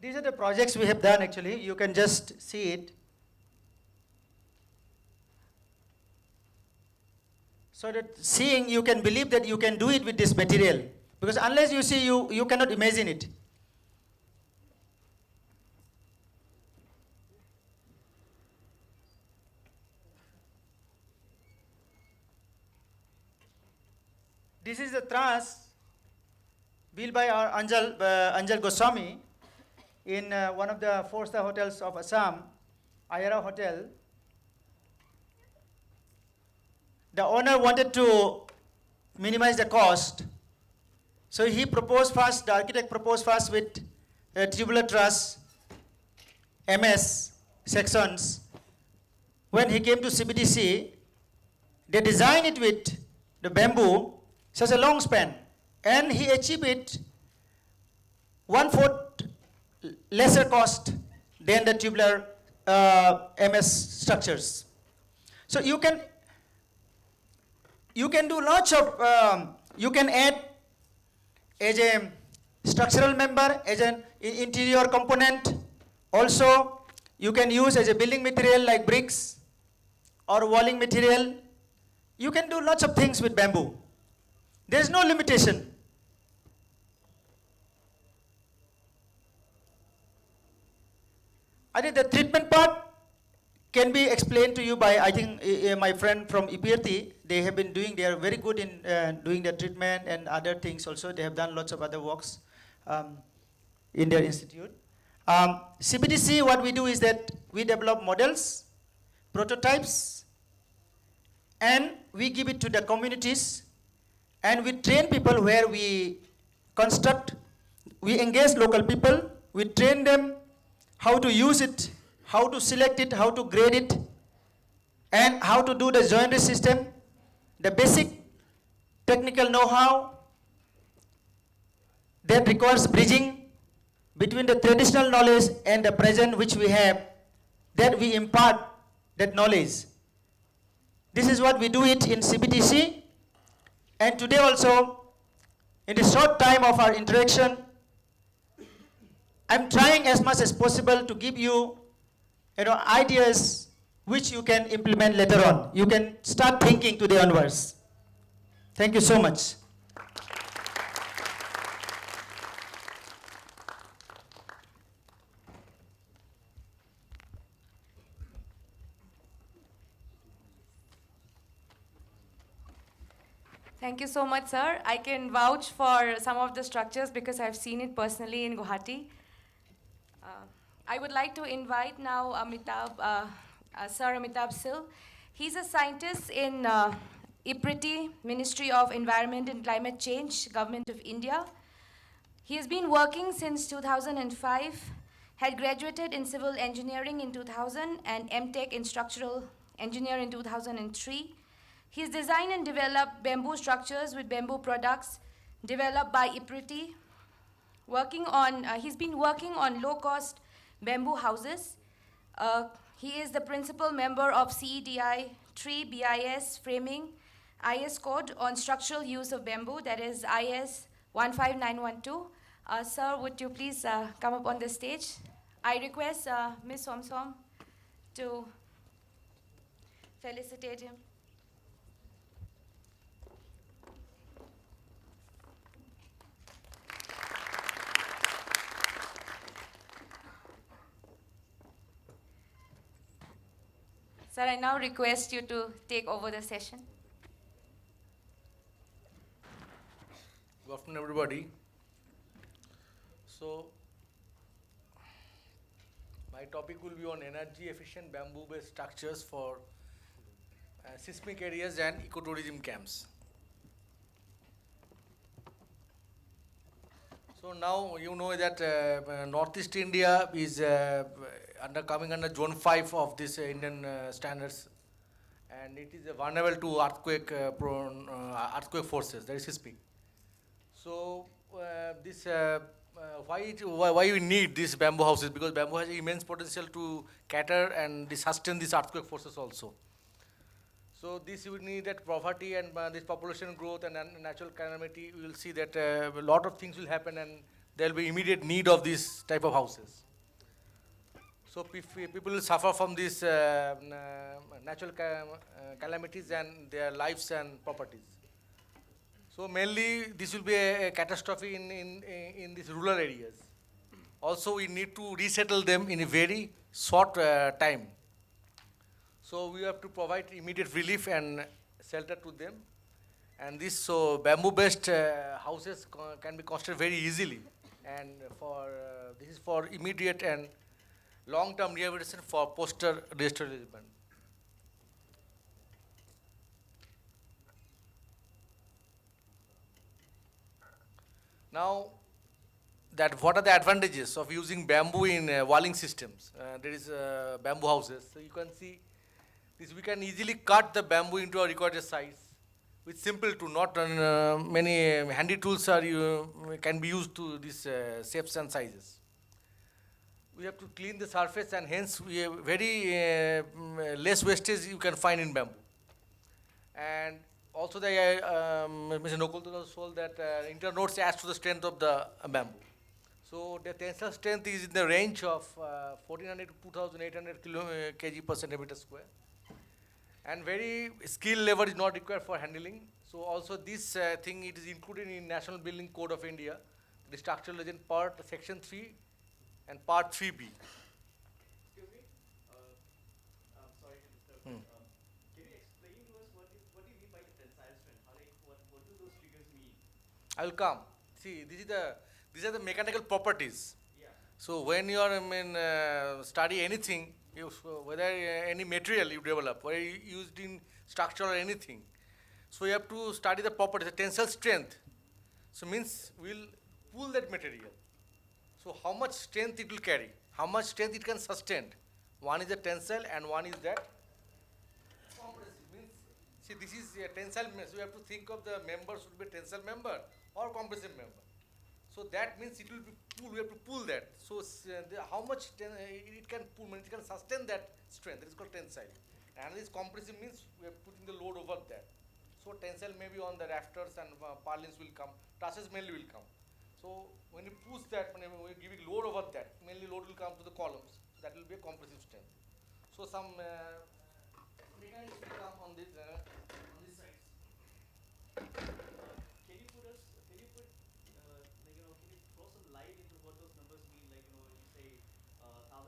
Speaker 8: These are the projects we have done actually. You can just see it. So that seeing, you can believe that you can do it with this material. Because unless you see, you cannot imagine it. This is the Truss built by our Anjal Goswami in one of the 4-star hotels of Assam, Ayara Hotel. The owner wanted to minimize the cost, so he proposed first, the architect proposed first with tubular truss, MS sections. When he came to CBDC, they designed it with the bamboo, such a long span, and he achieved it 1/4 lesser cost than the tubular MS structures. So you can do lots of, you can add as a structural member, as an interior component. Also, you can use as a building material like bricks or walling material. You can do lots of things with bamboo. There is no limitation. I think the treatment part can be explained to you by, I think, my friend from EPRT. They have been doing, they are very good in doing the treatment and other things also. They have done lots of other works in their institute. CBDC, what we do is that we develop models, prototypes, and we give it to the communities, and we train people where we construct, we engage local people, we train them how to use it, how to select it, how to grade it, and how to do the joinery system, the basic technical know-how that requires bridging between the traditional knowledge and the present which we have, that we impart that knowledge. This is what we do it in CBTC, and today also, in the short time of our interaction, I'm trying as much as possible to give you, ideas which you can implement later on. You can start thinking today onwards. Thank you so much.
Speaker 1: Thank you so much, sir. I can vouch for some of the structures because I've seen it personally in Guwahati. I would like to invite now Sir Amitabh Sil. He's a scientist in IPRITI, Ministry of Environment and Climate Change, Government of India. He has been working since 2005, had graduated in civil engineering in 2000 and MTech in structural engineer in 2003. He's designed and developed bamboo structures with bamboo products developed by IPRITI. He's been working on low-cost bamboo houses. He is the principal member of CEDI 3 BIS framing IS code on structural use of bamboo, that is IS 15912. Sir, would you please come up on the stage? I request Ms. Somsom to felicitate him. Sir, I now request you to take over the session.
Speaker 9: Good afternoon, everybody. So, my topic will be on energy efficient bamboo-based structures for seismic areas and ecotourism camps. So now you know that Northeast India is coming under Zone 5 of this Indian standards, and it is vulnerable to earthquake forces, that is seismic. So why we need these bamboo houses? Because bamboo has immense potential to cater and sustain these earthquake forces also. So this you need that poverty and this population growth and natural calamity. We will see that a lot of things will happen, and there will be immediate need of this type of houses. So people will suffer from these natural calamities and their lives and properties. So mainly this will be a catastrophe in these rural areas. Also we need to resettle them in a very short time. So we have to provide immediate relief and shelter to them. And this bamboo-based houses can be constructed very easily. And this is for immediate and long-term rehabilitation for post-restoration. Now, what are the advantages of using bamboo in walling systems? There is bamboo houses. So you can see this. We can easily cut the bamboo into a required size with simple tool. Not many handy tools can be used to these shapes and sizes. We have to clean the surface, and hence we have very less wastage you can find in bamboo. And also Mr. Nokul told that internodes adds to the strength of the bamboo. So the tensile strength is in the range of 1400 to 2800 kg per centimeter square. And very skill level is not required for handling. So also this thing, it is included in National Building Code of India, the structural legend part section 3 and part 3B.
Speaker 10: Excuse me, I'm sorry to disturb. Can you explain to us what do you mean by the tensile strength? What do those figures mean?
Speaker 9: I will come. See, these are the mechanical properties.
Speaker 10: Yeah.
Speaker 9: So when you are study anything, whether any material you develop, whether used in structure or anything, so you have to study the properties, the tensile strength. So means we'll pull that material. So how much strength it will carry, how much strength it can sustain. One is the tensile and one is that compressive. Means, see, this is a tensile, so you have to think of the member should be a tensile member or compressive member. So that means it will be pull, we have to pull that. So how much it can pull, it can sustain that strength, that is called tensile. And this compressive means we are putting the load over that. So tensile may be on the rafters and purlins will come, trusses mainly will come. So when you push that, when we give it load over that, mainly load will come to the columns. So that will be a compressive strength. So some mechanics will come on this side.
Speaker 10: Can you throw some light into what those numbers mean? Like, when you say 1,200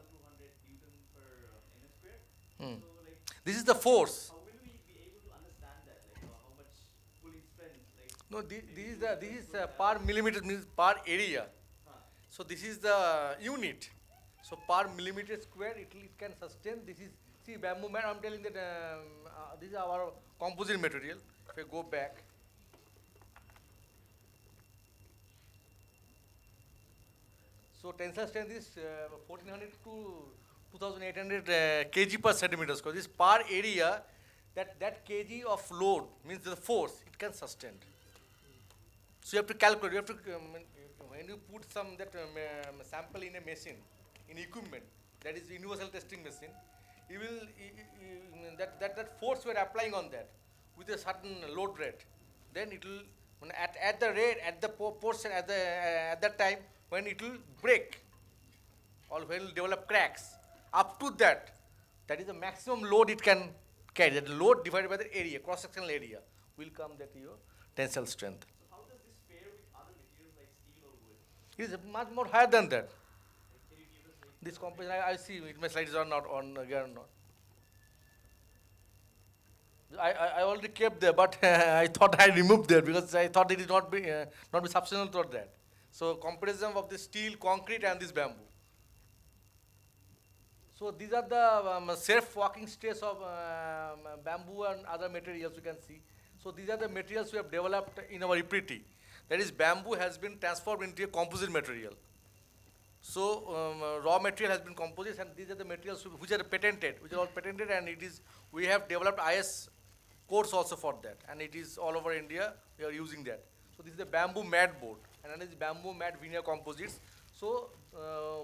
Speaker 10: Newton per mm square. So
Speaker 9: This is the force.
Speaker 10: how will we be able to understand that? Like, how much pulling strength
Speaker 9: No, this is per millimeter means per area. So this is the unit. So per millimeter square it can sustain. This is, see, bamboo mat, I'm telling that this is our composite material. If I go back, so tensile strength is 1400 to 2800 kg per centimeter square. This per area, that kg of load means the force it can sustain. So you have to calculate. You have to when you put some sample in a machine, in equipment, that is universal testing machine, you will that force we are applying on that with a certain load rate. Then it will at the rate at the portion at that time when it will break or when it will develop cracks. Up to that is the maximum load it can carry. That load divided by the area, cross-sectional area, will come that your tensile strength.
Speaker 10: So how does this fare with other materials like steel or wood?
Speaker 9: It is much more higher than that.
Speaker 10: Can you give us like
Speaker 9: This composition, I see it, my slides are not on again or not. I already kept there, but I thought I removed there because I thought it is not be substantial toward that. So comparison of the steel, concrete, and this bamboo. So these are the self-walking stays of bamboo and other materials you can see. So these are the materials we have developed in our EPT. That is, bamboo has been transformed into a composite material. So raw material has been composite, and these are the materials which are patented, which are all patented, and it is, we have developed IS codes also for that, and it is all over India, we are using that. So this is the bamboo mat board, and that is bamboo mat veneer composites. So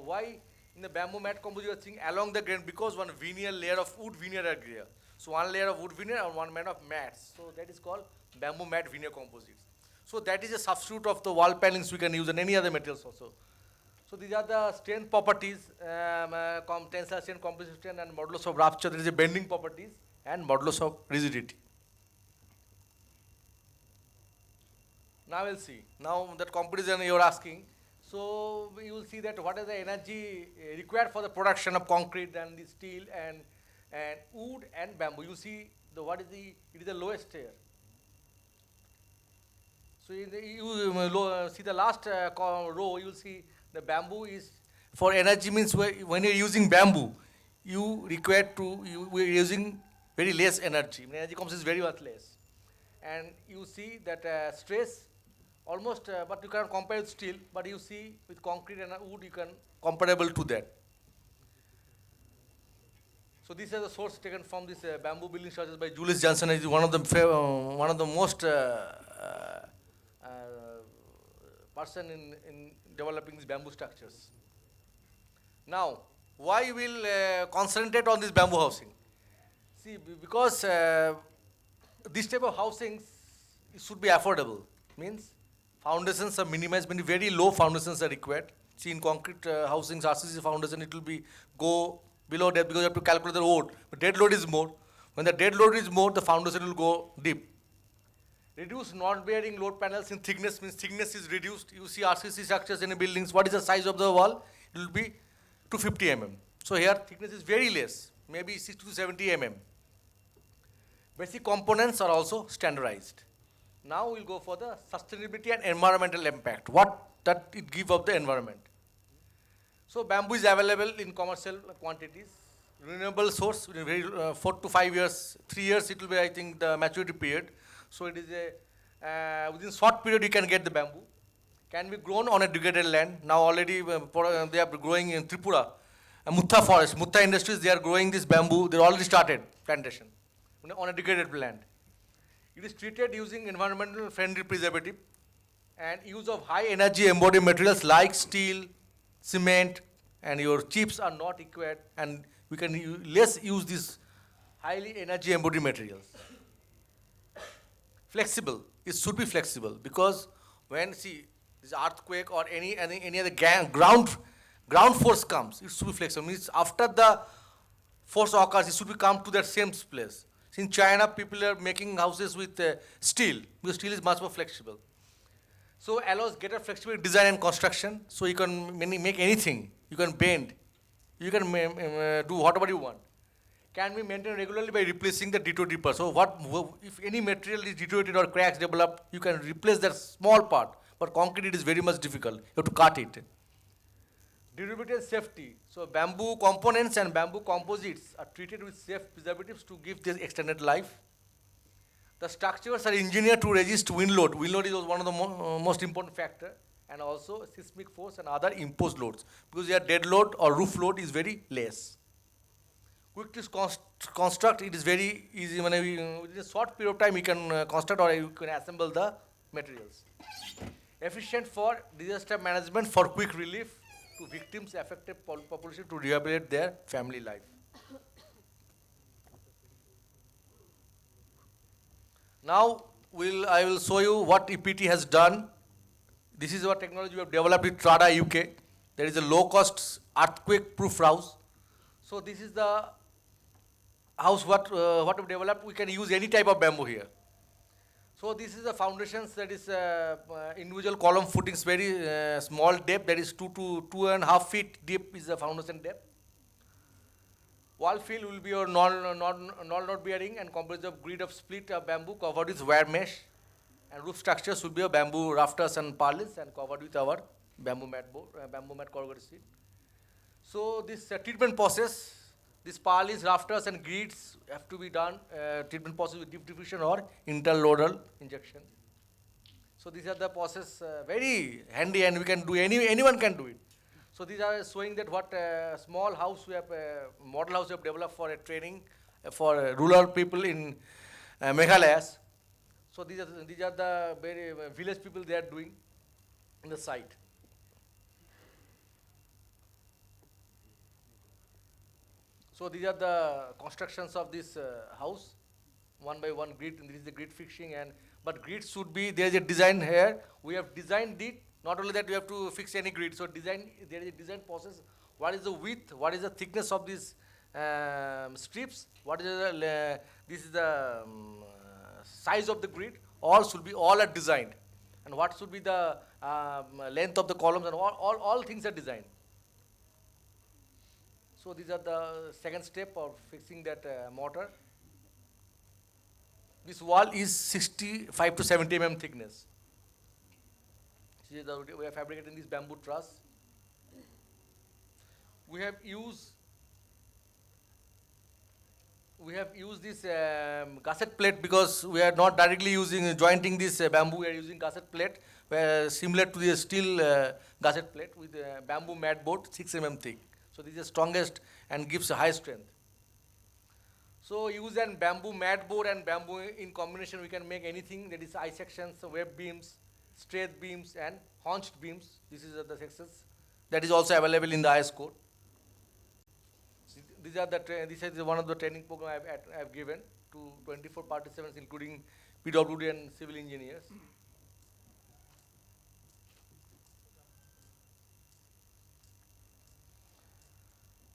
Speaker 9: why in the bamboo mat composite you are seeing along the grain? Because one veneer layer of wood veneer are there. So one layer of wood veneer and one layer of mats. So that is called bamboo mat veneer composites. So that is a substitute of the wall panelings we can use and any other materials also. So these are the strength properties, tensile strength, compressive strength, and modulus of rupture. There is a bending properties and modulus of rigidity. Now we'll see. Now that comparison you are asking. So you will see that what is the energy required for the production of concrete and the steel and wood and bamboo. You see it is the lowest here. So you see the last row, you will see the bamboo is for energy means when you are using bamboo, we are using very less energy. Energy comes is very much less. And you see that stress almost, but you cannot compare with steel, but you see with concrete and wood, you can comparable to that. So this is the source taken from this bamboo building structures by Julius Johnson. Is one of the most person in developing these bamboo structures. Now, why we'll concentrate on this bamboo housing? See, because this type of housings should be affordable. Means foundations are minimized, meaning very low foundations are required. See, in concrete housings, RCC foundation, it will be go below that because you have to calculate the load. But dead load is more. When the dead load is more, the foundation will go deep. Reduce non-bearing load panels in thickness, means thickness is reduced. You see RCC structures in buildings, what is the size of the wall? It will be 250 mm. So here thickness is very less, maybe 60 to 70 mm. Basic components are also standardized. Now we'll go for the sustainability and environmental impact. What that it give of the environment. So bamboo is available in commercial quantities. Renewable source, very 4 to 5 years, 3 years it will be, I think, the maturity period. So it is within short period you can get the bamboo. Can be grown on a degraded land. Now already they are growing in Tripura. Mutta forest, Mutta industries, they are growing this bamboo. They already started plantation on a degraded land. It is treated using environmental friendly preservative and use of high energy embodied materials like steel, cement, and your chips are not required, and we can less use these highly energy embodied materials. Flexible, it should be flexible because when this earthquake or any other ground force comes, it should be flexible. Means after the force occurs, it should be come to that same place. In China, people are making houses with steel because steel is much more flexible. So allows greater flexibility design and construction. So you can make anything. You can bend. You can do whatever you want. can be maintained regularly by replacing the deteriorated part. So if any material is deteriorated or cracks develop, you can replace that small part. But concrete, it is very much difficult. You have to cut it. Durability and safety. So bamboo components and bamboo composites are treated with safe preservatives to give this extended life. The structures are engineered to resist wind load. Wind load is one of the most important factor, and also seismic force and other imposed loads, because their dead load or roof load is very less. Quick to construct, it is very easy. Within a short period of time, you can construct or you can assemble the materials. Efficient for disaster management, for quick relief to victims, affected population, to rehabilitate their family life. Now I will show you what EPT has done. This is our technology we have developed with Trada UK. There is a low-cost earthquake-proof house. So this is the house what we developed. We can use any type of bamboo here. So this is the foundations, that is individual column footings, very small depth, that is 2 to 2.5 feet deep is the foundation depth. Wall fill will be your non bearing and composed of grid of split bamboo covered with wire mesh, and roof structures will be a bamboo rafters and pallets and covered with our bamboo mat corrugated sheet. So this treatment process, this pallets, rafters and grids have to be done, treatment process with deep diffusion or interlodal injection. So these are the process, very handy, and we can do, anyone can do it. So these are showing that what small house we have, model house we have developed for a training for rural people in Meghalaya. So these are the very village people they are doing in the site. So these are the constructions of this house, one by one grid, and this is the grid fixing, but grid should be, there is a design here. We have designed it. Not only that, you have to fix any grid. So there is a design process. What is the width? What is the thickness of these strips? What is this is the size of the grid? All are designed. And what should be the length of the columns, and all things are designed. So these are the second step of fixing that mortar. This wall is 65 to 70 mm thickness. We are fabricating this bamboo truss. We have used this gusset plate, because we are not directly jointing this bamboo. We are using gusset plate, similar to the steel gusset plate with bamboo mat board, 6 mm thick. So this is the strongest and gives a high strength. So use an bamboo mat board and bamboo in combination, we can make anything, that is I sections, web beams, straight beams and haunched beams. This is the sections that is also available in the IS code. This is one of the training program I have given to 24 participants, including PWD and civil engineers.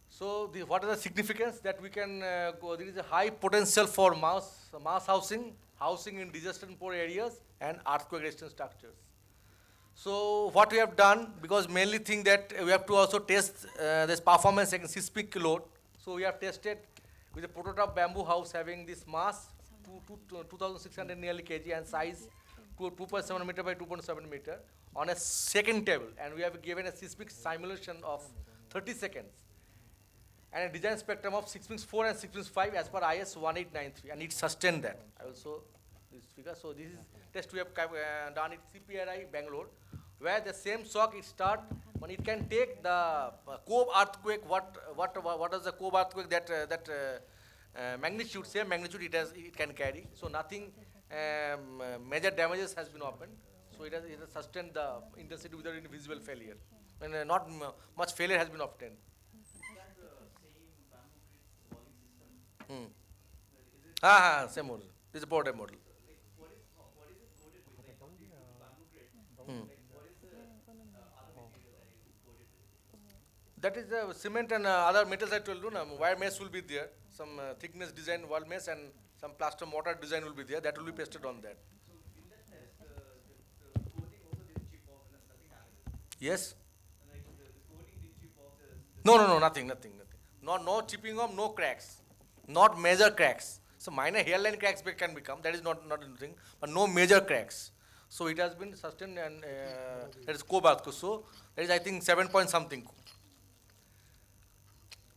Speaker 9: So what are the significance that we can go? There is a high potential for mass housing in disaster-prone areas and earthquake-resistant structures. So what we have done, because mainly think that we have to also test this performance against seismic load. So we have tested with a prototype bamboo house having this mass 2,600 nearly kg and size 2.7 meter by 2.7 meter on a second table, and we have given a seismic simulation of 30 seconds and a design spectrum of 6.4 and 6.5 as per IS 1893, and it sustained that. I will show this figure. So this is test we have done at CPRI Bangalore, where the same shock it start when it can take the Cove earthquake. What is the Cove earthquake that magnitude, same magnitude it can carry. So nothing major damages has been happened. So it has sustained the intensity without any visible failure, and not much failure has been obtained. Same model. This is a prototype model.
Speaker 10: What is it coated with? Like, bamboo grade. What is the other material that is coated with?
Speaker 9: That is cement and other metals I told you. Wire mesh will be there. Some thickness design wall mesh and some plaster mortar design will be there. That will be pasted on that.
Speaker 10: So in that test, the coating also didn't chip off and nothing happened.
Speaker 9: Yes.
Speaker 10: And like the coating didn't chip off
Speaker 9: No, nothing. No chipping off, no cracks. not major cracks. So minor hairline cracks can become, that is not anything, but no major cracks. So it has been sustained and that is Kobatko. So that is I think 7 point something.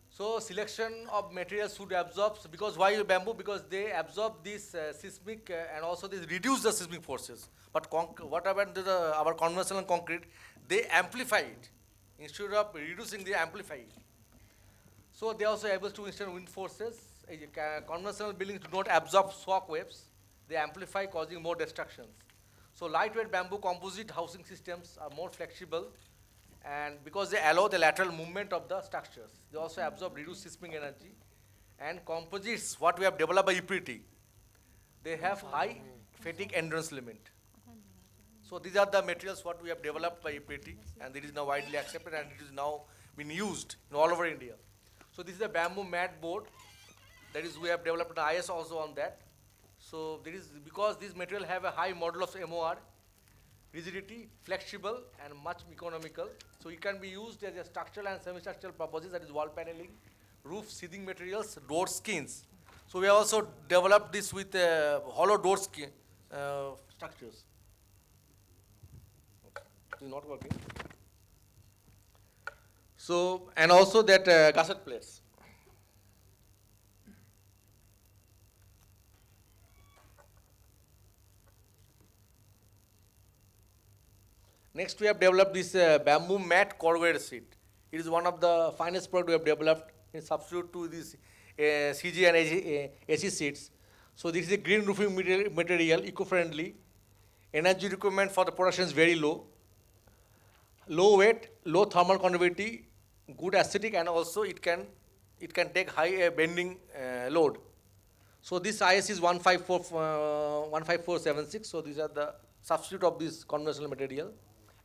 Speaker 9: So selection of materials should absorb, because why bamboo? Because they absorb this seismic and also they reduce the seismic forces. But what about our conventional concrete? They amplify it. Instead of reducing, they amplify it. So they are also able to withstand wind forces. Conventional buildings do not absorb shock waves. They amplify, causing more destructions. So lightweight bamboo composite housing systems are more flexible, and because they allow the lateral movement of the structures. They also absorb reduced seismic energy. And composites, what we have developed by EPT, they have high fatigue endurance limit. So these are the materials what we have developed by EPT, and it is now widely accepted and it is now being used in all over India. So this is a bamboo mat board. That is, we have developed an IS also on that. So there is, because these material have a high model of MOR, rigidity, flexible and much economical. So it can be used as a structural and semi-structural purposes, that is wall paneling, roof seating materials, door skins. So we have also developed this with hollow door skin structures. Okay. It is not working. So, and also that gusset plates. Next, we have developed this bamboo mat Corvairs sheet. It is one of the finest products we have developed in substitute to this CG and AC sheets. So this is a green roofing material, eco-friendly. Energy requirement for the production is very low. Low weight, low thermal conductivity, good aesthetic, and also it can take high bending load. So this IS is 15476. So these are the substitute of this conventional material.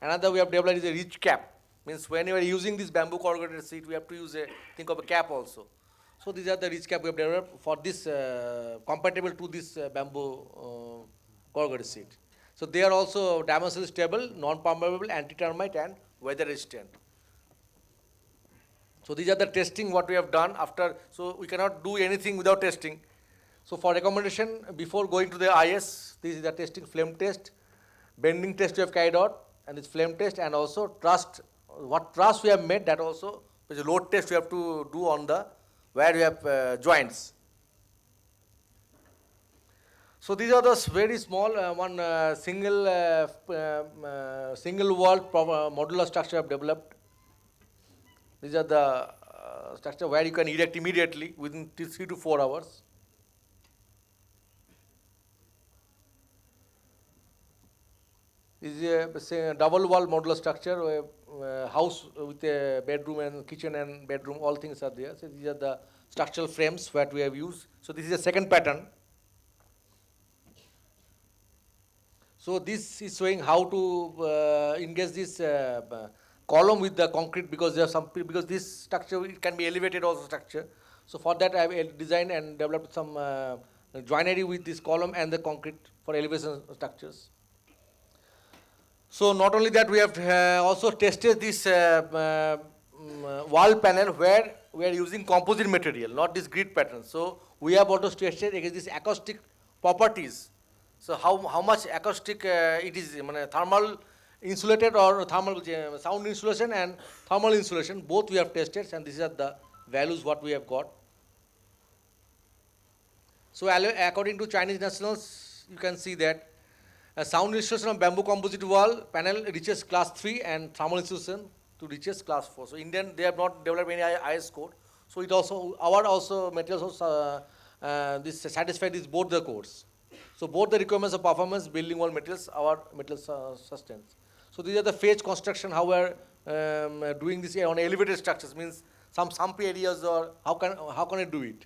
Speaker 9: Another we have developed is a ridge cap. Means when you are using this bamboo corrugated sheet, we have to use think of a cap also. So these are the ridge cap we have developed for this, compatible to this bamboo corrugated sheet. So they are also dimensionally stable, non-permeable, anti-termite and weather resistant. So these are the testing what we have done after, so we cannot do anything without testing. So for recommendation, before going to the IS, this is the testing, flame test, bending test we have carried out, and this flame test, and also truss, what truss we have made, that also, which is load test we have to do on the, where we have joints. So these are the very small, single wall modular structure I have developed. These are the structure where you can erect immediately within 3 to 4 hours. This is a double wall modular structure, a house with a bedroom and kitchen and bedroom, all things are there. So these are the structural frames that we have used. So this is a second pattern. So this is showing how to engage this column with the concrete, because there are some, because this structure, it can be elevated also structure. So for that I have designed and developed some joinery with this column and the concrete for elevation structures. So not only that, we have also tested this wall panel where we are using composite material, not this grid pattern. So we have also tested against these acoustic properties. So how much acoustic it is, thermal insulated or thermal sound insulation and thermal insulation, both we have tested, and these are the values what we have got. So according to Chinese nationals, you can see that sound insulation of bamboo composite wall panel reaches class 3 and thermal insulation to reaches class 4. So Indian, they have not developed any IS code. So it also, our also materials also this satisfy these both the codes. So both the requirements of performance, building wall materials, our materials sustains. So these are the phase construction, how we are doing this on elevated structures, means some areas, or how can I do it?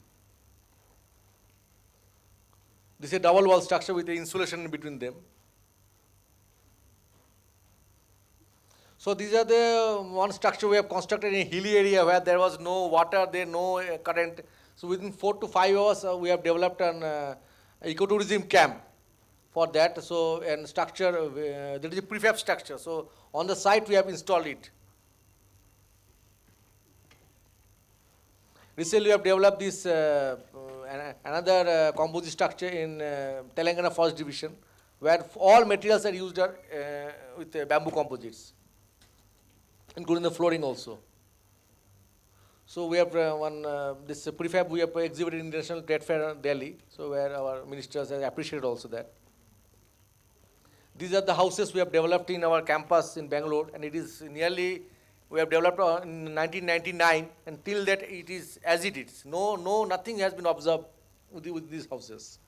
Speaker 9: This is a double wall structure with the insulation in between them. So these are the one structure we have constructed in a hilly area where there was no water, there no current. So within 4 to 5 hours, we have developed an ecotourism camp for that. So and structure, there is a prefab structure. So on the site we have installed it. Recently we have developed this another composite structure in Telangana First Division, where all materials are used with bamboo composites, including the flooring also. So we have this prefab we have exhibited in International Trade Fair Delhi, so where our ministers have appreciated also that. These are the houses we have developed in our campus in Bangalore, and it is nearly, we have developed in 1999, and till that it is as it is. Nothing has been observed with these houses.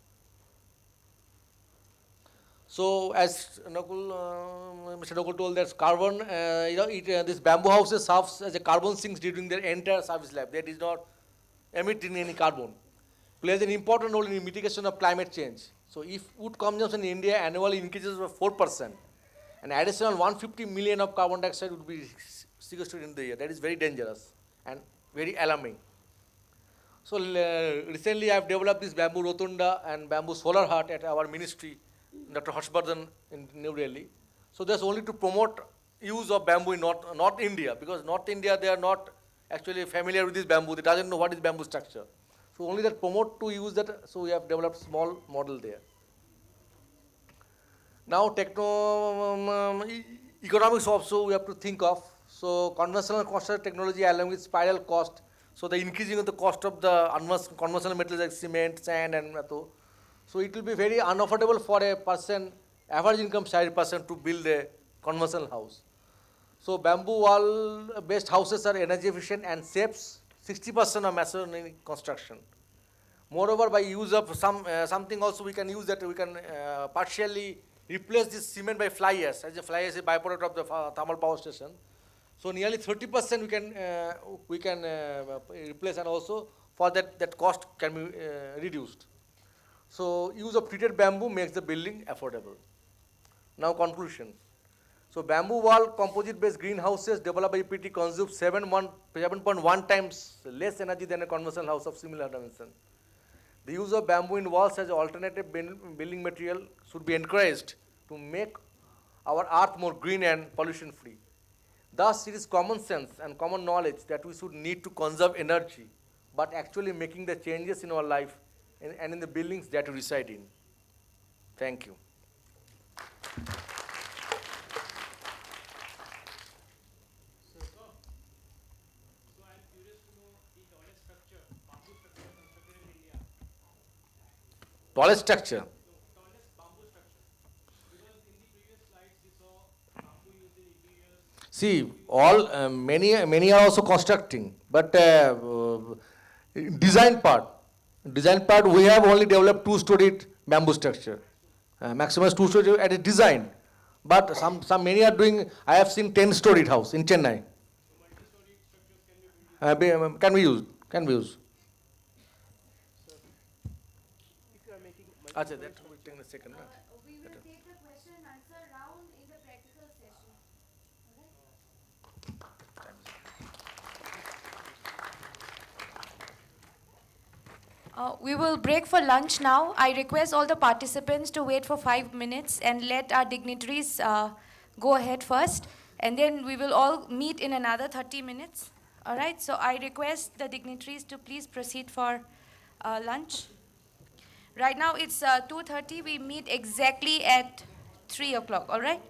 Speaker 9: So as Mr. Nakul told, that carbon, this bamboo houses serves as a carbon sinks during their entire service life. That is not emitting any carbon. Plays an important role in mitigation of climate change. So if wood consumption in India annually increases by 4%, an additional 150 million of carbon dioxide would be sequestered in the year. That is very dangerous and very alarming. So recently I have developed this bamboo rotunda and bamboo solar hut at our ministry, Dr. Harshvardhan in New Delhi. So that's only to promote use of bamboo in North India, because North India, they are not actually familiar with this bamboo. They doesn't know what is bamboo structure. So only that promote to use that, so we have developed small model there. Now economics also we have to think of. So conventional construction technology along with spiral cost, so the increasing of the cost of the conventional metals like cement, sand and metal. So it will be very unaffordable for a person, average income salary person, to build a conventional house. So bamboo wall based houses are energy efficient and saves 60% of masonry construction. Moreover, by use of something also we can use that, we can partially replace this cement by fly ash, as a fly ash is a byproduct of the thermal power station. So nearly 30% we can replace, and also for that cost can be reduced. So use of treated bamboo makes the building affordable. Now conclusion. So bamboo wall composite based greenhouses developed by EPT consume 7.1 times less energy than a conventional house of similar dimension. The use of bamboo in walls as an alternative building material should be encouraged to make our earth more green and pollution free. Thus, it is common sense and common knowledge that we should need to conserve energy, but actually making the changes in our life and in the buildings that we reside in. Thank you. Tallest structure. See, many are also constructing, but design part, we have only developed 2-storied bamboo structure. Maximum is 2-storied at a design, but many are doing. I have seen 10-storied house in Chennai. Can be used. Achha, that will take a second.
Speaker 1: We will take the question and answer round in the practical session. We will break for lunch now. I request all the participants to wait for 5 minutes and let our dignitaries go ahead first. And then we will all meet in another 30 minutes. All right, so I request the dignitaries to please proceed for lunch. Right now it's 2:30. We meet exactly at 3 o'clock, all right?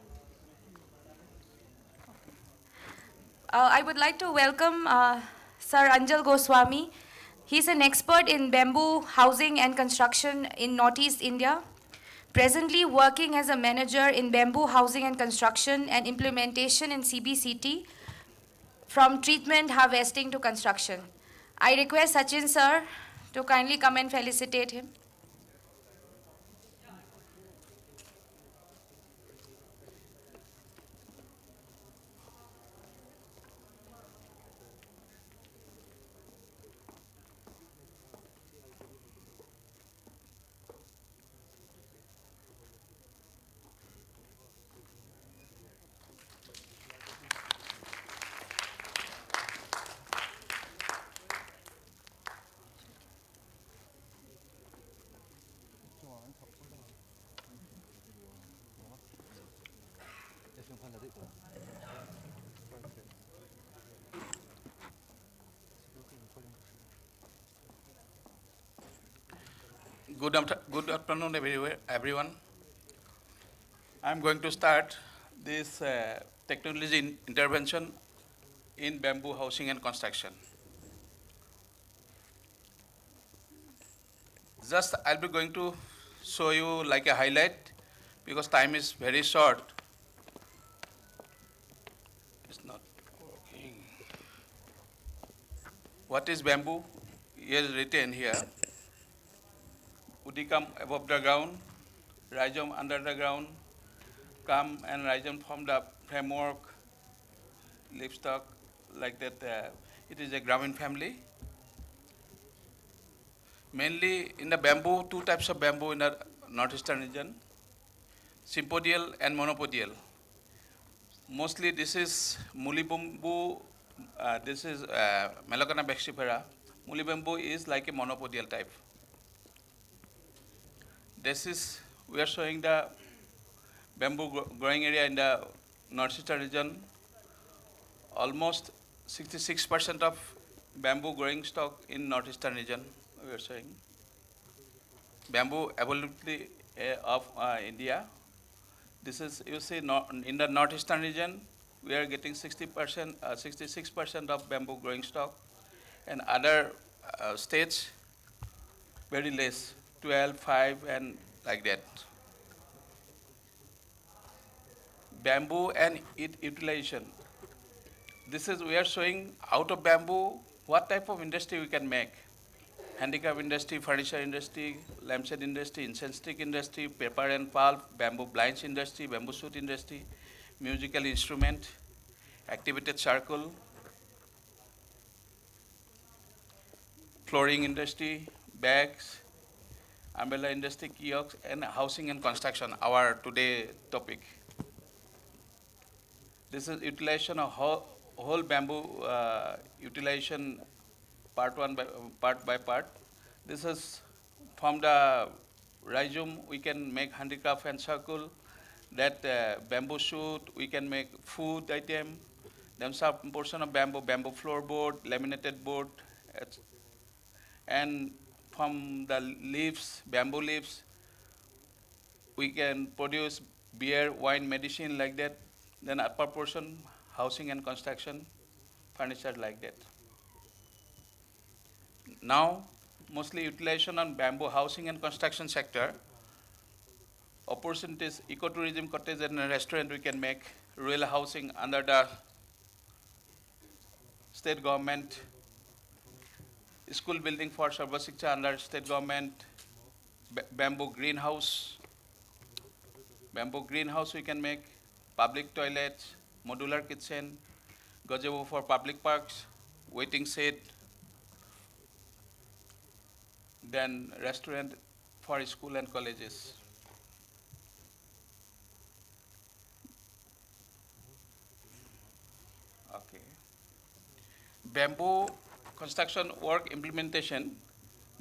Speaker 1: I would like to welcome Sir Anjal Goswami. He's an expert in bamboo housing and construction in Northeast India, presently working as a manager in bamboo housing and construction and implementation in CBCT, from treatment, harvesting to construction. I request Sachin sir to kindly come and felicitate him.
Speaker 11: Good afternoon, everyone. I'm going to start this technology intervention in bamboo housing and construction. Just I'll be going to show you like a highlight because time is very short. It's not working. What is bamboo? Here is written here. Udicum above the ground, rhizome under the ground, come and rhizome from the framework, livestock, like that. It is a Grameen family. Mainly in the bamboo, two types of bamboo in the northeastern region, sympodial and monopodial. Mostly this is muli bamboo, this is Melocana baxifera. Muli bamboo is like a monopodial type. This is, we are showing the bamboo growing area in the northeastern region. Almost 66% of bamboo growing stock in northeastern region, we are showing. Bamboo availability of India. This is, you see, in the northeastern region, we are getting 60%, 66% of bamboo growing stock, and other states, very less, 12, 5, and like that. Bamboo and utilization. This is, we are showing out of bamboo, what type of industry we can make. Handicraft industry, furniture industry, lampshade industry, incense stick industry, paper and pulp, bamboo blinds industry, bamboo suit industry, musical instrument, activated charcoal, flooring industry, bags, umbrella industry, kiosks, and housing and construction, our today topic. This is utilization of whole bamboo utilization part by part. This is from the rhizome we can make handicraft and circle. That bamboo shoot we can make food item. Then some portion of bamboo floorboard, laminated board, and from the leaves, bamboo leaves, we can produce beer, wine, medicine like that. Then upper portion, housing and construction, furniture like that. Now, mostly utilization on bamboo housing and construction sector. Opportunities, ecotourism, cottage and restaurant we can make, rural housing under the state government, school building for Sarva Shiksha under state government, bamboo greenhouse we can make, public toilets, modular kitchen, gazebo for public parks, waiting shed, then restaurant for school and colleges. Okay. Bamboo construction work implementation,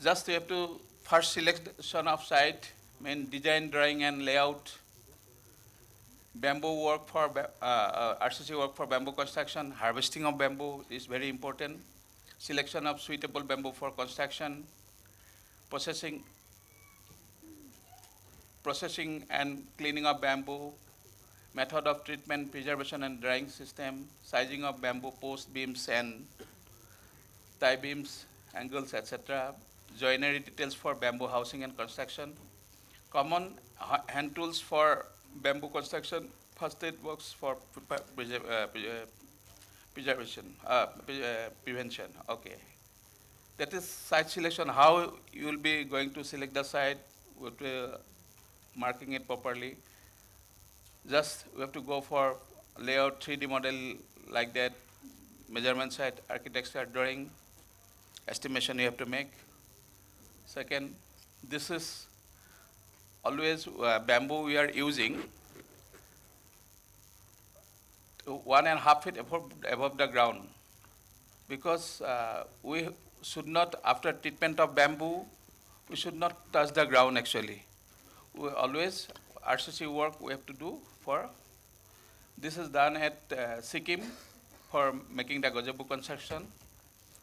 Speaker 11: just you have to first selection of site, mean design, drawing and layout, bamboo work for RCC work for bamboo construction, harvesting of bamboo is very important, selection of suitable bamboo for construction, processing and cleaning of bamboo, method of treatment, preservation and drying system, sizing of bamboo post beams and tie beams, angles, etc., joinery details for bamboo housing and construction, common hand tools for bamboo construction, first aid works for prevention. Okay. That is site selection, how you will be going to select the site, with marking it properly. Just we have to go for layout, 3D model like that, measurement site, architecture drawing, estimation you have to make. Second, this is always bamboo we are using 1.5 feet above the ground, because we should not, after treatment of bamboo, we should not touch the ground actually. We always, RCC work we have to do for, this is done at Sikkim for making the gazebo construction,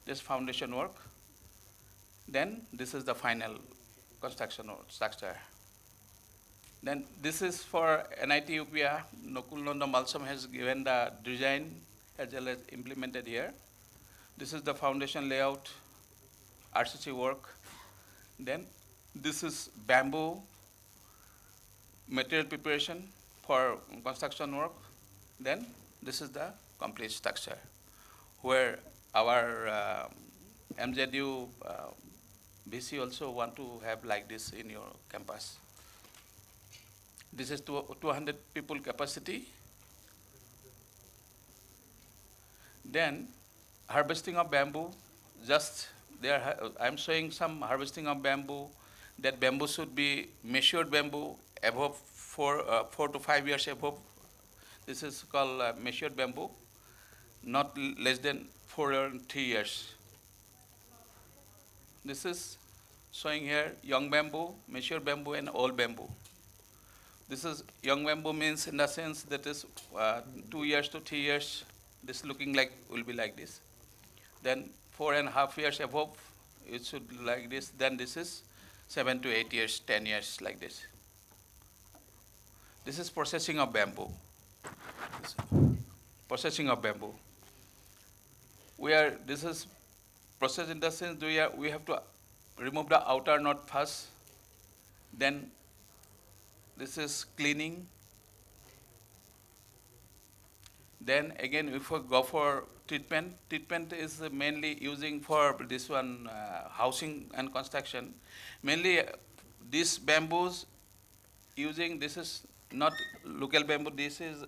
Speaker 11: this foundation work. Then this is the final construction structure. Then this is for NIT UPA. Nokul Nanda Malsam has given the design as well as implemented here. This is the foundation layout, RCC work. Then this is bamboo material preparation for construction work. Then this is the complete structure where our MZU VC also want to have like this in your campus. This is 200 people capacity. Then harvesting of bamboo, just there I'm showing some harvesting of bamboo. That bamboo should be measured bamboo above 4 to 5 years above. This is called measured bamboo, not less than 4 or 3 years. This is showing here young bamboo, mature bamboo, and old bamboo. This is young bamboo means in the sense that is 2 years to 3 years. This looking like will be like this. Then 4.5 years above, it should be like this. Then this is 7 to 8 years, 10 years like this. This is processing of bamboo. Processing of bamboo. This is process in the sense we have to remove the outer knot first. Then this is cleaning. Then again, if we go for treatment, treatment is mainly using for this one housing and construction. Mainly these bamboos using, this is not local bamboo, this is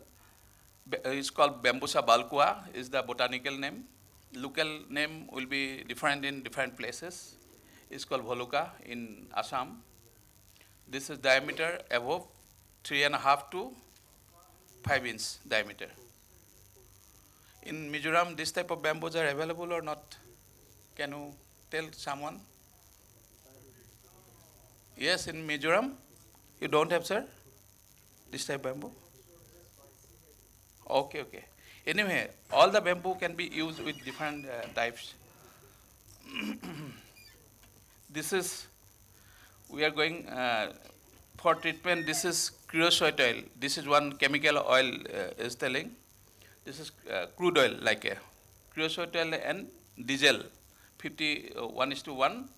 Speaker 11: it's called Bambusa balkua is the botanical name. Local name will be different in different places. It's called Voluka in Assam. This is diameter above 3.5 to 5 inch diameter. In Mizoram, this type of bamboos are available or not? Can you tell someone? Yes, in Mizoram, you don't have, sir, this type of bamboo? Okay, okay. Anyway, all the bamboo can be used with different types. This is, we are going for treatment, this is creosote oil. This is one chemical oil is telling. This is crude oil like a creosote oil and diesel, 1:1.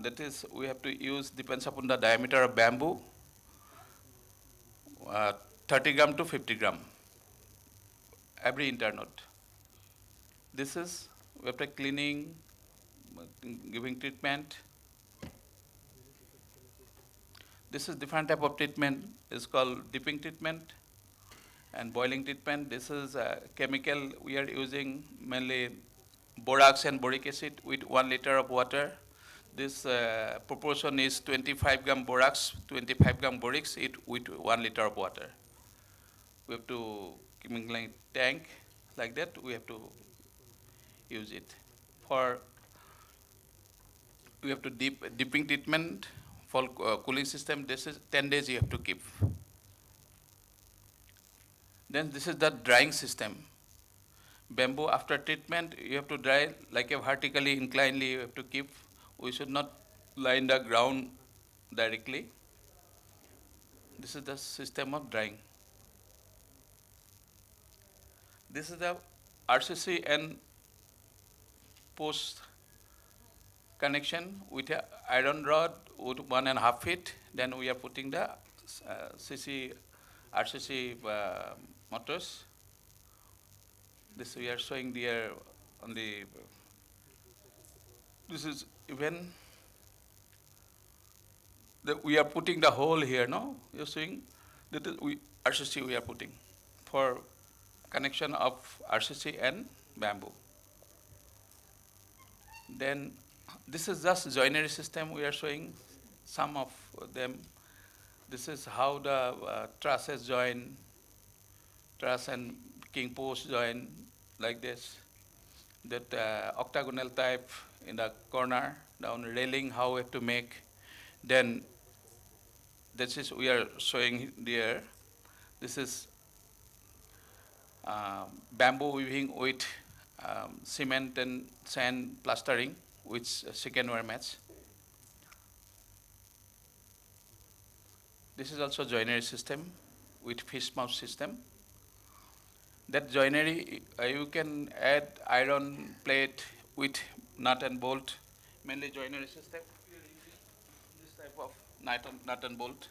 Speaker 11: That is, we have to use, depends upon the diameter of bamboo, 30 gram to 50 gram, every internode. This is, we have to cleaning, giving treatment. This is different type of treatment, it's called dipping treatment and boiling treatment. This is a chemical we are using, mainly borax and boric acid with 1 liter of water. This proportion is 25 gram borax, 25 gram boric with 1 liter of water. We have to keep in like tank like that. We have to use it for. We have to dipping treatment for cooling system. This is 10 days you have to keep. Then this is the drying system. Bamboo after treatment you have to dry like a vertically inclinedly you have to keep. We should not lie in the ground directly. This is the system of drying. This is the RCC and post connection with an iron rod with 1.5 feet. Then we are putting the RCC motors. This we are showing there on the. This is even that we are putting the hole here. No, you're seeing that is RCC we are putting for connection of RCC and bamboo. Then this is just joinery system. We are showing some of them. This is how the trusses join, truss and king post join like this. That octagonal type in the corner, down railing, how we have to make. Then this is we are showing there. This is bamboo weaving with cement and sand plastering, which second wire match. This is also joinery system with fish mouth system. That joinery, you can add iron plate with nut and bolt, mainly joinery system. We are using this type of nut and bolt.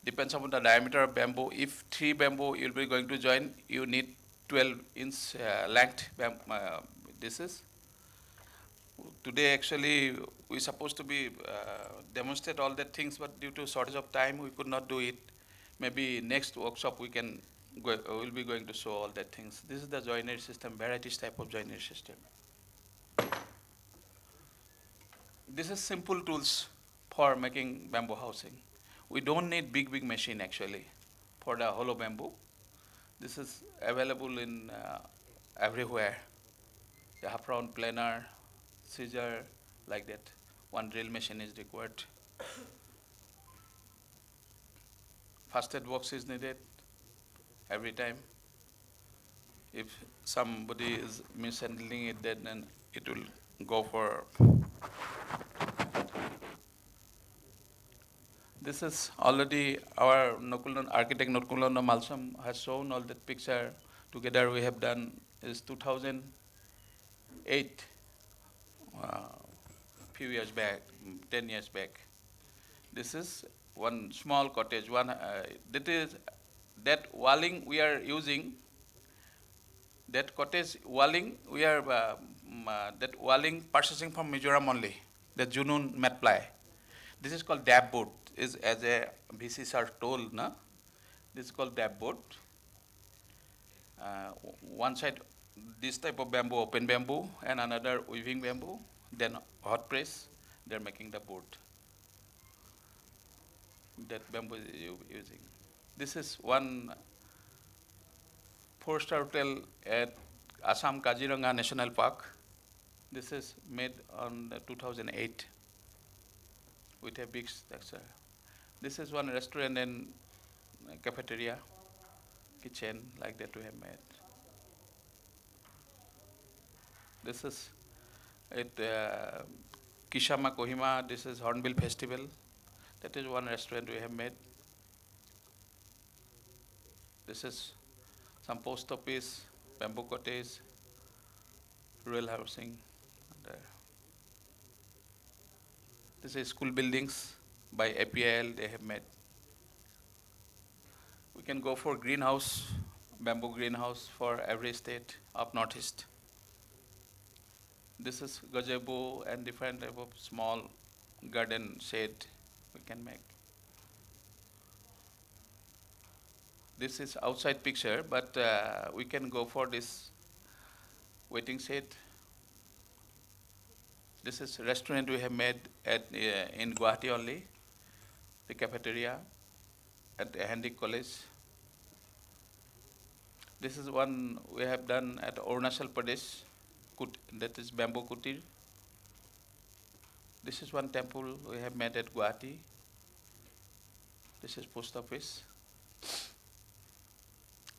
Speaker 11: Depends upon the diameter of bamboo. If 3 bamboo you'll be going to join, you need 12-inch length. This is. Today actually we're supposed to be demonstrate all the things, but due to shortage of time we could not do it. Maybe next workshop we'll be going to show all that things. This is the joinery system, varieties type of joinery system. This is simple tools for making bamboo housing. We don't need big machine actually for the hollow bamboo. This is available in everywhere. The half round planer, scissor, like that. One drill machine is required. First aid box is needed every time. If somebody is mishandling it, then it will go for. This is already our architect Nokulana Malsam has shown all that picture. Together we have done is 2008, few years back, 10 years back. This is one small cottage. That walling we are using. That cottage walling we are that walling purchasing from Mizoram only. The Junun mat ply. This is called dab board. Is as a VC sir told, na? This is called dab board. One side this type of bamboo, open bamboo, and another weaving bamboo. Then hot press. They're making the board. That bamboo is using. This is one 4-star hotel at Assam Kaziranga National Park. This is made on 2008 with a big structure. This is one restaurant and cafeteria, kitchen, like that we have made. This is at Kishama, Kohima. This is Hornbill Festival. That is one restaurant we have made. This is some post office, bamboo cottage, rural housing. This is school buildings by APIL they have made. We can go for greenhouse, bamboo greenhouse for every state of Northeast. This is gazebo and different type of small garden shade we can make. This is outside picture, but we can go for this waiting shed. This is restaurant we have made at in Guwahati only, the cafeteria at the Handik College. This is one we have done at Arunachal Pradesh, that is bamboo kutir. This is one temple we have made at Guwahati. This is post office.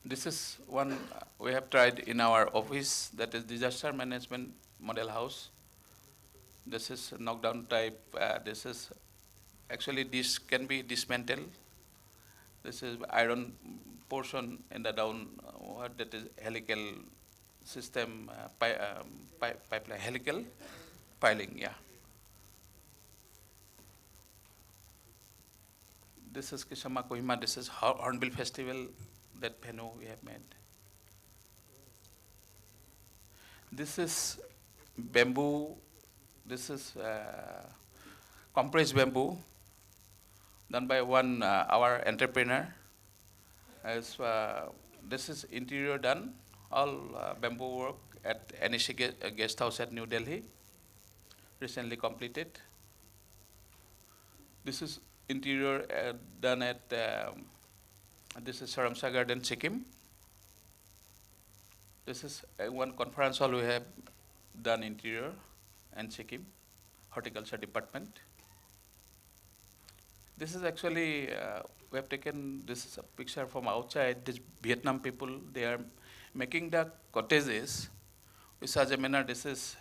Speaker 11: This is one we have tried in our office, that is disaster management model house. This is knockdown type. This is actually this can be dismantled. This is iron portion in the down. That is helical system pipeline, helical piling. Yeah. This is Kishama Kohima. This is Hornbill Festival. That venue we have made. This is bamboo. This is compressed bamboo done by one our entrepreneur. As this is interior done, all bamboo work at NEC guest house at New Delhi, recently completed. This is interior done at this is Saramsa Garden, Sikkim. This is one conference hall we have done interior and Sikkim, horticulture department. This is actually, we have taken this picture from outside. This Vietnam people, they are making the cottages with such a manner. This is,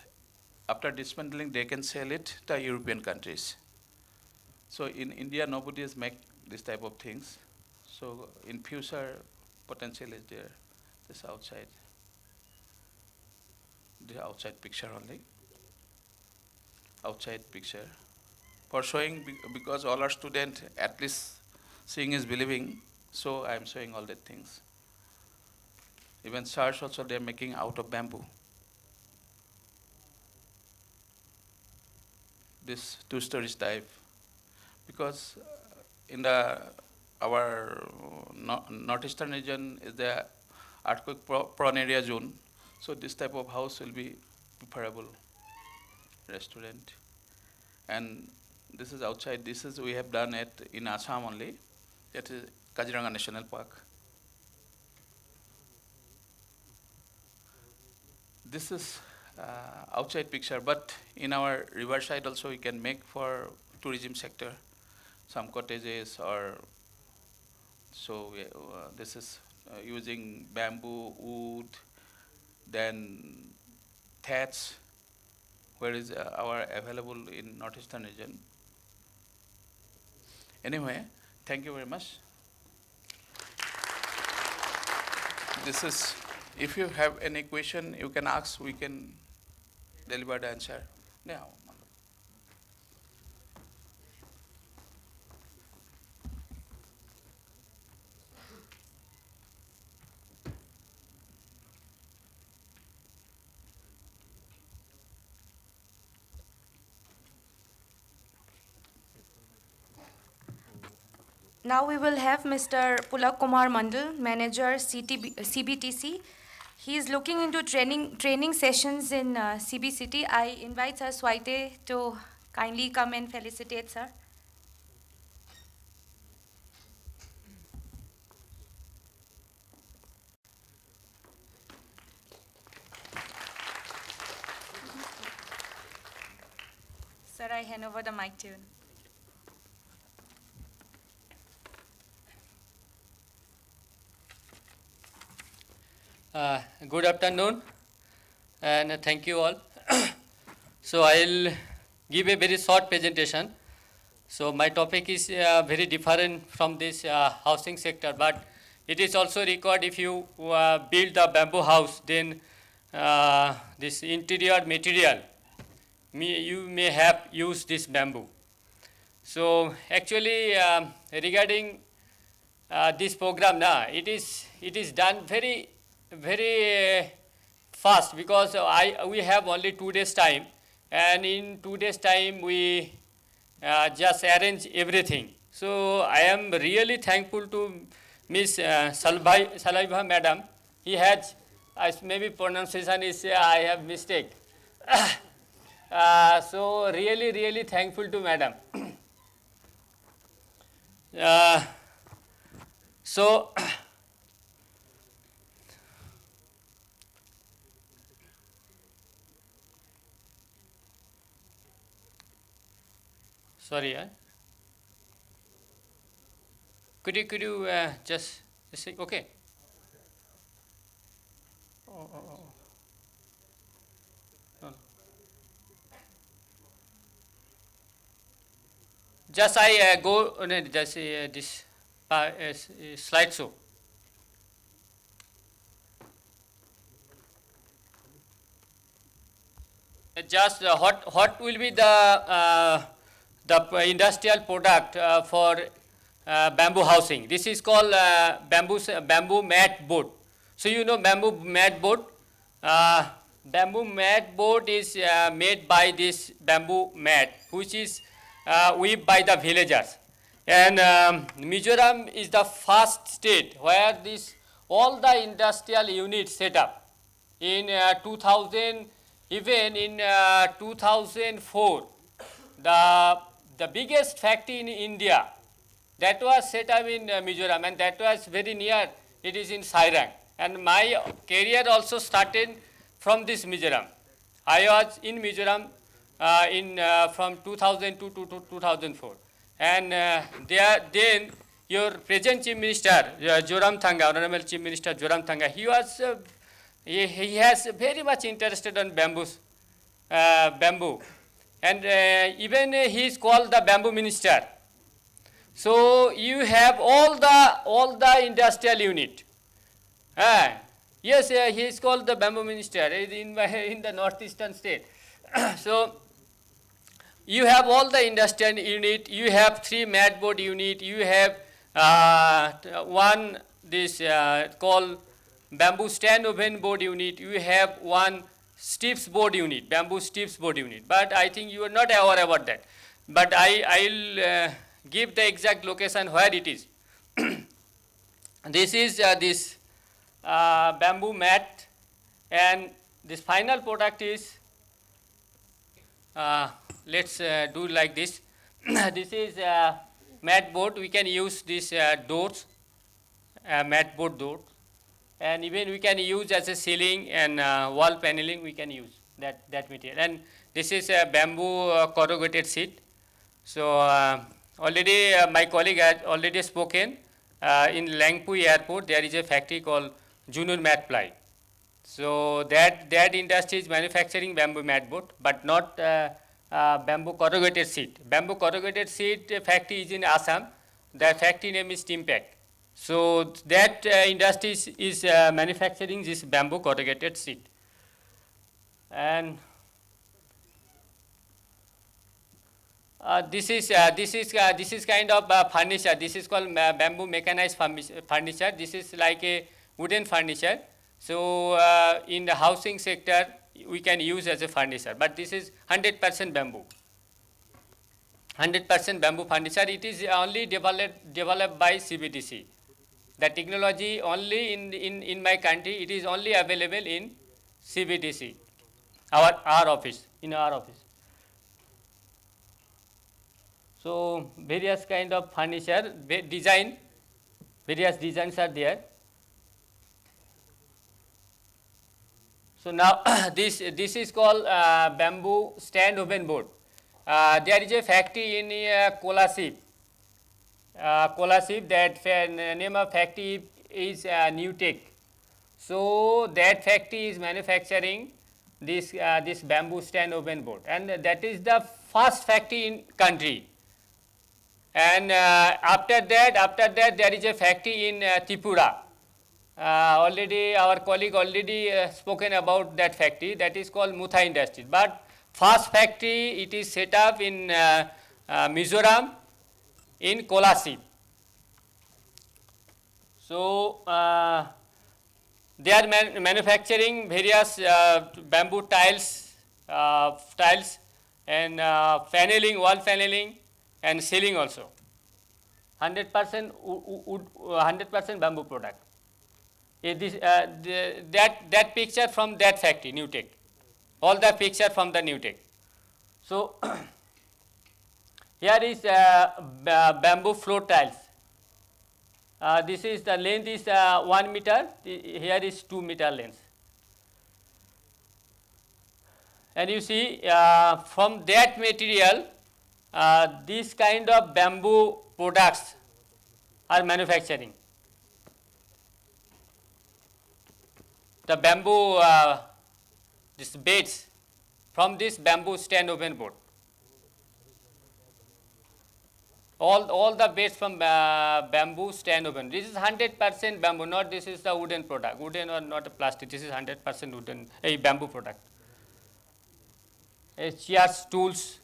Speaker 11: after dismantling, they can sell it to European countries. So in India, nobody has made this type of things. So in future, potential is there. This outside, the outside picture only. Outside picture. For showing, because all our students, at least seeing is believing, so I am showing all the things. Even church also they are making out of bamboo. This two-story type, because in the our northeastern region is the earthquake prone area zone, so this type of house will be preferable. Restaurant, and this is outside. This is we have done it in Assam only. That is Kaziranga National Park. This is outside picture, but in our riverside also we can make for tourism sector, some cottages or so. This is using bamboo, wood, then thatch, where is our available in northeastern region. Anyway, thank you very much. This is, if you have any question, you can ask, we can deliver the answer. Now.
Speaker 1: Now we will have Mr. Pulak Kumar Mandal, Manager CBTC. He is looking into training sessions in CBCT. I invite Sir Swaite to kindly come and felicitate, sir. Sir, I hand over the mic to you.
Speaker 12: Good afternoon and thank you all. So I'll give a very short presentation. So my topic is very different from this housing sector, but it is also required if you build a bamboo house, then this interior material, you may have used this bamboo. So actually regarding this program now, it is done very fast, because we have only 2 days time, and in 2 days time we just arrange everything. So I am really thankful to Miss Salaiva Madam. He has, maybe pronunciation is I have mistake. So really thankful to Madam. So sorry, could you just say okay? Oh. Just I go on just this slideshow. Just what will be the industrial product for bamboo housing. This is called bamboo mat board. So you know bamboo mat board. Bamboo mat board is made by this bamboo mat, which is weaved by the villagers. And Mizoram is the first state where all the industrial units set up. In 2000, even in 2004, the biggest factory in India that was set up in Mizoram, and that was very near. It is in Sairang, and my career also started from this Mizoram. I was in Mizoram from 2002 to 2004, and then your present Chief Minister Joram Thanga, Honorable Chief Minister Joram Thanga, he was he has very much interested on bamboo. And even he is called the bamboo minister. So you have all the industrial unit. Yes, he is called the bamboo minister in the northeastern state. So you have all the industrial unit, you have 3 mat board unit, you have one this called bamboo stand oven board unit, you have one stips board unit, bamboo stips board unit. But I think you are not aware about that. But I'll give the exact location where it is. This is this bamboo mat, and this final product is let's do like this. This is mat board. We can use this doors, mat board door, and even we can use as a ceiling and wall paneling. We can use that material. And this is a bamboo corrugated sheet. So already my colleague had already spoken. In Langpui airport there is a factory called Junur Mat Ply. So that industry is manufacturing bamboo mat board, but not bamboo corrugated sheet. Bamboo corrugated sheet factory is in Assam. The factory name is Timpac. So that industry is manufacturing this bamboo corrugated sheet. And this is kind of furniture. This is called bamboo mechanized furniture. This is like a wooden furniture. So in the housing sector, we can use as a furniture. But this is 100% bamboo. 100% bamboo furniture. It is only developed by CBDC. The technology only in my country. It is only available in CBDC. Our office, in our office. So various kind of furniture design, various designs are there. So now this is called bamboo stand oven board. There is a factory in Kolasip. That name of factory is New Tech. So that factory is manufacturing this bamboo stand oven board, and that is the first factory in country. And after that there is a factory in Tripura. Already our colleague spoken about that factory. That is called Mutha Industries. But first factory it is set up in Mizoram, in Kolasip. So they are manufacturing various bamboo tiles and paneling, wall paneling, and ceiling also. 100% wood, 100% bamboo product. That picture from that factory, New Tech. All the picture from the New Tech. So here is bamboo floor tiles. This is the length is 1 meter. Here is 2 meter length. And you see from that material, this kind of bamboo products are manufacturing. The bamboo, this beds from this bamboo stand oven board. All the beds from bamboo stand oven. This is 100% bamboo. Not this is the wooden product. Wooden or not a plastic. This is 100% wooden bamboo product. Chairs, tools,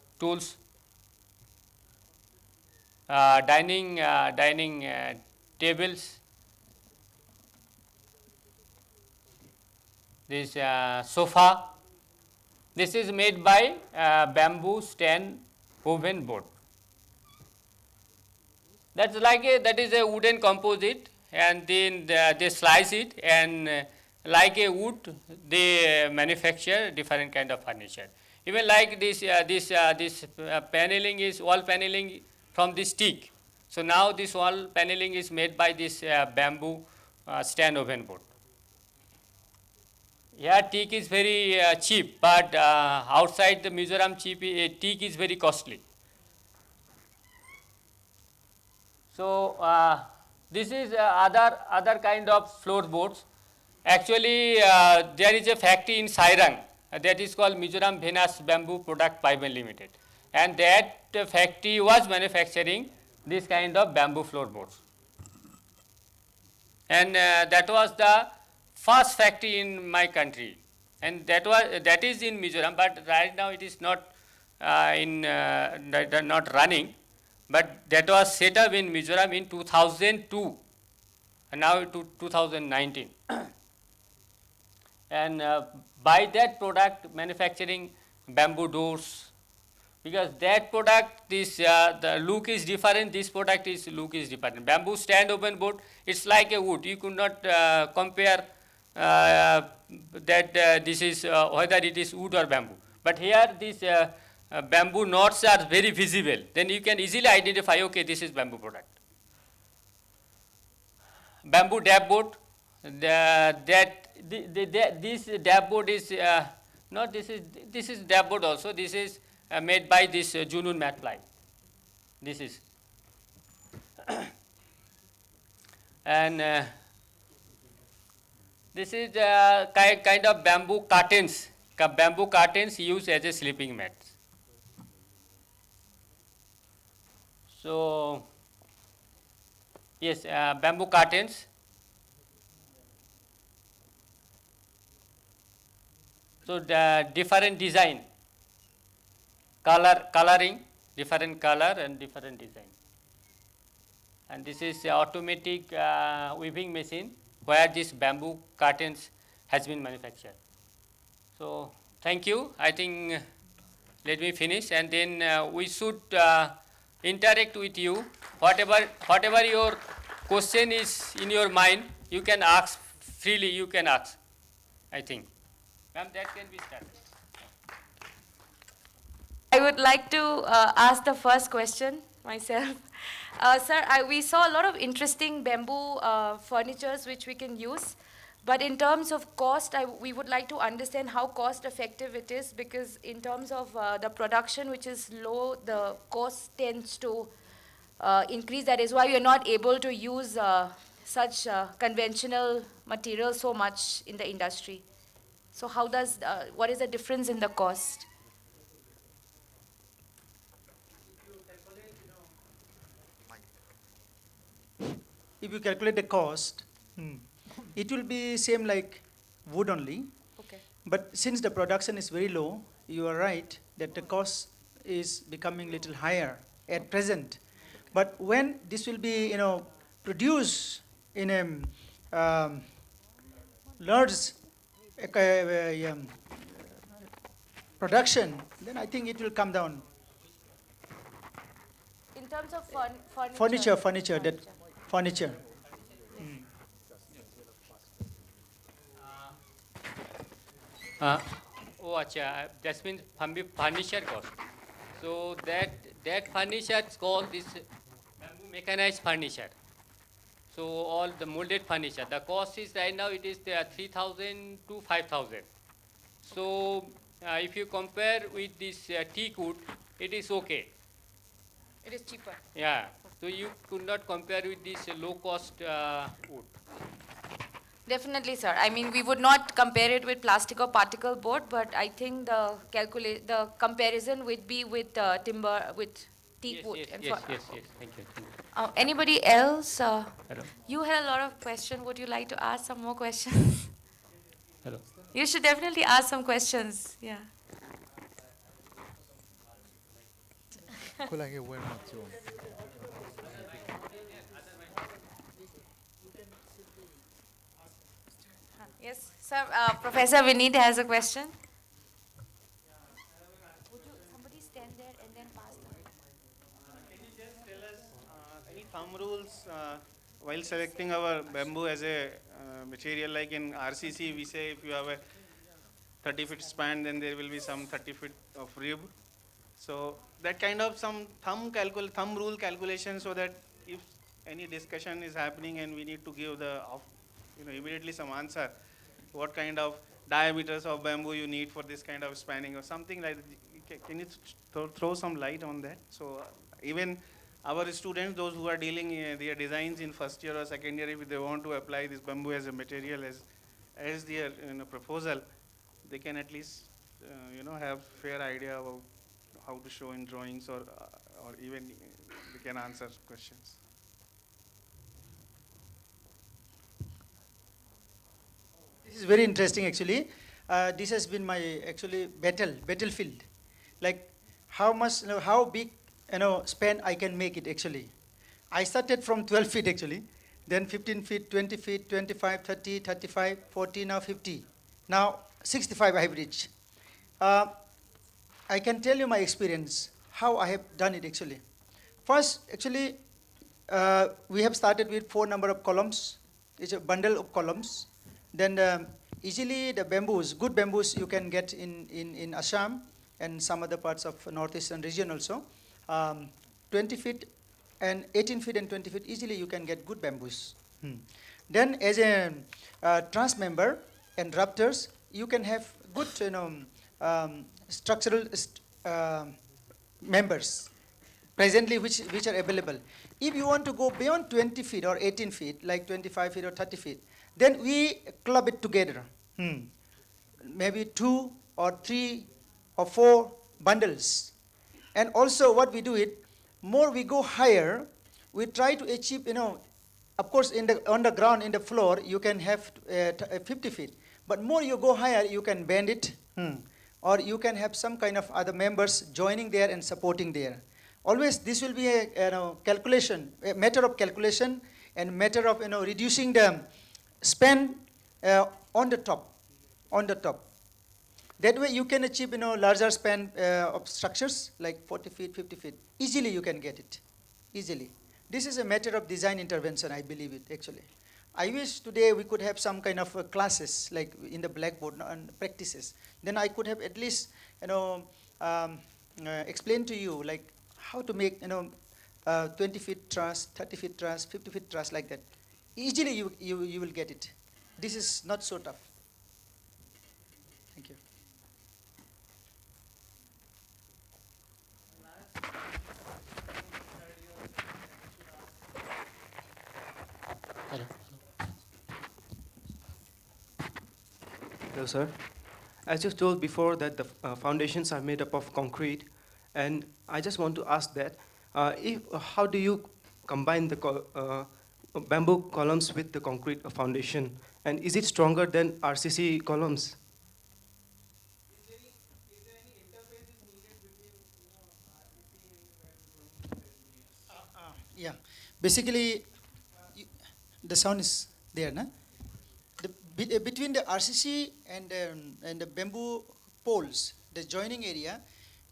Speaker 12: dining tables. This sofa. This is made by bamboo stand oven board. That's like that is a wooden composite, and then they slice it, and like a wood they manufacture different kind of furniture. Even like this paneling is wall paneling from this teak. So now this wall paneling is made by this bamboo stand oven board. Yeah, teak is very cheap, but outside the Mizoram teak is very costly. So this is other kind of floorboards. Actually, there is a factory in Sairang that is called Mizoram Venus Bamboo Product Private Limited, and that factory was manufacturing this kind of bamboo floorboards. And that was the first factory in my country, and that is in Mizoram, but right now it is not not running, but that was set up in Mizoram in 2002, and now to 2019. And by that product, manufacturing bamboo doors, because that product, this the look is different, this product is look is different. Bamboo stand open board, it's like a wood. You could not compare that this is whether it is wood or bamboo. But here these bamboo knots are very visible. Then you can easily identify, okay, this is bamboo product. Bamboo dab board, this dab board is not this is dab board also. This is made by this Junun mat ply. This is and this is kind of bamboo curtains. Bamboo curtains used as a sleeping mat. So yes, bamboo curtains. So the different design, coloring, different color and different design. And this is automatic weaving machine where this bamboo curtains has been manufactured. So thank you. I think let me finish, and then we should interact with you. Whatever your question is in your mind, you can ask freely. You can ask, I think. Ma'am, that can be started.
Speaker 1: I would like to ask the first question myself. Sir, we saw a lot of interesting bamboo furnitures which we can use, but in terms of cost, we would like to understand how cost effective it is, because in terms of the production which is low, the cost tends to increase. That is why we are not able to use such conventional materials so much in the industry. So how does, what is the difference in the cost?
Speaker 8: If you calculate the cost, it will be same like wood only.
Speaker 1: Okay.
Speaker 8: But since the production is very low, you are right that the cost is becoming little higher at present. But when this will be, produced in a large production, then I think it will come down.
Speaker 1: In terms of furniture.
Speaker 8: Furniture.
Speaker 12: Oh, acha, that means furniture cost. So that furniture is called this bamboo mechanized furniture. So all the molded furniture, the cost is right now it is 3,000 to 5,000. So if you compare with this teak wood, it is okay.
Speaker 1: It is cheaper.
Speaker 12: Yeah. So you could not compare with this low cost wood.
Speaker 1: Definitely, sir. I mean, we would not compare it with plastic or particle board, but I think the comparison would be with timber, with teak wood.
Speaker 12: Yes. Thank you.
Speaker 1: Anybody else?
Speaker 12: Hello.
Speaker 1: You had a lot of questions. Would you like to ask some more questions?
Speaker 12: Hello.
Speaker 1: You should definitely ask some questions. Yeah. Yes, sir. Professor Vinit has a question. Would you somebody stand there and then pass them?
Speaker 2: Can you just tell us any thumb rules while selecting our bamboo as a material? Like in RCC, we say if you have a 30-foot span, then there will be some 30 feet of rib. So that kind of some thumb rule calculation, so that if any discussion is happening and we need to give the immediately some answer, what kind of diameters of bamboo you need for this kind of spanning or something like that. Can you throw some light on that? So even our students, those who are dealing their designs in first year or second year, if they want to apply this bamboo as a material as their proposal, they can at least have fair idea of how to show in drawings or even the can answer questions.
Speaker 8: This is very interesting actually. This has been my actually battlefield. Like how much, how big, span I can make it actually. I started from 12 feet actually, then 15 feet, 20 feet, 25, 30, 35, 40, now 50. Now 65 I have reached. I can tell you my experience, how I have done it actually. First, actually, we have started with 4 number of columns. It's a bundle of columns. Then easily the bamboos, good bamboos you can get in Assam and some other parts of northeastern region also. 20 feet and 18 feet and 20 feet, easily you can get good bamboos. Then as a truss member and raptors, you can have good structural members presently which are available. If you want to go beyond 20 feet or 18 feet, like 25 feet or 30 feet, then we club it together. Maybe 2 or 3 or 4 bundles. And also what we do it, more we go higher, we try to achieve, of course on the ground, in the floor, you can have 50 feet. But more you go higher, you can bend it, or you can have some kind of other members joining there and supporting there. Always this will be a calculation, a matter of calculation and matter of reducing the span on the top. That way you can achieve larger span of structures like 40 feet, 50 feet. Easily you can get it, easily. This is a matter of design intervention, I believe it actually. I wish today we could have some kind of classes like in the blackboard and practices. Then I could have at least explain to you like how to make 20 feet truss, 30 feet truss, 50 feet truss, like that. Easily you will get it. This is not so tough. Thank you.
Speaker 10: Hello, sir. As you told before that the foundations are made up of concrete, and I just want to ask that, how do you combine the bamboo columns with the concrete foundation? And is it stronger than RCC columns?
Speaker 8: Yeah, basically, the sound is there, na? Between the RCC and the bamboo poles, the joining area,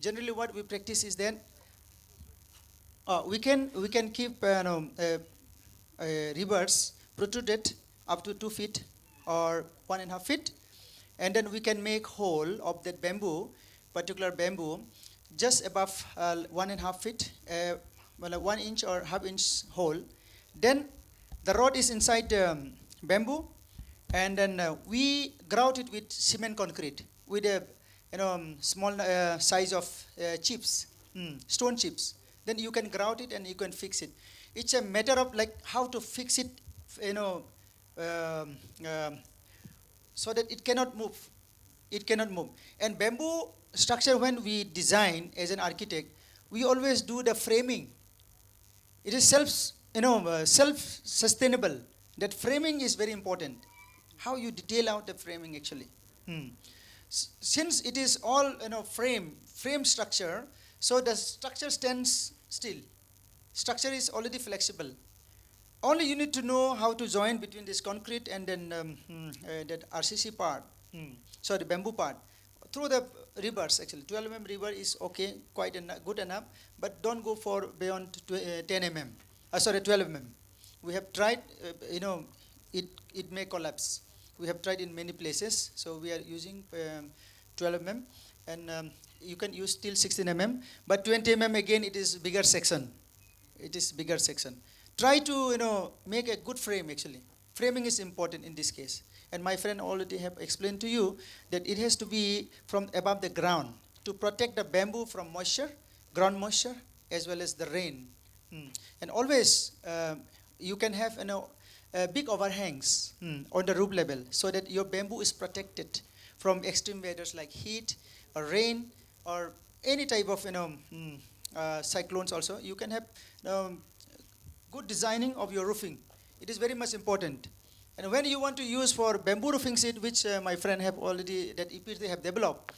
Speaker 8: generally what we practice is that we can keep rivers protruded up to 2 feet or 1.5 feet, and then we can make hole of that bamboo, particular bamboo, just above 1.5 feet, 1 inch or half inch hole. Then the rod is inside the bamboo, and then we grout it with cement concrete with a small size of chips, stone chips. Then you can grout it and you can fix it. It's a matter of like how to fix it, so that it cannot move. It cannot move. And bamboo structure, when we design as an architect, we always do the framing. It is self-sustainable. That framing is very important. How you detail out the framing actually. Since it is all frame structure, so the structure stands still. Structure is already flexible. Only you need to know how to join between this concrete and then that RCC part, so the bamboo part, through the rivers actually. 12 mm river is okay, quite good enough, but don't go for beyond 10 mm. 12 mm. We have tried, it may collapse. We have tried in many places, so we are using 12 mm, and you can use till 16 mm, but 20 mm again it is bigger section. It is bigger section. Try to make a good frame actually. Framing is important in this case. And my friend already have explained to you that it has to be from above the ground to protect the bamboo from moisture, ground moisture, as well as the rain. And always you can have big overhangs on the roof level so that your bamboo is protected from extreme weathers like heat or rain or any type of cyclones also. You can have good designing of your roofing. It is very much important. And when you want to use for bamboo roofing sheet, which my friend have already, that EPs they have developed,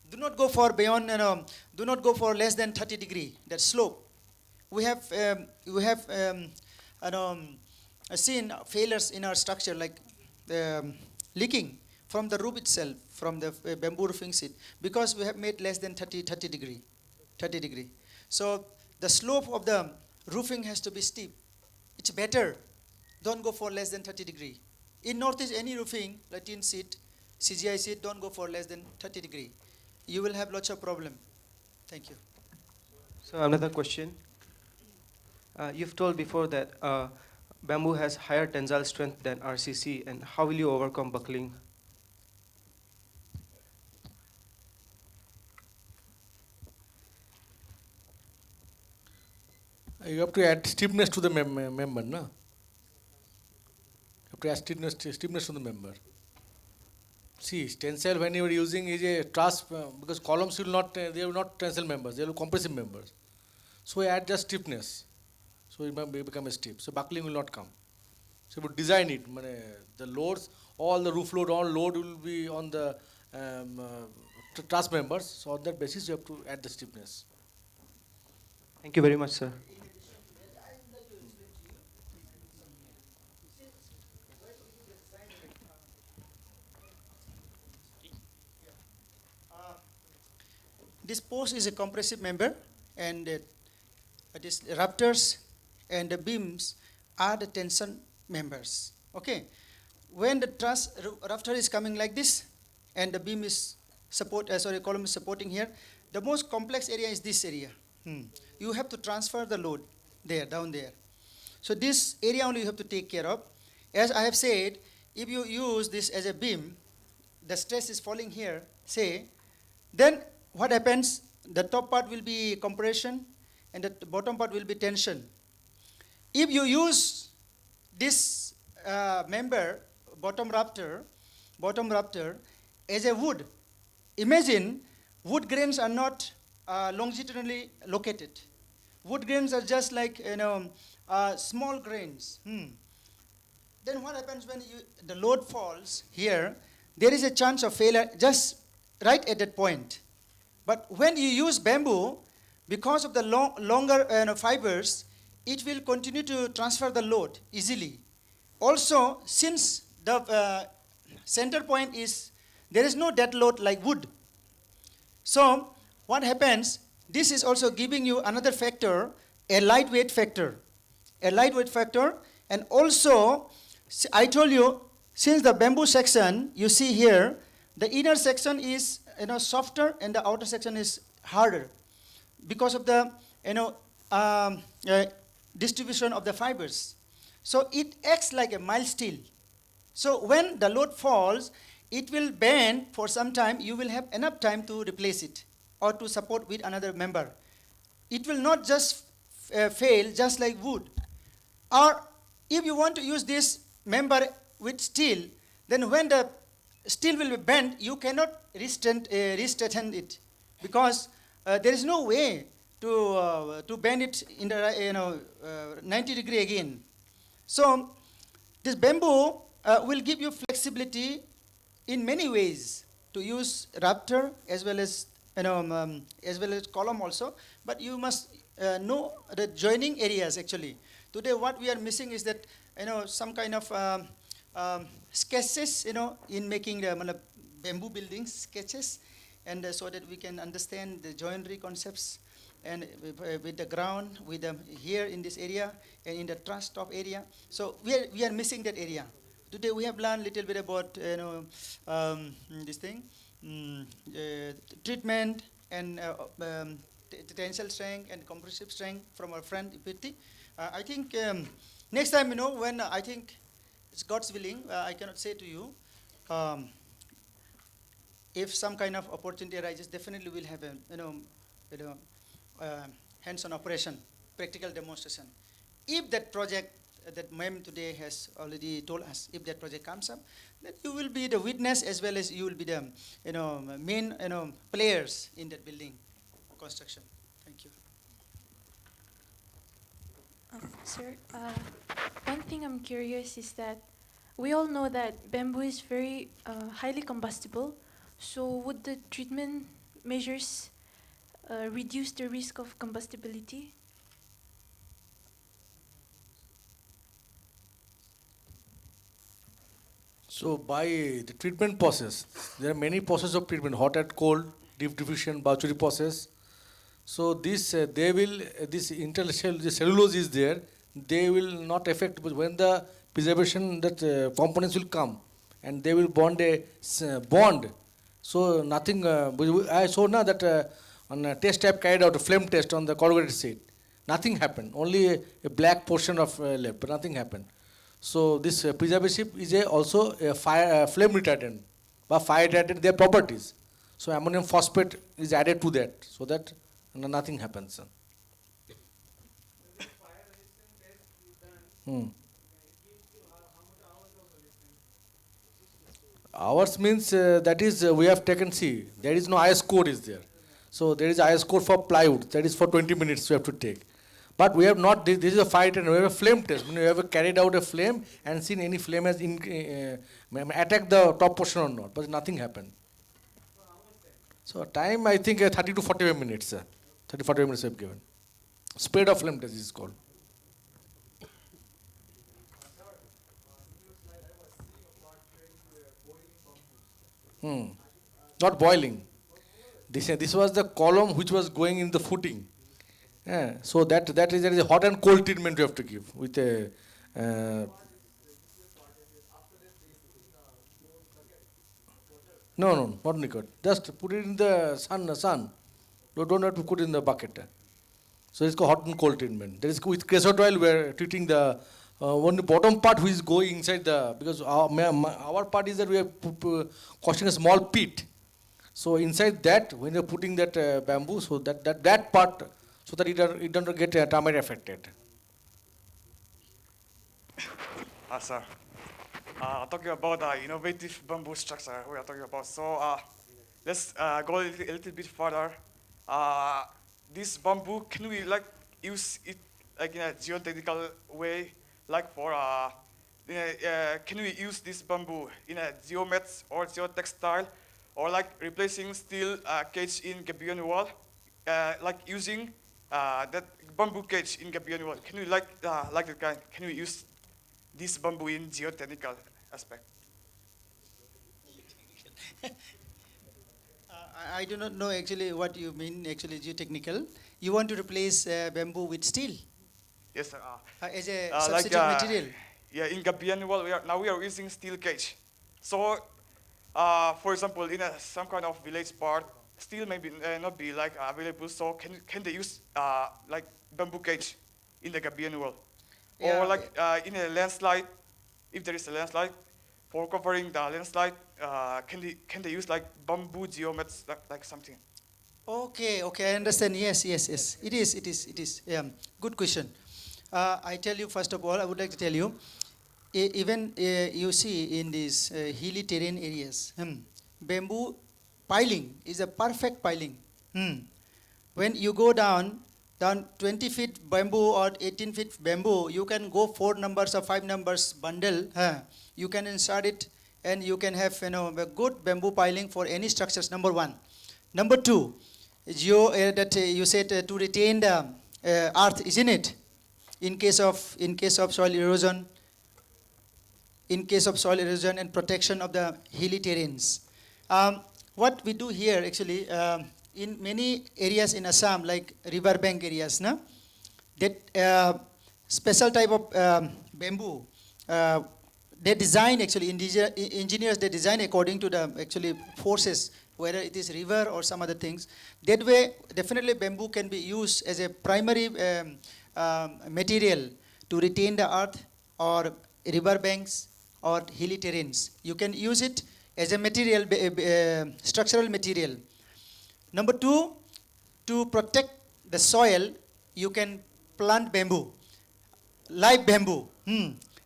Speaker 8: do not go for beyond, do not go for less than 30 degree, that slope. We have seen failures in our structure, like leaking from the roof itself, from the bamboo roofing sheet, because we have made less than 30 degree. So the slope of the roofing has to be steep. It's better. Don't go for less than 30 degree. In Northeast, any roofing, like tin sheet, CGI sheet, don't go for less than 30 degree. You will have lots of problem. Thank you.
Speaker 10: So another question. You've told before that bamboo has higher tensile strength than RCC, and how will you overcome buckling?
Speaker 9: You have to add stiffness to the member, no? You have to add stiffness to the member. See, tensile when you are using is a truss, because columns will not, they are not tensile members, they are compressive members. So you add just stiffness, so it may become stiff. So buckling will not come. So you design it. The loads, all the roof load, all load will be on the truss members. So on that basis, you have to add the stiffness.
Speaker 10: Thank you very much, sir.
Speaker 8: This post is a compressive member, and these rafters and the beams are the tension members. Okay, when the truss rafter is coming like this, and the beam is column is supporting here, the most complex area is this area. You have to transfer the load there, down there. So this area only you have to take care of. As I have said, if you use this as a beam, the stress is falling here, say, then what happens? The top part will be compression and the bottom part will be tension. If you use this member, bottom rafter, as a wood, imagine wood grains are not longitudinally located. Wood grains are just like small grains. Then what happens when the load falls here? There is a chance of failure just right at that point. But when you use bamboo, because of the longer fibers, it will continue to transfer the load easily. Also, since the center point is, there is no dead load like wood. So what happens, this is also giving you another factor, a lightweight factor. And also, I told you, since the bamboo section, you see here, the inner section is softer and the outer section is harder because of the distribution of the fibers. So it acts like a mild steel. So when the load falls, it will bend for some time. You will have enough time to replace it or to support with another member. It will not just fail just like wood. Or if you want to use this member with steel, then when the steel will be bent, you cannot re-straighten it because there is no way to bend it in the 90 degree again. So this bamboo will give you flexibility in many ways to use rafter as well as column also. But you must know the joining areas actually. Today what we are missing is that some kind of sketches, in making the bamboo buildings, sketches, and so that we can understand the joinery concepts, and with the ground, with here in this area, and in the truss top area. So we are missing that area. Today we have learned a little bit about this thing, treatment and tensile strength and compressive strength from our friend Ipiti. I think next time, when I think it's God's willing, I cannot say to you, if some kind of opportunity arises, definitely we'll have a hands-on operation, practical demonstration. If that project that ma'am today has already told us, if that project comes up, then you will be the witness as well as you will be the main players in that building construction. Thank you.
Speaker 13: Sir, one thing I'm curious is that we all know that bamboo is very highly combustible. So would the treatment measures reduce the risk of combustibility?
Speaker 9: So by the treatment process, there are many processes of treatment: hot and cold, deep diffusion, Boucherie process. So this they will this intercell the cellulose is there. They will not affect, but when the preservation that components will come and they will bond a bond. So nothing. I saw now that on a test I have carried out a flame test on the corrugated sheet. Nothing happened. Only a black portion of left, but nothing happened. So this preservative is also a flame retardant, but fire retardant, their properties. So ammonium phosphate is added to that, so that nothing happens. Hours means that is we have taken, see, there is no IS code is there. So there is IS code for plywood, that is for 20 minutes we have to take. But we have not, this is a fire and we have a flame test. We have carried out a flame and seen any flame has attacked the top portion or not, but nothing happened. So time I think 30 to 45 minutes. 30 45 minutes I have given. Speed of flame test is called. Not boiling. This was the column which was going in the footing. So that is there is a hot and cold treatment you have to give with a. No, not liquid. Just put it in the sun. You don't have to put it in the bucket. So it's called hot and cold treatment. There is with crescent oil we are treating the only bottom part which is going inside the, because our part is that we are causing a small pit. So inside that, when you are putting that bamboo, so that part, so that it don't get termite affected.
Speaker 14: Sir, talking about innovative bamboo structure we are talking about. So let's go a little bit further. This bamboo, can we use it like in a geotechnical way, like for can we use this bamboo in a geomets or geotextile, or like replacing steel cage in gabion wall, like using that bamboo cage in gabion wall? Can we like the kind? Can we use this bamboo in geotechnical aspect?
Speaker 8: I do not know actually what you mean actually geotechnical. You want to replace bamboo with steel?
Speaker 14: Yes, sir.
Speaker 8: As a substitute material?
Speaker 14: Yeah, in gabion wall, we are using steel cage. So, for example, in some kind of village part, steel may not be like available. So can they use like bamboo cage in the gabion wall?
Speaker 8: Yeah.
Speaker 14: Or like in a landslide, if there is a landslide, for covering the landslide, can they use like bamboo geomets, like something?
Speaker 8: Okay, I understand. Yes. It is. Yeah, good question. I tell you, first of all, I would like to tell you, even you see in these hilly terrain areas, bamboo piling is a perfect piling. When you go down 20 feet bamboo or 18 feet bamboo, you can go 4 numbers or 5 numbers bundle. You can insert it and you can have a good bamboo piling for any structures, number 1. Number 2, you said to retain the earth, isn't it? In case of soil erosion, and protection of the hilly terrains. What we do here actually, in many areas in Assam, like riverbank areas, that special type of bamboo, they design actually, engineers, they design according to the actually forces, whether it is river or some other things. That way, definitely bamboo can be used as a primary material to retain the earth or river banks or hilly terrains. You can use it as a material, structural material. Number 2, to protect the soil, you can plant bamboo, live bamboo.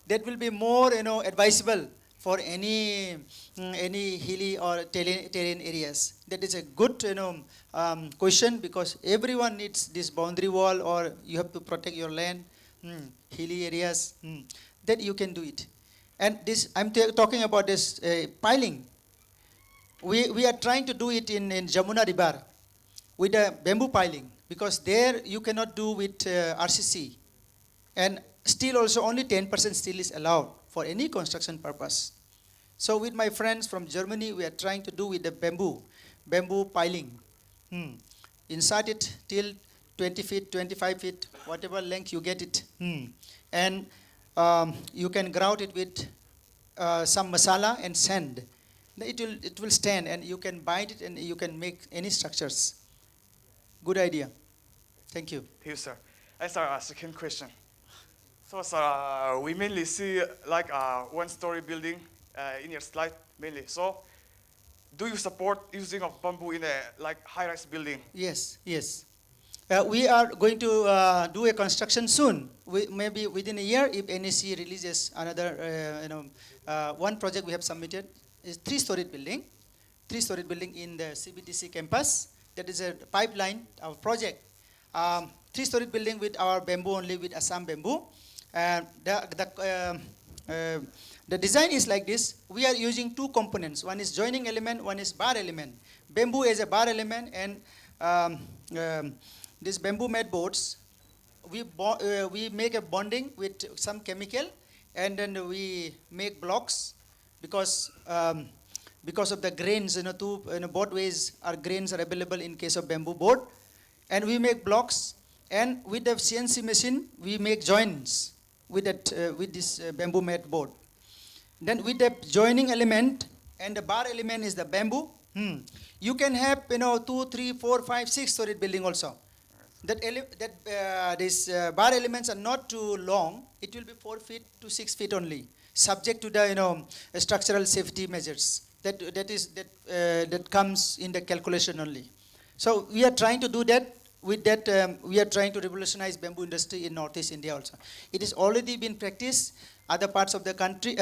Speaker 8: That will be more, advisable for any hilly or terrain areas. That is a good, question, because everyone needs this boundary wall, or you have to protect your land. hilly areas, then you can do it. And this, I'm talking about this piling. We are trying to do it in Jamuna River with a bamboo piling, because there you cannot do with RCC. And steel also, only 10% steel is allowed for any construction purpose. So with my friends from Germany, we are trying to do with the bamboo piling. Insert it till 20 feet, 25 feet, whatever length you get it. And you can grout it with some masala and sand. It will stand, and you can bind it and you can make any structures. Good idea. Thank you.
Speaker 14: Thank you, sir. As our second question. So, sir, we mainly see like a one-story building in your slide mainly. So, do you support using of bamboo in a like high-rise building?
Speaker 8: Yes, yes. We are going to do a construction soon. Maybe within a year, if NEC releases another, one project we have submitted is three-story building in the CBTC campus. That is a pipeline, our project. Three-story building with our bamboo only, with Assam bamboo. The design is like this. We are using two components. One is joining element, one is bar element. Bamboo is a bar element, and these bamboo mat boards, we make a bonding with some chemical, and then we make blocks, because of the grains, both ways grains are available in case of bamboo board, and we make blocks, and with the CNC machine we make joints with that with this bamboo mat board. Then with the joining element and the bar element is the bamboo. You can have 2, 3, 4, 5, 6-story building also. These bar elements are not too long. It will be 4 feet to 6 feet only, subject to the structural safety measures. That comes in the calculation only. So we are trying to do that. With that, we are trying to revolutionize bamboo industry in Northeast India also. It has already been practiced other parts of the country,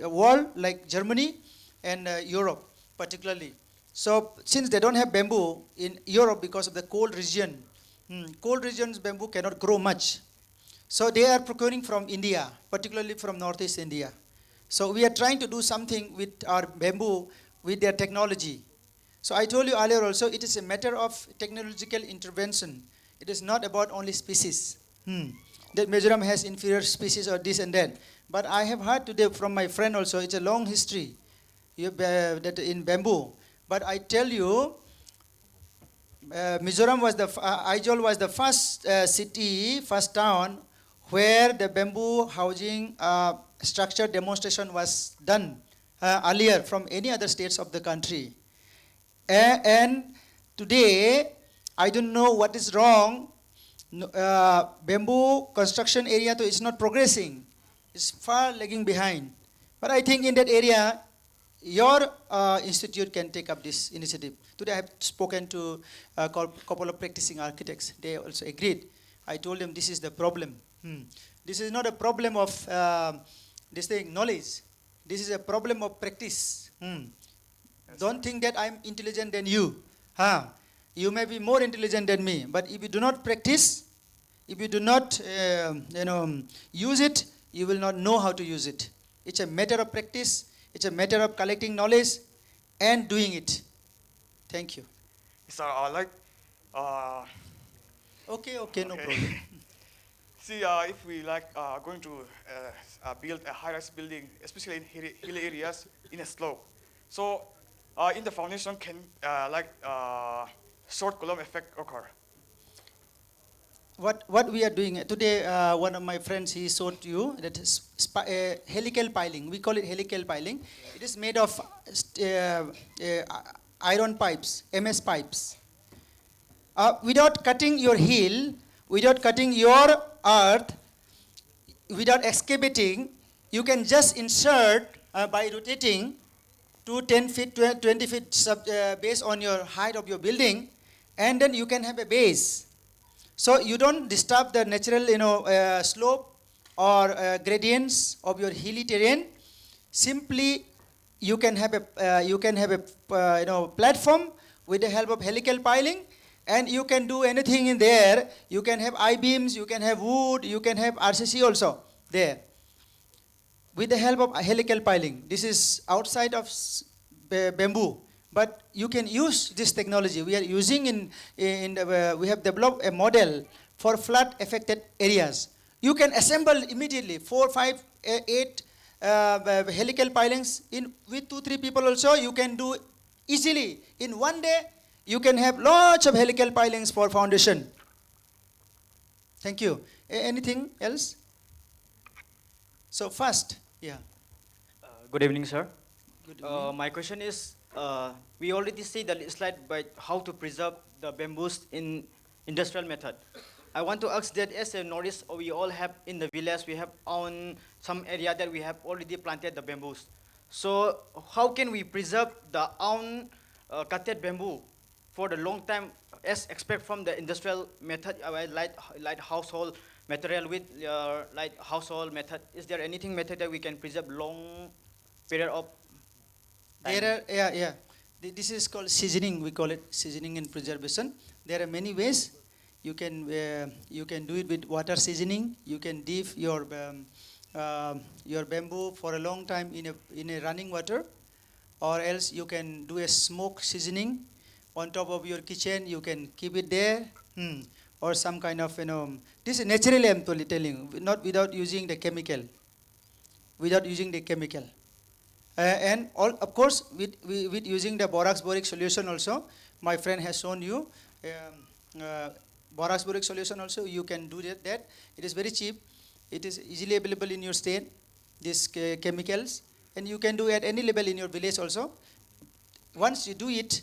Speaker 8: world, like Germany and Europe particularly. So since they don't have bamboo in Europe because of the cold region, cold regions bamboo cannot grow much. So they are procuring from India, particularly from Northeast India. So we are trying to do something with our bamboo, with their technology. So I told you earlier also, it is a matter of technological intervention. It is not about only species. That Mizoram has inferior species or this and that. But I have heard today from my friend also, it's a long history that in bamboo. But I tell you, Mizoram was Aizawl was the first city, first town, where the bamboo housing structure demonstration was done earlier from any other states of the country. And today, I don't know what is wrong. Bamboo construction area is not progressing. It's far lagging behind. But I think in that area, your institute can take up this initiative. Today I have spoken to a couple of practicing architects. They also agreed. I told them this is the problem. This is not a problem of knowledge. This is a problem of practice. Don't think that I'm intelligent than you. You may be more intelligent than me, but if you do not practice, if you do not use it, you will not know how to use it. It's a matter of practice. It's a matter of collecting knowledge and doing it. Thank you.
Speaker 14: So,
Speaker 8: okay, no problem.
Speaker 14: See, if we going to build a high-rise building, especially in hilly areas, in a slope. So, in the foundation, can short column effect occur?
Speaker 8: What we are doing today, one of my friends, he showed you that is helical piling. We call it helical piling. It is made of iron pipes, MS pipes. Without cutting your heel, without cutting your earth, without excavating, you can just insert by rotating to 10 feet, 20 feet based on your height of your building, and then you can have a base. So you don't disturb the natural, slope or gradients of your hilly terrain. Simply, you can have a platform with the help of helical piling. And you can do anything in there. You can have I-beams, you can have wood, you can have RCC also there. With the help of helical piling. This is outside of bamboo. But you can use this technology. We are using we have developed a model for flood affected areas. You can assemble immediately 4, 5, 8 helical pilings with 2, 3 people also. You can do easily. In one day, you can have lots of helical pilings for foundation. Thank you. Anything else? So first, yeah.
Speaker 15: Good evening, sir.
Speaker 8: Good evening.
Speaker 15: My question is, we already see the slide by how to preserve the bamboos in industrial method. I want to ask that as a notice, we all have in the village, we have on some area that we have already planted the bamboos. So how can we preserve the cutted bamboo for the long time as expect from the industrial method, like household material with like household method? Is there anything method that we can preserve long period of time?
Speaker 8: This is called seasoning. We call it seasoning and preservation. There are many ways. You can do it with water seasoning. You can dip your bamboo for a long time in a running water, or else you can do a smoke seasoning on top of your kitchen. You can keep it there, or some kind of this is naturally I'm telling you, not without using the chemical. Without using the chemical. And all, of course, with using the borax boric solution also, my friend has shown you borax boric solution also. You can do that. It is very cheap. It is easily available in your state. These chemicals, and you can do at any level in your village also. Once you do it,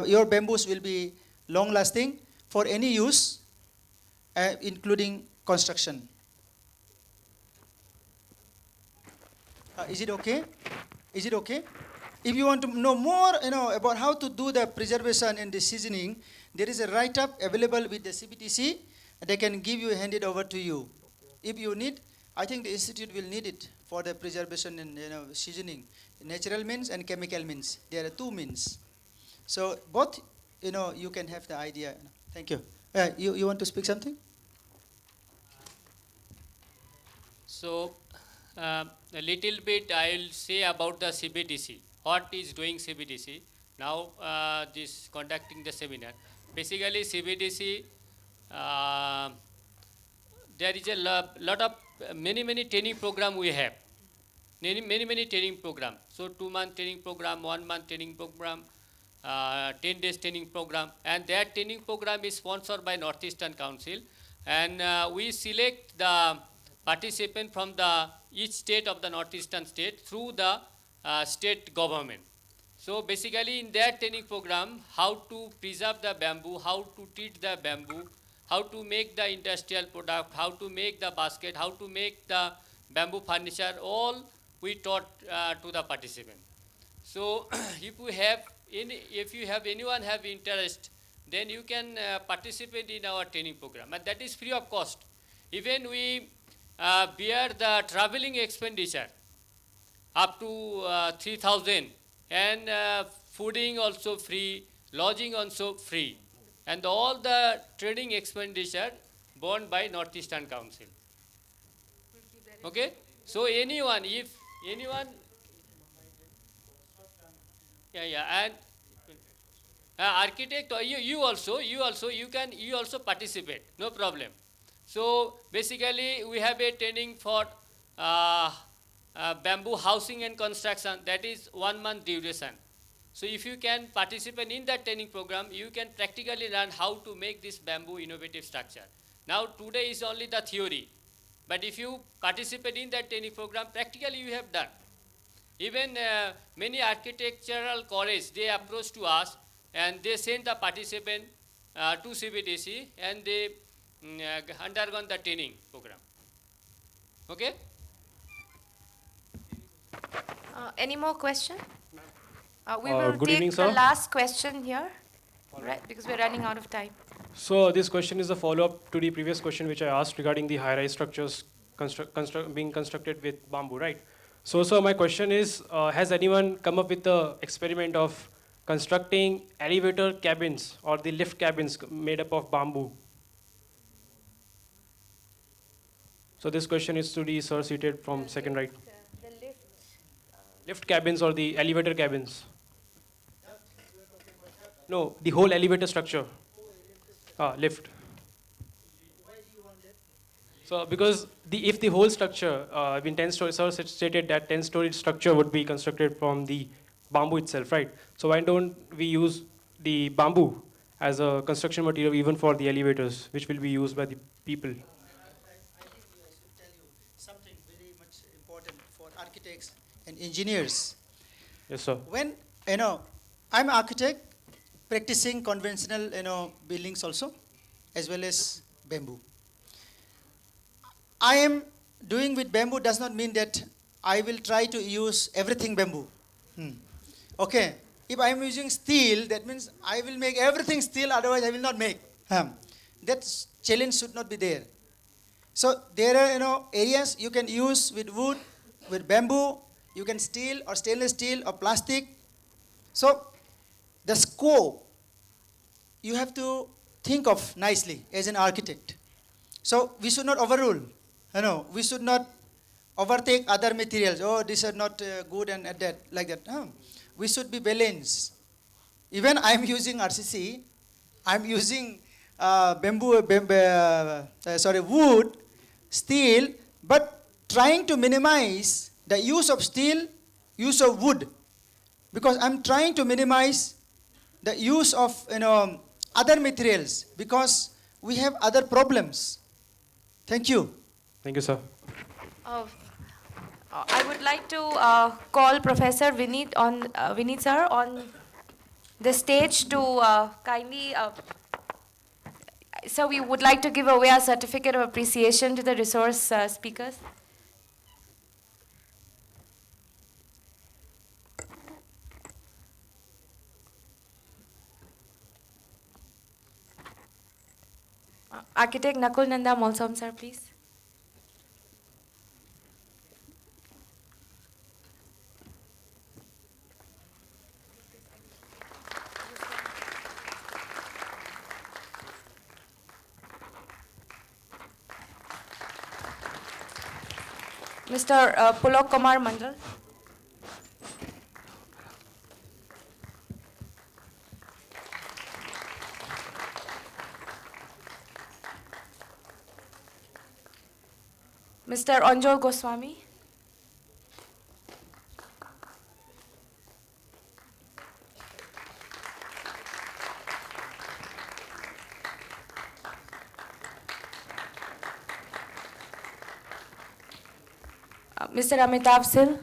Speaker 8: your bamboos will be long lasting for any use, including construction. Is it okay? Is it okay? If you want to know more, about how to do the preservation and the seasoning, there is a write-up available with the CBTC. They can give you, hand it over to you. If you need, I think the institute will need it for the preservation and seasoning. Natural means and chemical means. There are 2 means. So both, you can have the idea. Thank you. You want to speak something?
Speaker 12: So, a little bit I will say about the CBTC. What is doing CBTC? Now, this conducting the seminar. Basically, CBTC, there is a lot of many training program we have. Many training program. So 2-month training program, 1-month training program, 10 days training program, and that training program is sponsored by Northeastern Council, and we select the participant from each state of the Northeastern state through the state government. So basically in that training program, how to preserve the bamboo, how to treat the bamboo, how to make the industrial product, how to make the basket, how to make the bamboo furniture, all we taught to the participant. So if you have anyone have interest, then you can participate in our training program, and that is free of cost. Even we bear the traveling expenditure up to 3,000, and fooding also free, lodging also free, and all the training expenditure borne by Northeastern Council. Okay, so if anyone, and architect, you also participate, no problem. So basically we have a training for bamboo housing and construction, that is 1 month duration. So if you can participate in that training program, you can practically learn how to make this bamboo innovative structure. Now today is only the theory, but if you participate in that training program, practically you have done. Even many architectural colleges, they approach to us and they send the participant to CBTC, and they undergone the training program. Okay?
Speaker 1: Any more question? We will
Speaker 16: good
Speaker 1: take
Speaker 16: evening,
Speaker 1: the
Speaker 16: sir.
Speaker 1: last question here, right, because we're running out of time.
Speaker 16: So this question is a follow-up to the previous question which I asked regarding the high-rise structures being constructed with bamboo, right? So my question is, has anyone come up with the experiment of constructing elevator cabins or the lift cabins made up of bamboo? So this question is to the sir seated from second right. Lift cabins or the elevator cabins? No, the whole elevator structure. Lift. So because if the whole structure, 10-story, sir stated that 10-story structure would be constructed from the bamboo itself, right? So why don't we use the bamboo as a construction material even for the elevators, which will be used by the people?
Speaker 8: Something very much important for architects and engineers.
Speaker 16: Yes, sir.
Speaker 8: When, I'm an architect practicing conventional, buildings also, as well as bamboo. I am doing with bamboo does not mean that I will try to use everything bamboo. Okay, if I am using steel, that means I will make everything steel, otherwise I will not make. That challenge should not be there. So there are areas you can use with wood, with bamboo, you can steel or stainless steel or plastic. So the scope you have to think of nicely as an architect. So we should not overrule. We should not overtake other materials. Oh, these are not good and that like that. We should be balanced. Even I'm using RCC, I'm using wood, steel, but trying to minimize the use of steel, use of wood, because I'm trying to minimize the use of other materials because we have other problems. Thank you.
Speaker 16: Thank you, sir.
Speaker 1: I would like to call Professor Vineet sir on the stage to kindly. So we would like to give away a certificate of appreciation to the resource speakers. Architect Nakul Nanda Molsom sir, please. Mr. Pulok Kumar Mandal. Mr. Anjol Goswami. Mr. Amitav Sil.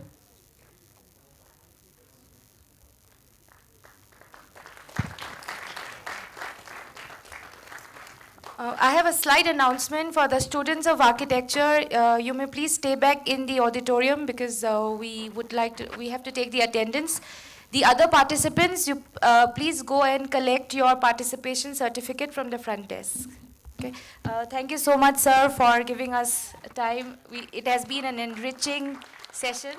Speaker 1: I have a slight announcement for the students of architecture. You may please stay back in the auditorium because we have to take the attendance. The other participants, you please go and collect your participation certificate from the front desk. Okay. Thank you so much, sir, for giving us time. It has been an enriching session.